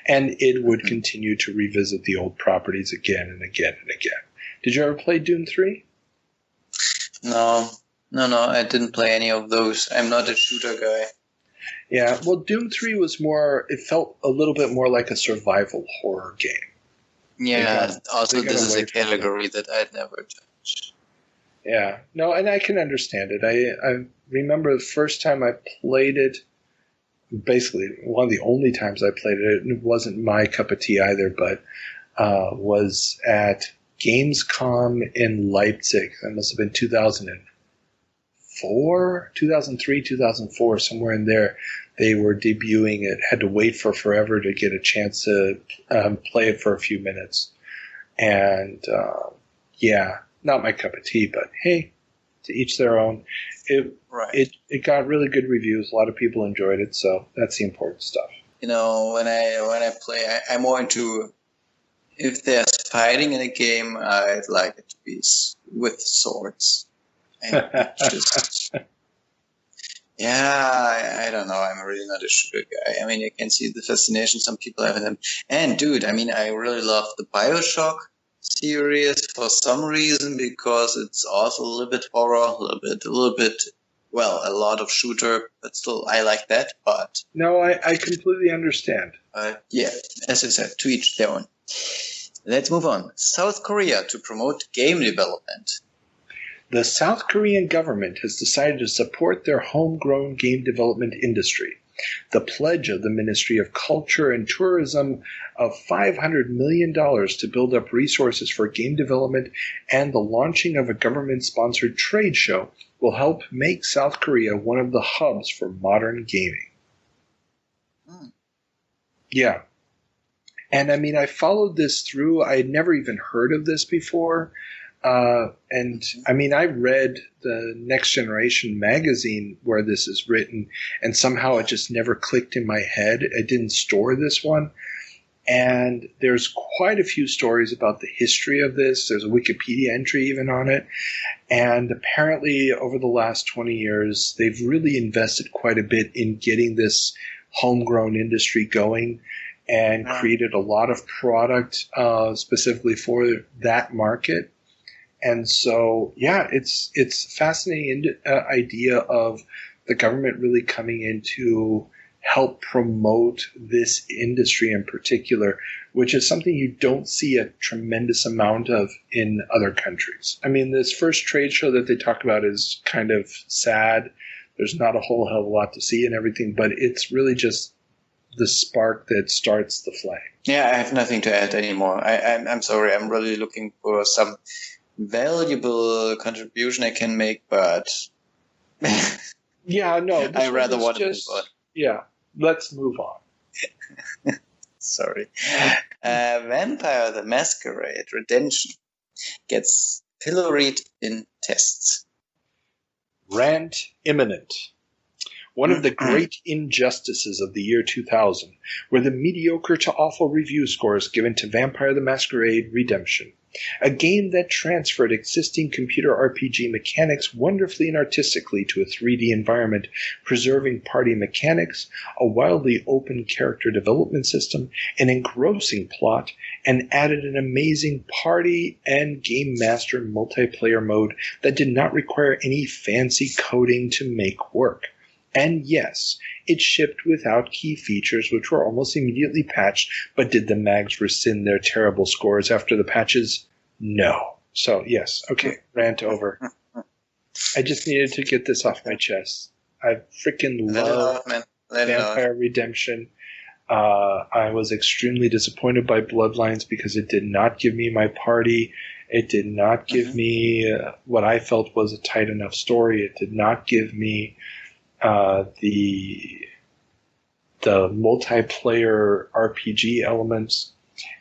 Speaker 1: And it would continue to revisit the old properties again and again and again. Did you ever play Doom 3?
Speaker 8: No, I didn't play any of those. I'm not a shooter guy.
Speaker 1: Yeah, well, Doom 3 was more, it felt a little bit more like a survival horror game.
Speaker 8: Yeah, also this is a category that I'd never touch.
Speaker 1: Yeah. No, and I can understand it. I remember the first time I played it, basically one of the only times I played it, it wasn't my cup of tea either, but was at Gamescom in Leipzig. That must have been 2004, 2003, 2004, somewhere in there. They were debuting it. Had to wait for forever to get a chance to play it for a few minutes. And yeah, not my cup of tea, but hey, to each their own. It got really good reviews. A lot of people enjoyed it, so that's the important stuff.
Speaker 8: You know, when I play, I'm more into, if there's fighting in a game, I'd like it to be with swords. And just, yeah, I don't know. I'm really not a shooter guy. I mean, I can see the fascination some people have in them. And dude, I mean, I really love the BioShock series for some reason, because it's also a little bit horror, a little bit, well, a lot of shooter, but still I like that. But
Speaker 1: no, I completely understand.
Speaker 8: Yeah, as I said, to each their own. Let's move on. South Korea to promote game development.
Speaker 1: The South Korean government has decided to support their homegrown game development industry. The pledge of the Ministry of Culture and Tourism of $500 million to build up resources for game development and the launching of a government-sponsored trade show will help make South Korea one of the hubs for modern gaming. Yeah. And I mean, I followed this through. I had never even heard of this before. And I mean, I read the Next Generation magazine where this is written, and somehow it just never clicked in my head. I didn't store this one. And there's quite a few stories about the history of this. There's a Wikipedia entry even on it. And apparently over the last 20 years, they've really invested quite a bit in getting this homegrown industry going and created a lot of product specifically for that market. And so, yeah, it's a fascinating idea of the government really coming in to help promote this industry in particular, which is something you don't see a tremendous amount of in other countries. I mean, this first trade show that they talk about is kind of sad. There's not a whole hell of a lot to see and everything, but it's really just the spark that starts the flame.
Speaker 8: Yeah, I have nothing to add anymore. I'm sorry. I'm really looking for some valuable contribution I can make, but
Speaker 1: yeah, no,
Speaker 8: I rather want to move on.
Speaker 1: Yeah, let's move on.
Speaker 8: Sorry. Vampire the Masquerade Redemption gets pilloried in tests.
Speaker 1: Rant imminent. One of the great injustices of the year 2000 were the mediocre to awful review scores given to Vampire the Masquerade Redemption, a game that transferred existing computer RPG mechanics wonderfully and artistically to a 3D environment, preserving party mechanics, a wildly open character development system, an engrossing plot, and added an amazing party and game master multiplayer mode that did not require any fancy coding to make work. And yes, it shipped without key features, which were almost immediately patched, but did the mags rescind their terrible scores after the patches? No. So, yes, okay, rant over. I just needed to get this off my chest. I freaking love Vampire Redemption. I was extremely disappointed by Bloodlines because it did not give me my party. It did not give me what I felt was a tight enough story. It did not give me the multiplayer RPG elements.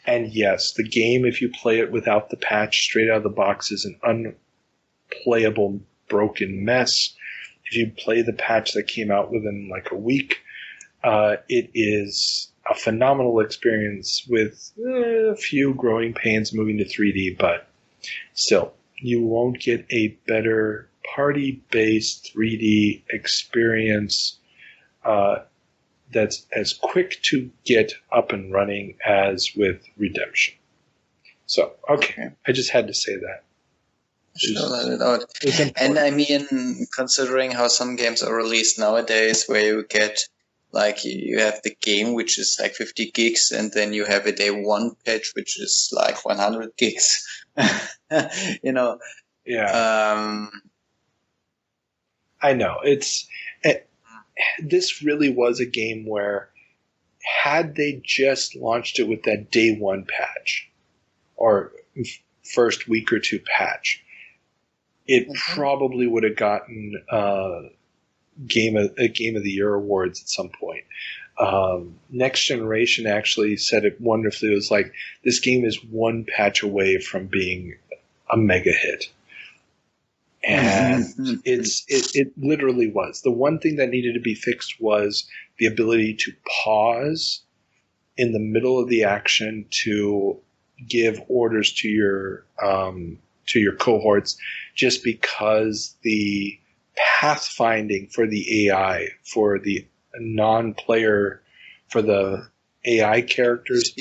Speaker 1: And yes, the game, if you play it without the patch straight out of the box, is an unplayable, broken mess. If you play the patch that came out within like a week, it is a phenomenal experience with a few growing pains moving to 3D, but still, you won't get a better party-based 3D experience that's as quick to get up and running as with Redemption. So, okay. I just had to say that.
Speaker 8: And I mean, considering how some games are released nowadays, where you get, like, you have the game, which is like 50 gigs, and then you have a day one patch, which is like 100 gigs. You know,
Speaker 1: Yeah. I know. This really was a game where had they just launched it with that day one patch or first week or two patch, it probably would have gotten a Game of the Year awards at some point. Next Generation actually said it wonderfully. It was like, this game is one patch away from being a mega hit. And it literally was. The one thing that needed to be fixed was the ability to pause in the middle of the action to give orders to your cohorts, just because the pathfinding for the AI, for the non-player, for the AI characters,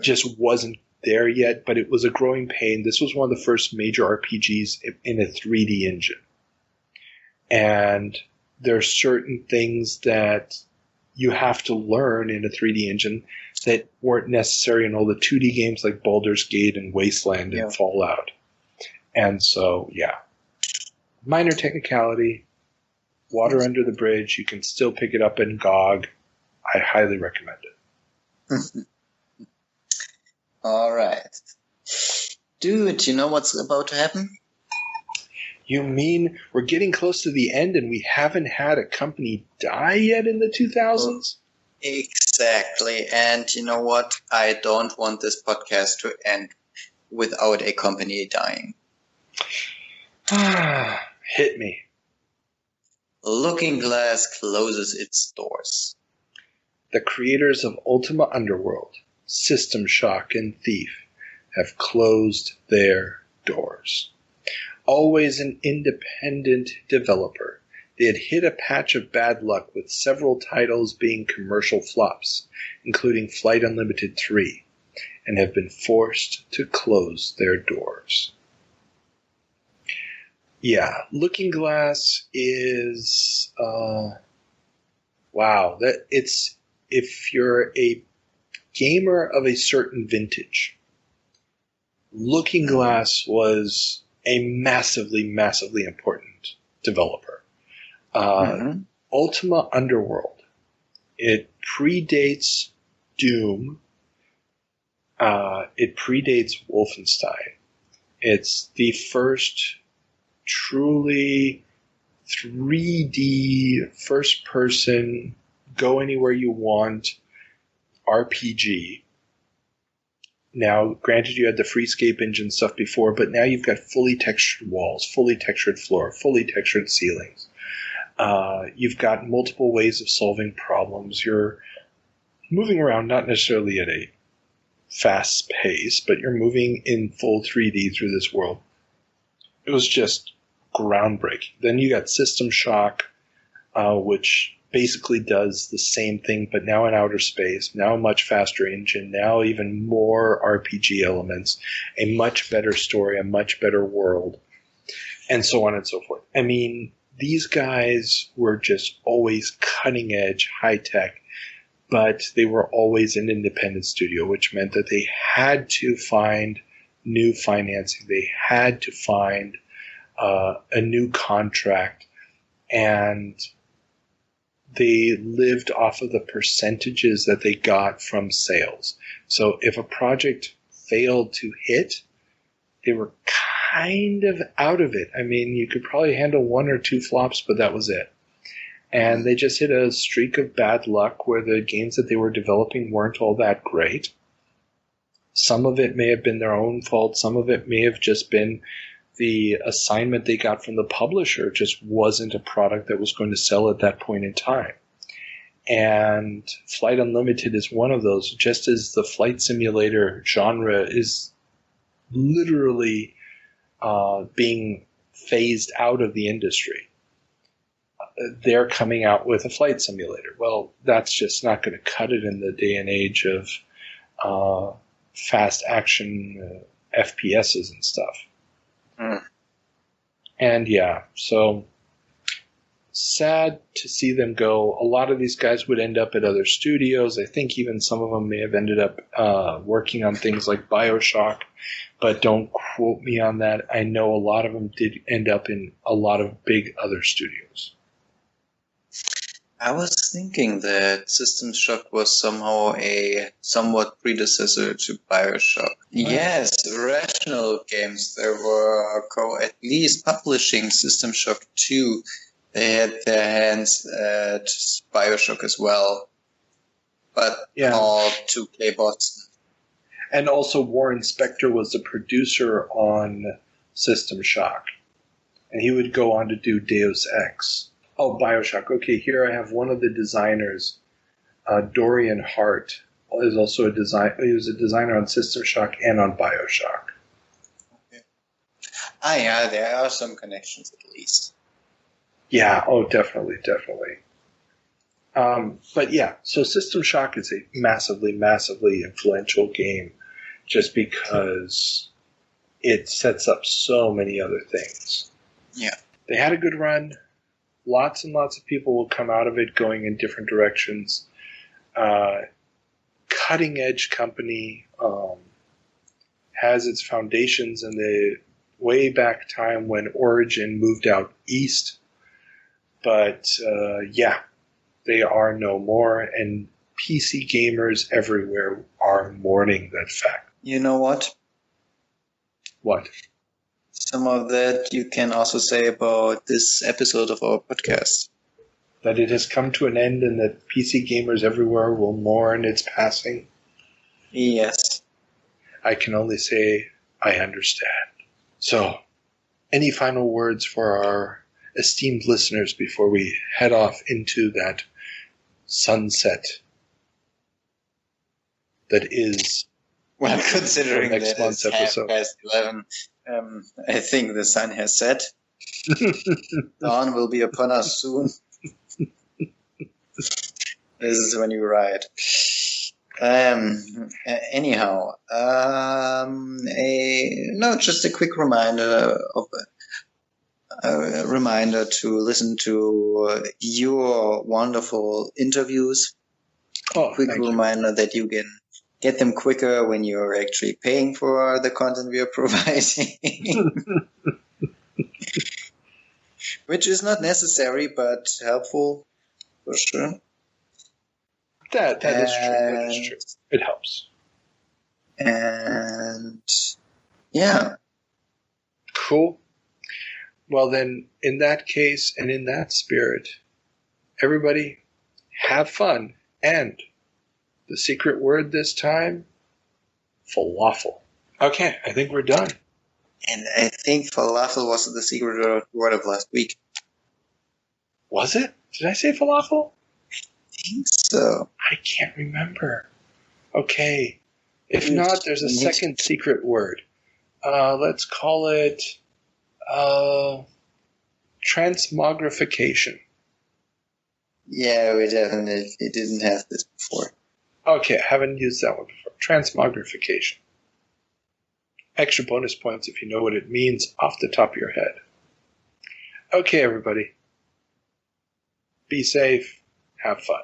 Speaker 1: just wasn't there yet, but it was a growing pain. This was one of the first major RPGs in a 3D engine. And there are certain things that you have to learn in a 3D engine that weren't necessary in all the 2D games like Baldur's Gate and Wasteland and Fallout. And so, yeah. Minor technicality, water under the bridge. You can still pick it up in GOG. I highly recommend it.
Speaker 8: All right. Dude, you know what's about to happen?
Speaker 1: You mean we're getting close to the end and we haven't had a company die yet in the 2000s?
Speaker 8: Exactly. And you know what? I don't want this podcast to end without a company dying.
Speaker 1: Hit me.
Speaker 8: Looking Glass closes its doors.
Speaker 1: The creators of Ultima Underworld, System Shock, and Thief have closed their doors. Always an independent developer, they had hit a patch of bad luck with several titles being commercial flops, including Flight Unlimited 3, and have been forced to close their doors. Yeah, Looking Glass is wow. If you're a gamer of a certain vintage, Looking Glass was a massively, massively important developer. Ultima Underworld. It predates Doom. It predates Wolfenstein. It's the first truly 3D, first-person, go anywhere you want RPG. Now, granted, you had the Freescape engine stuff before, but now you've got fully textured walls, fully textured floor, fully textured ceilings. You've got multiple ways of solving problems. You're moving around not necessarily at a fast pace, but you're moving in full 3D through this world. It was just groundbreaking. Then you got System Shock, which basically does the same thing, but now in outer space, now a much faster engine, now even more RPG elements, a much better story, a much better world, and so on and so forth. I mean, these guys were just always cutting edge, high tech, but they were always an independent studio, which meant that they had to find new financing. They had to find a new contract, and they lived off of the percentages that they got from sales. So if a project failed to hit, they were kind of out of it. I mean, you could probably handle one or two flops, but that was it. And they just hit a streak of bad luck where the games that they were developing weren't all that great. Some of it may have been their own fault. Some of it may have just been the assignment they got from the publisher just wasn't a product that was going to sell at that point in time. And Flight Unlimited is one of those, just as the flight simulator genre is literally being phased out of the industry. They're coming out with a flight simulator. Well, that's just not going to cut it in the day and age of fast action FPSs and stuff. And yeah, so sad to see them go. A lot of these guys would end up at other studios. I think even some of them may have ended up working on things like BioShock, but don't quote me on that. I know a lot of them did end up in a lot of big other studios.
Speaker 8: I was thinking that System Shock was somehow a somewhat predecessor to BioShock. Yes, Rational Games. They were at least publishing System Shock 2. They had their hands at BioShock as well, but all 2K Boston.
Speaker 1: And also Warren Spector was the producer on System Shock. And he would go on to do Deus Ex. Oh, BioShock. Okay, here I have one of the designers, Dorian Hart, is also a design. He was a designer on System Shock and on BioShock.
Speaker 8: Okay. Yeah, there are some connections at least.
Speaker 1: Yeah, oh, definitely. But yeah, so System Shock is a massively, massively influential game just because it sets up so many other things.
Speaker 8: Yeah.
Speaker 1: They had a good run. Lots and lots of people will come out of it going in different directions. Cutting Edge Company has its foundations in the way back time when Origin moved out east. But they are no more, and PC gamers everywhere are mourning that fact.
Speaker 8: You know what?
Speaker 1: What?
Speaker 8: Some of that you can also say about this episode of our podcast.
Speaker 1: That it has come to an end and that PC gamers everywhere will mourn its passing?
Speaker 8: Yes.
Speaker 1: I can only say I understand. So, any final words for our esteemed listeners before we head off into that sunset that is...
Speaker 8: Well, considering
Speaker 1: next
Speaker 8: that
Speaker 1: month's
Speaker 8: it's
Speaker 1: episode.
Speaker 8: 11:30, I think the sun has set. Dawn will be upon us soon. This is when you ride. Anyhow, just a quick reminder to listen to your wonderful interviews. Quick reminder that you can get them quicker when you're actually paying for the content we are providing. Which is not necessary, but helpful, for sure.
Speaker 1: That is true. It helps.
Speaker 8: And, yeah.
Speaker 1: Cool. Well then, in that case, and in that spirit, everybody, have fun, and... the secret word this time, falafel. Okay, I think we're done.
Speaker 8: And I think falafel was the secret word of last week.
Speaker 1: Was it? Did I say falafel?
Speaker 8: I think so.
Speaker 1: I can't remember. Okay. If not, there's a second secret word. Let's call it transmogrification.
Speaker 8: Yeah, we definitely didn't have this before.
Speaker 1: Okay, I haven't used that one before. Transmogrification. Extra bonus points if you know what it means off the top of your head. Okay, everybody. Be safe. Have fun.